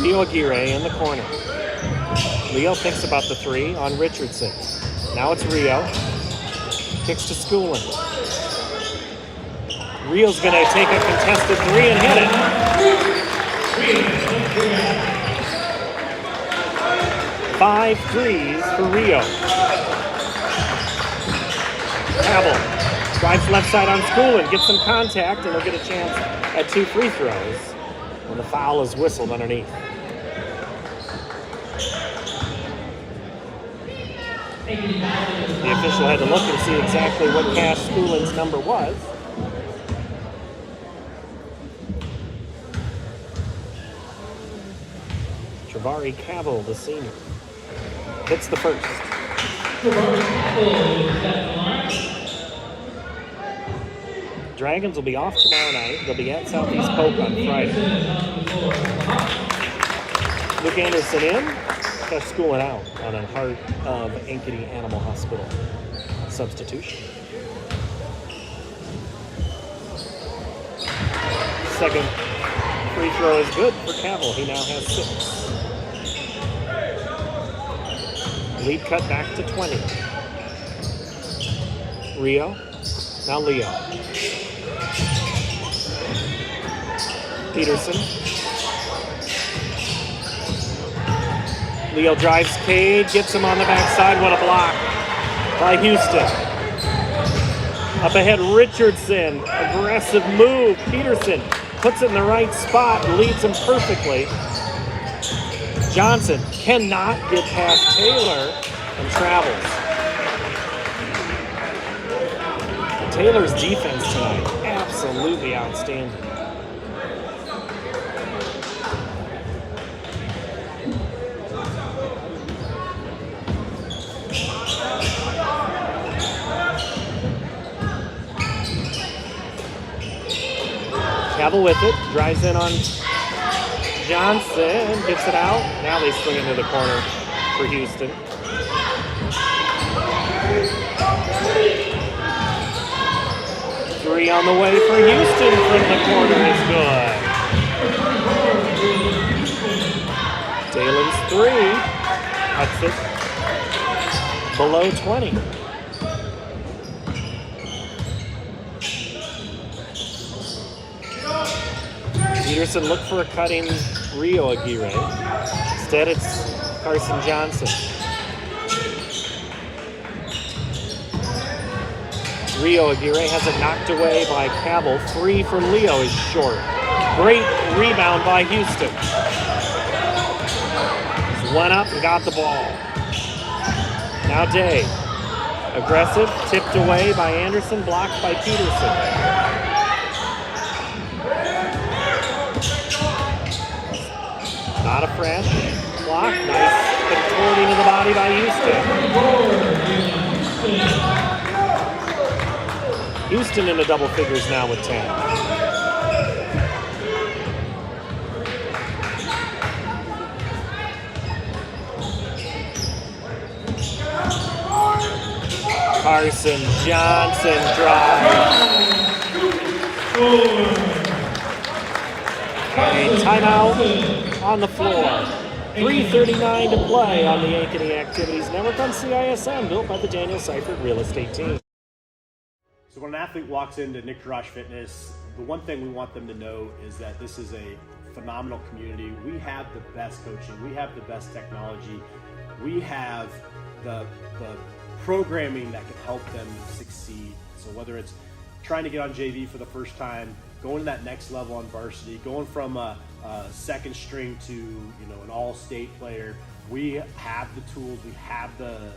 Rio Aguirre in the corner. Leo thinks about the 3 on Richardson. Now it's Rio. Kicks to Schoolin. Rio's going to take a contested 3 and hit it. 5 threes for Rio. Pavel drives left side on Schoolin, gets some contact, and he'll get a chance at 2 free throws when the foul is whistled underneath. The official had to look and see exactly what Cash Schoolin's number was. Travari Cavill, the senior, hits the first. Dragons will be off tomorrow night. They'll be at Southeast Polk on Friday. Luke Anderson in. Cash Schoolin out on a Heart of Ankeny Animal Hospital substitution. Second free throw is good for Cavill. He now has 6. Lead cut back to 20. Rio. Now Leo. Peterson. Leo drives Cade, gets him on the backside. What a block by Houston. Up ahead, Richardson. Aggressive move. Peterson puts it in the right spot and leads him perfectly. Johnson cannot get past Taylor and travels. Taylor's defense tonight, absolutely outstanding. Cavill with it, drives in on Johnson, gets it out. Now they swing into the corner for Houston. Three on the way for Houston from the corner is good. Dalen's 3 cuts it below 20. Peterson looked for a cutting Rio Aguirre. Instead, it's Carson Johnson. Rio Aguirre has it knocked away by Cavill. 3 from Leo is short. Great rebound by Houston. Just went up and got the ball. Now Day. Aggressive, tipped away by Anderson, blocked by Peterson. Not a fresh block. Nice contorting of the body by Houston. Houston into double figures now with 10. Carson Johnson drive. A timeout on the floor. 3:39 to play on the Ankeny Activities Network on CISM, built by the Daniel Seifert Real Estate Team. So when an athlete walks into Nick Rush Fitness, the one thing we want them to know is that this is a phenomenal community. We have the best coaching. We have the best technology. We have the programming that can help them succeed. So whether it's trying to get on JV for the first time, going to that next level on varsity, going from a second string to an all-state player, we have the tools, we have the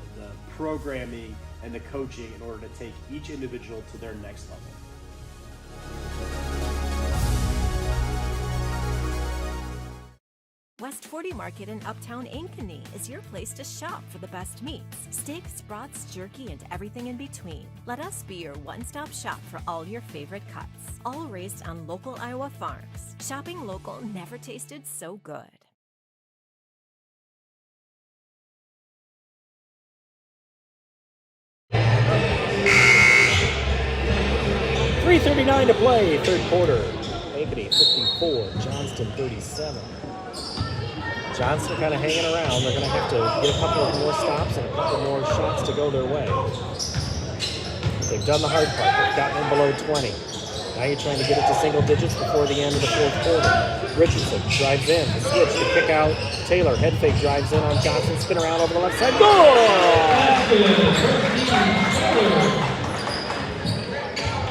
programming and the coaching in order to take each individual to their next level. West 40 Market in Uptown Ankeny is your place to shop for the best meats, steaks, brats, jerky, and everything in between. Let us be your one-stop shop for all your favorite cuts, all raised on local Iowa farms. Shopping local never tasted so good. .339 to play, third quarter. Ankeny 54, Johnston 37. Johnston kind of hanging around. They're going to have to get a couple of more stops and a couple more shots to go their way. They've done the hard part. They've gotten in below 20. Now you're trying to get it to single digits before the end of the fourth quarter. Richardson drives in. The switch to kick out Taylor. Head fake drives in on Johnson. Spin around over the left side. Goal!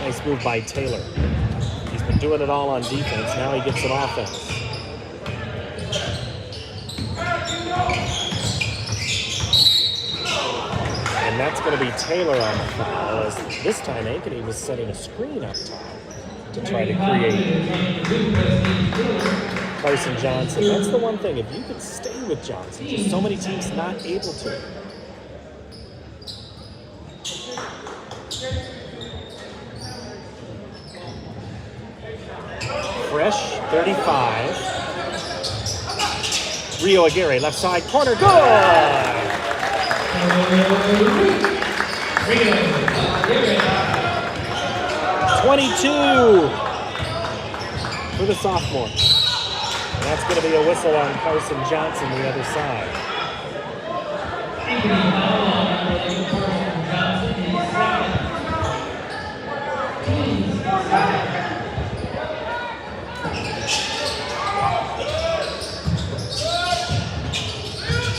Nice move by Taylor. He's been doing it all on defense. Now he gets an offense. And that's going to be Taylor on the foul, as this time Ankeny was setting a screen up top to try to create Carson Johnson. That's the one thing. If you could stay with Johnson, just so many teams not able to. Fresh 35. Rio Aguirre, left side corner, good! 22 for the sophomore. And that's going to be a whistle on Carson Johnson, the other side.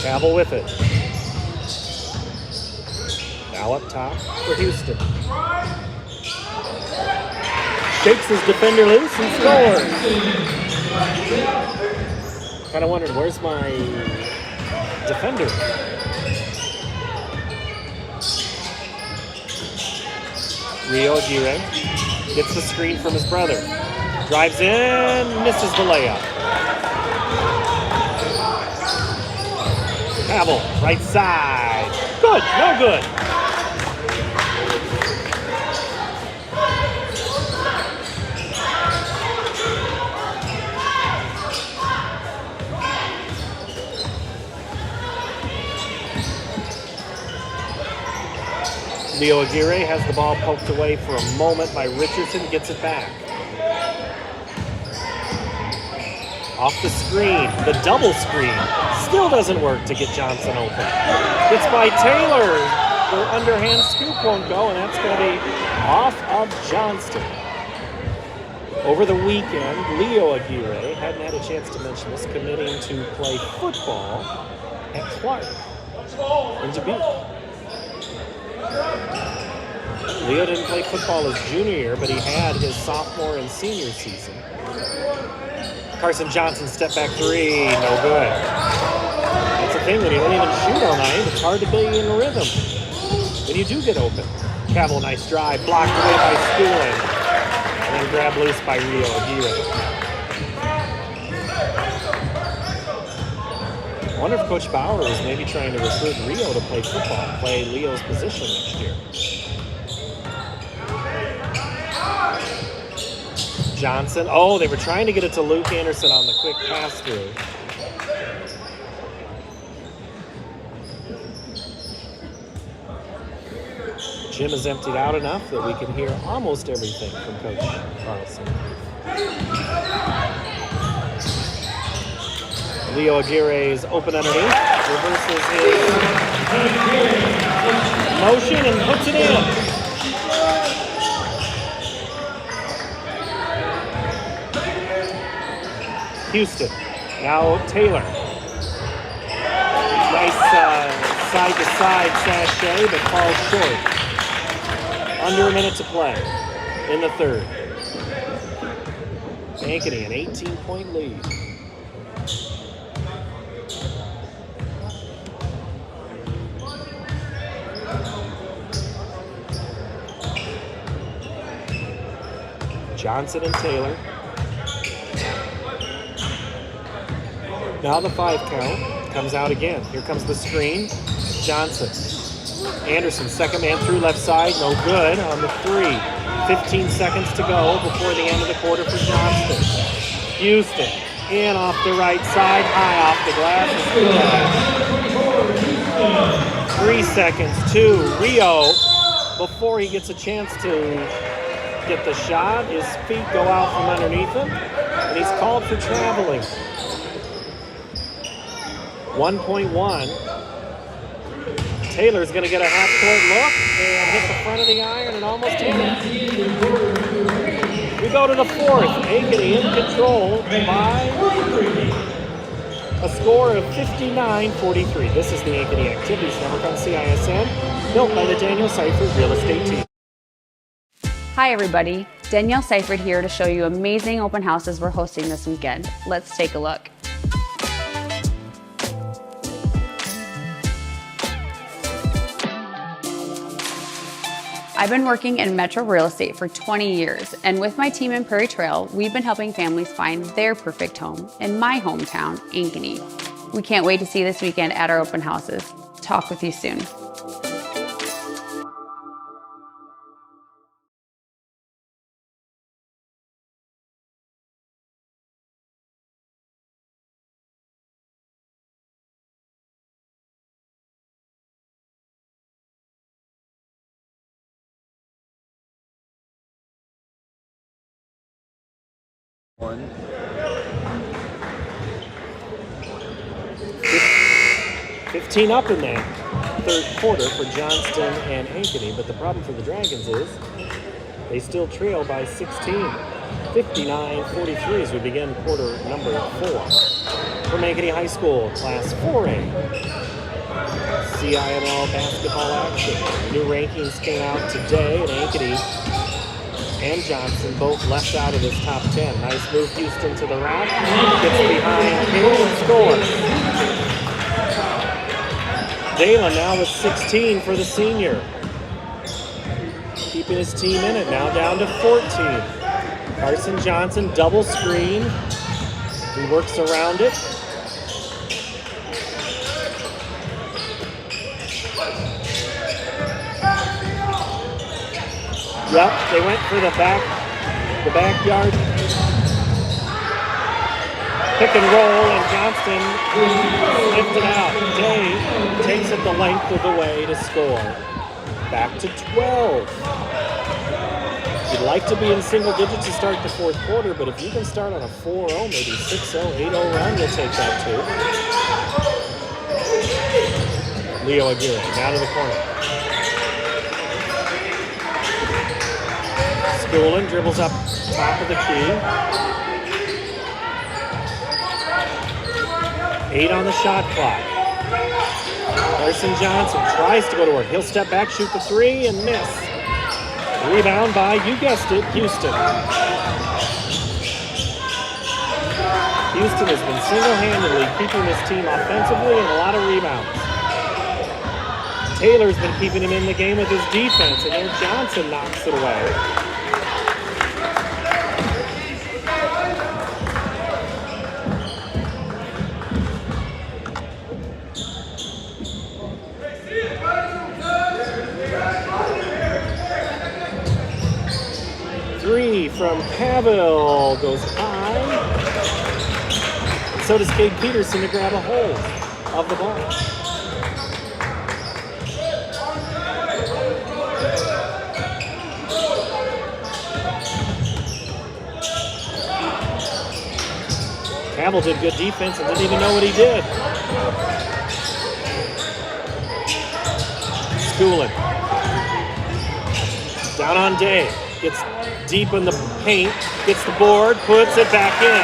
Cavill with it. Now up top for Houston. Shakes his defender loose and scores. Kind of wondered, where's my defender? Rio Aguirre gets the screen from his brother. Drives in, misses the layup. Cavill, right side. Good, no good. Rio Aguirre has the ball poked away for a moment by Richardson, gets it back. Off the screen, the double screen, still doesn't work to get Johnson open. Gets by Taylor, the underhand scoop won't go, and that's going to be off of Johnston. Over the weekend, Leo Aguirre, hadn't had a chance to mention this, committing to play football at Clark in Dubuque. Leo didn't play football his junior year, but he had his sophomore and senior season. Carson Johnson, step back three, no good. That's the thing, when you don't even shoot all night, it's hard to be in rhythm when you do get open. Cavill, nice drive, blocked away by Schooling, and then grabbed loose by Rio Aguirre. Wonder if Coach Bauer was maybe trying to recruit Rio to play football, play Leo's position next year. Johnson. Oh, they were trying to get it to Luke Anderson on the quick pass through. Gym is emptied out enough that we can hear almost everything from Coach Carlson. Leo Aguirre is open underneath, reverses his motion and puts it in. Houston, now Taylor. Nice side-to-side sachet, but falls short. Under a minute to play in the third. Ankeny, an 18-point lead. Johnson and Taylor. Now the 5 count comes out again. Here comes the screen. Johnson. Anderson, second man through left side, no good on the 3. 15 seconds to go before the end of the quarter for Johnston. Houston in off the right side, high off the glass. 3 seconds to Rio before he gets a chance to get the shot. His feet go out from underneath him, and he's called for traveling. 1.1. Taylor's going to get a half-court look and hit the front of the iron and almost hit it. We go to the fourth. Ankeny in control by a score of 59-43. This is the Ankeny Activities Network on CISN, built by the Daniel Seifert Real Estate Team. Hi everybody, Danielle Seifert here to show you amazing open houses we're hosting this weekend. Let's take a look. I've been working in metro real estate for 20 years, and with my team in Prairie Trail, we've been helping families find their perfect home in my hometown, Ankeny. We can't wait to see you this weekend at our open houses. Talk with you soon. One. 15 up in that third quarter for Johnston and Ankeny, but the problem for the Dragons is they still trail by 16. 59-43 as we begin quarter number 4. From Ankeny High School, Class 4A. CIML basketball action. New rankings came out today, and Ankeny and Johnson both left out of this top 10. Nice move, Houston to the rack. Gets behind Hill and scores. Dalen now with 16 for the senior. Keeping his team in it, now down to 14. Carson Johnson, double screen. He works around it. Yep, they went for the backyard pick and roll, and Johnston lifted out. Day takes it the length of the way to score. Back to 12. You'd like to be in single digits to start the fourth quarter, but if you can start on a 4-0, maybe 6-0, 8-0 run, you'll take that too. Leo Aguirre, down to the corner. Schoolen dribbles up top of the key. 8 on the shot clock. Carson Johnson tries to go to work. He'll step back, shoot the 3, and miss. Rebound by, you guessed it, Houston. Houston has been single-handedly keeping this team offensively and a lot of rebounds. Taylor's been keeping him in the game with his defense, and then Johnson knocks it away. from Cavill goes high. And so does Cade Peterson to grab a hold of the ball. Cavill did good defense and didn't even know what he did. Schooling. Down on Day. Gets deep in the paint. Gets the board. Puts it back in.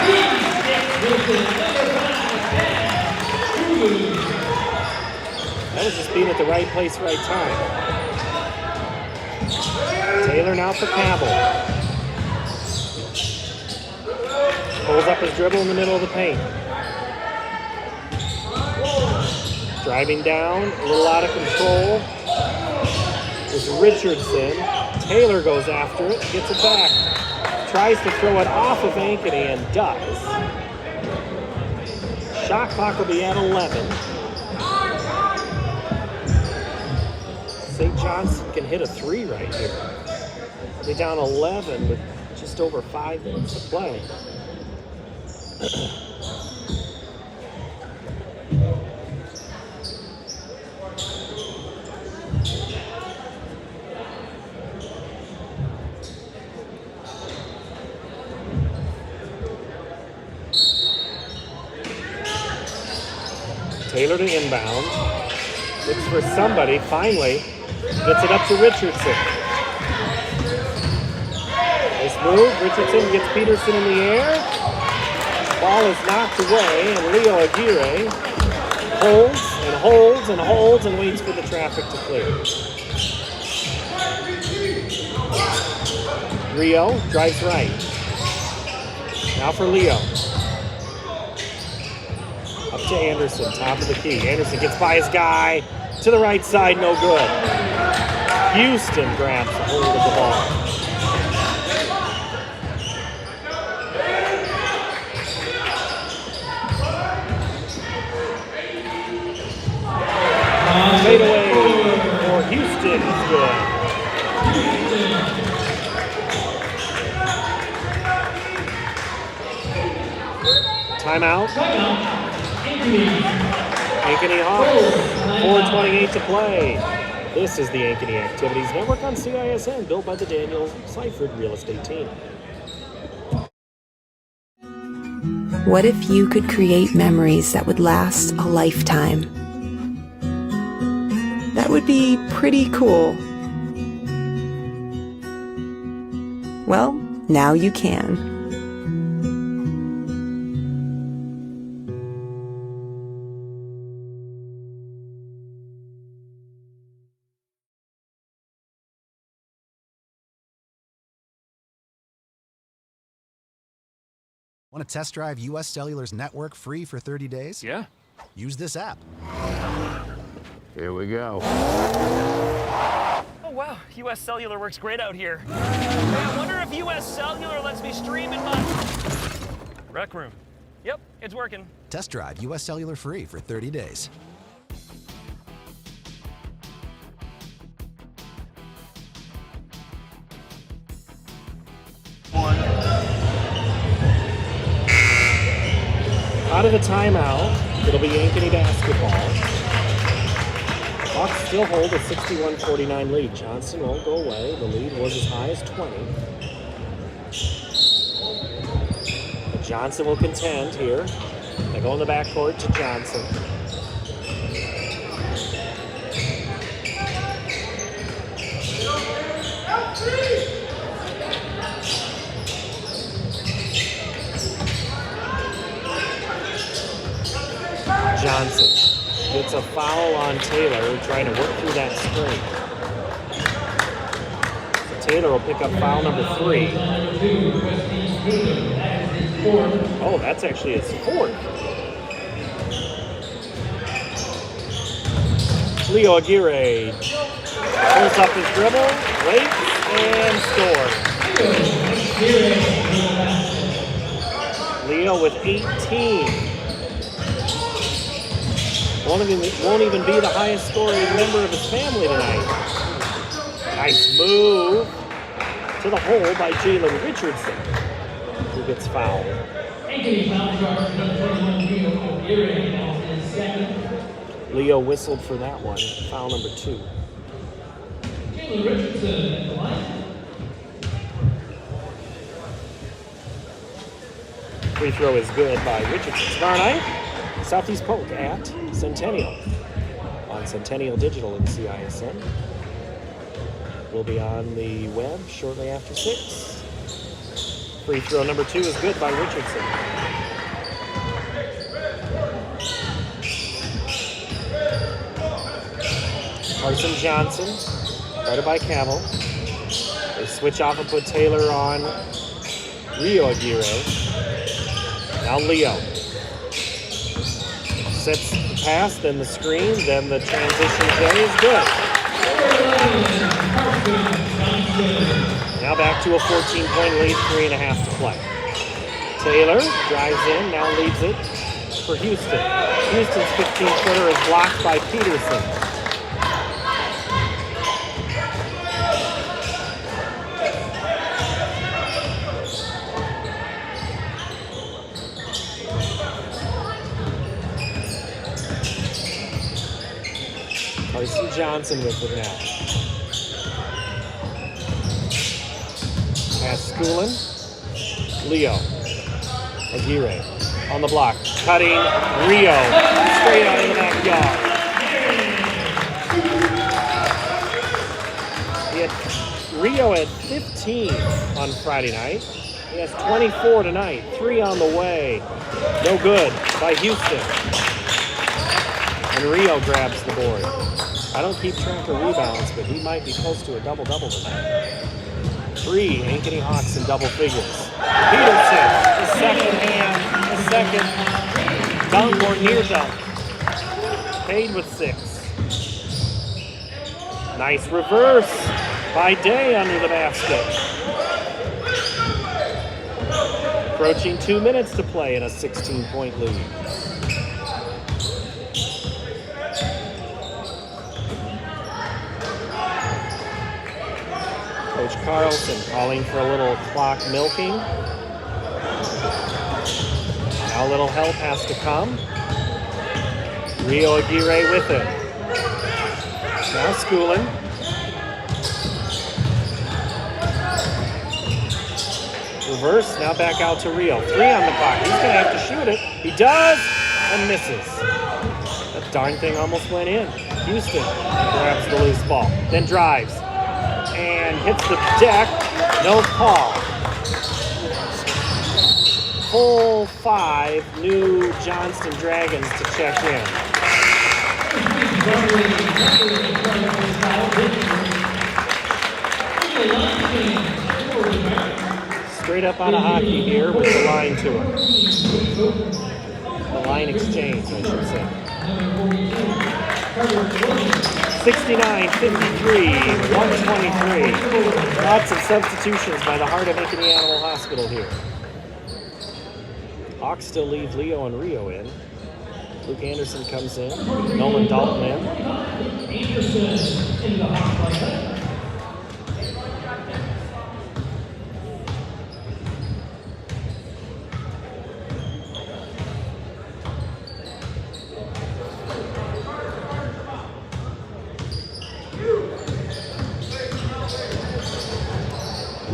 That was just being at the right place, right time. Taylor now for Cavill. Pulls up his dribble in the middle of the paint. Driving down, a little out of control. Is Richardson. Taylor goes after it, gets it back. Tries to throw it off of Ankeny and does. Shot clock will be at 11. St. Johnston can hit a 3 right here. They're down 11 with just over 5 minutes to play. Taylor to inbound. Looks for somebody. Finally gets it up to Richardson. Nice move. Richardson gets Peterson in the air. Ball is knocked away, and Leo Aguirre holds and holds and holds and waits for the traffic to clear. Rio drives right. Now for Leo. Up to Anderson, top of the key. Anderson gets by his guy. To the right side, no good. Houston grabs a hold of the ball. Fade away for Houston is good. Timeout. Ankeny Hawks, 4:28 to play. This is the Ankeny Activities Network on CISN, built by the Daniel Seifert Real Estate Team. What if you could create memories that would last a lifetime? That would be pretty cool. Well, now you can. Want to test drive US Cellular's network free for 30 days? Yeah. Use this app. Here we go. Oh, wow. US Cellular works great out here. Hey, I wonder if US Cellular lets me stream in my rec room. Yep, it's working. Test drive US Cellular free for 30 days. Out of the timeout, it'll be Ankeny basketball. Hawks still hold a 61-49 lead. Johnston won't go away. The lead was as high as 20. But Johnston will contend here. They go in the backcourt to Johnson. Johnson gets a foul on Taylor, trying to work through that screen. So Taylor will pick up foul number 3. Oh, that's actually his 4th. Leo Aguirre pulls up his dribble, waits, and scores. Leo with 18. Won't even be the highest scoring member of his family tonight. Nice move. to the hole by Jalen Richardson, who gets fouled. Leo whistled for that one, foul number 2. Jalen Richardson at the line. Free throw is good by Richardson. Tomorrow night, Southeast Polk at Centennial on Centennial Digital in CISM. We'll be on the web shortly after 6. Free throw number 2 is good by Richardson. Carson Johnson, guarded by Cavill. They switch off and put Taylor on Rio Aguirre. Now Leo. Sets the pass, then the screen, then the transition play is good. Now back to a 14-point lead, 3.5 to play. Taylor drives in, now leads it for Houston. Houston's 15-footer is blocked by Peterson. Carson Johnson with it now. Pass Schoolin. Leo. Aguirre on the block. Cutting Rio. Straight out of the backyard. Rio had 15 on Friday night. He has 24 tonight. 3 on the way. No good by Houston. And Rio grabs the board. I don't keep track of rebounds, but he might be close to a double-double tonight. 3 Ankeny Hawks in double figures. Peterson, the second dunk or near dunk. Paid with 6. Nice reverse by Day under the basket. Approaching 2 minutes to play in a 16-point lead. Coach Carlson calling for a little clock milking. Now a little help has to come. Rio Aguirre with it. Now Schoolin. Reverse, now back out to Rio. 3 on the clock. He's going to have to shoot it. He does and misses. That darn thing almost went in. Houston grabs the loose ball, then drives. And hits the deck, no call. Full 5 new Johnston Dragons to check in. Straight up out of hockey here with the line to it. The line exchange, I should say. 69-53, 123. Lots of substitutions by the Heart of Ankeny Animal Hospital here. Hawks still leave Leo and Rio in. Luke Anderson comes in. Nolan Dalton in.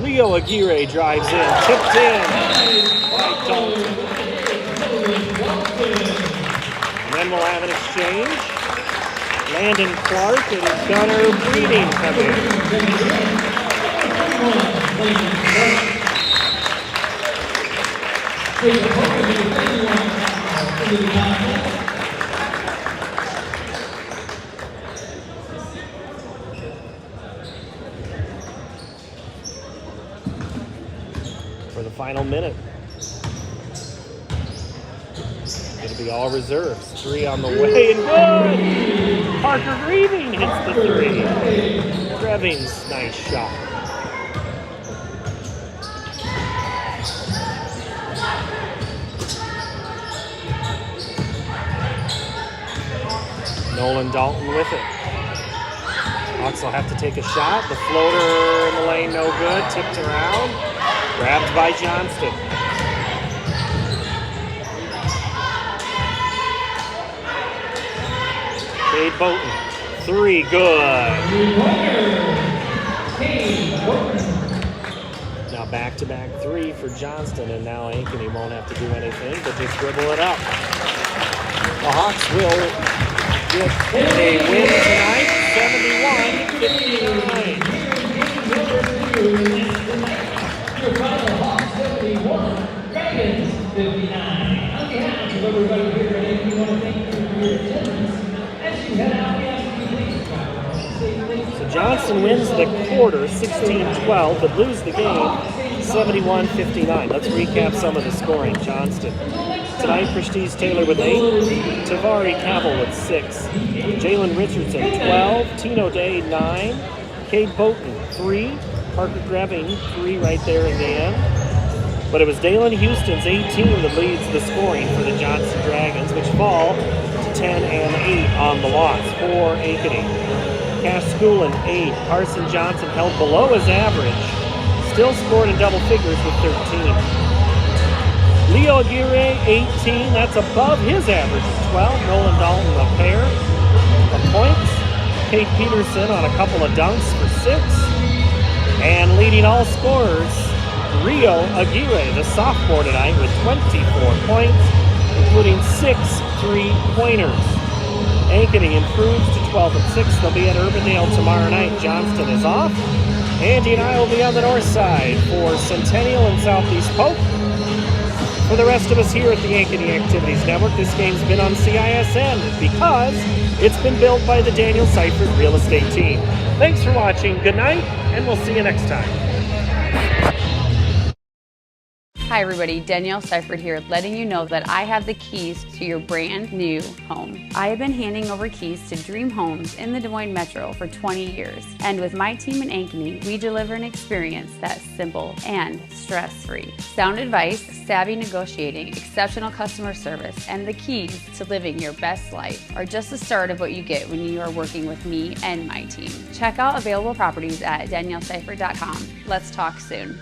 Leo Aguirre drives in, tipped in by Dalton. And then we'll have an exchange. Landon Clark and Gunnar Breeding come in. For the final minute. It'll be all reserves. 3 on the way and good! Parker Grieving hits the 3. Dreving's nice shot. Nolan Dalton with it. Hawks will have to take a shot. The floater in the lane, no good. Tipped around. Grabbed by Johnston. Cade Boughton. 3, good. Now back-to-back 3 for Johnston, and now Ankeny won't have to do anything but just dribble it up. The Hawks will get a win tonight, 71-59. On behalf of everybody here at Ankeny, we want to thank you for your attendance. As you head out, we ask you please So Johnston wins the quarter 16-12, but lose the game 71-59. Let's recap some of the scoring. Johnston tonight, Prestige Taylor with 8, Tavari Cabell with 6, Jalen Richardson 12, Tino Day 9, Cade Boughton 3, Parker Greving 3 right there in the end. But it was Dalen Houston's 18 that leads the scoring for the Johnston Dragons, which fall to 10 and 8 on the loss for Ankeny. Cash Schoolin 8, Carson Johnson held below his average, still scored in double figures with 13. Leo Aguirre, 18, that's above his average of 12. Nolan Dalton, a pair of points. Kate Peterson on a couple of dunks for 6. And leading all scorers, Rio Aguirre, the sophomore tonight, with 24 points, including 6 3-pointers. Ankeny improves to 12-6. They'll be at Urbandale tomorrow night. Johnston is off. Andy and I will be on the north side for Centennial and Southeast Polk. For the rest of us here at the Ankeny Activities Network, this game's been on CISN because it's been built by the Daniel Seifert Real Estate Team. Thanks for watching. Good night, and we'll see you next time. Hi everybody, Danielle Seifert here, letting you know that I have the keys to your brand new home. I have been handing over keys to dream homes in the Des Moines Metro for 20 years. And with my team in Ankeny, we deliver an experience that's simple and stress-free. Sound advice, savvy negotiating, exceptional customer service, and the keys to living your best life are just the start of what you get when you are working with me and my team. Check out available properties at danielleseifert.com. Let's talk soon.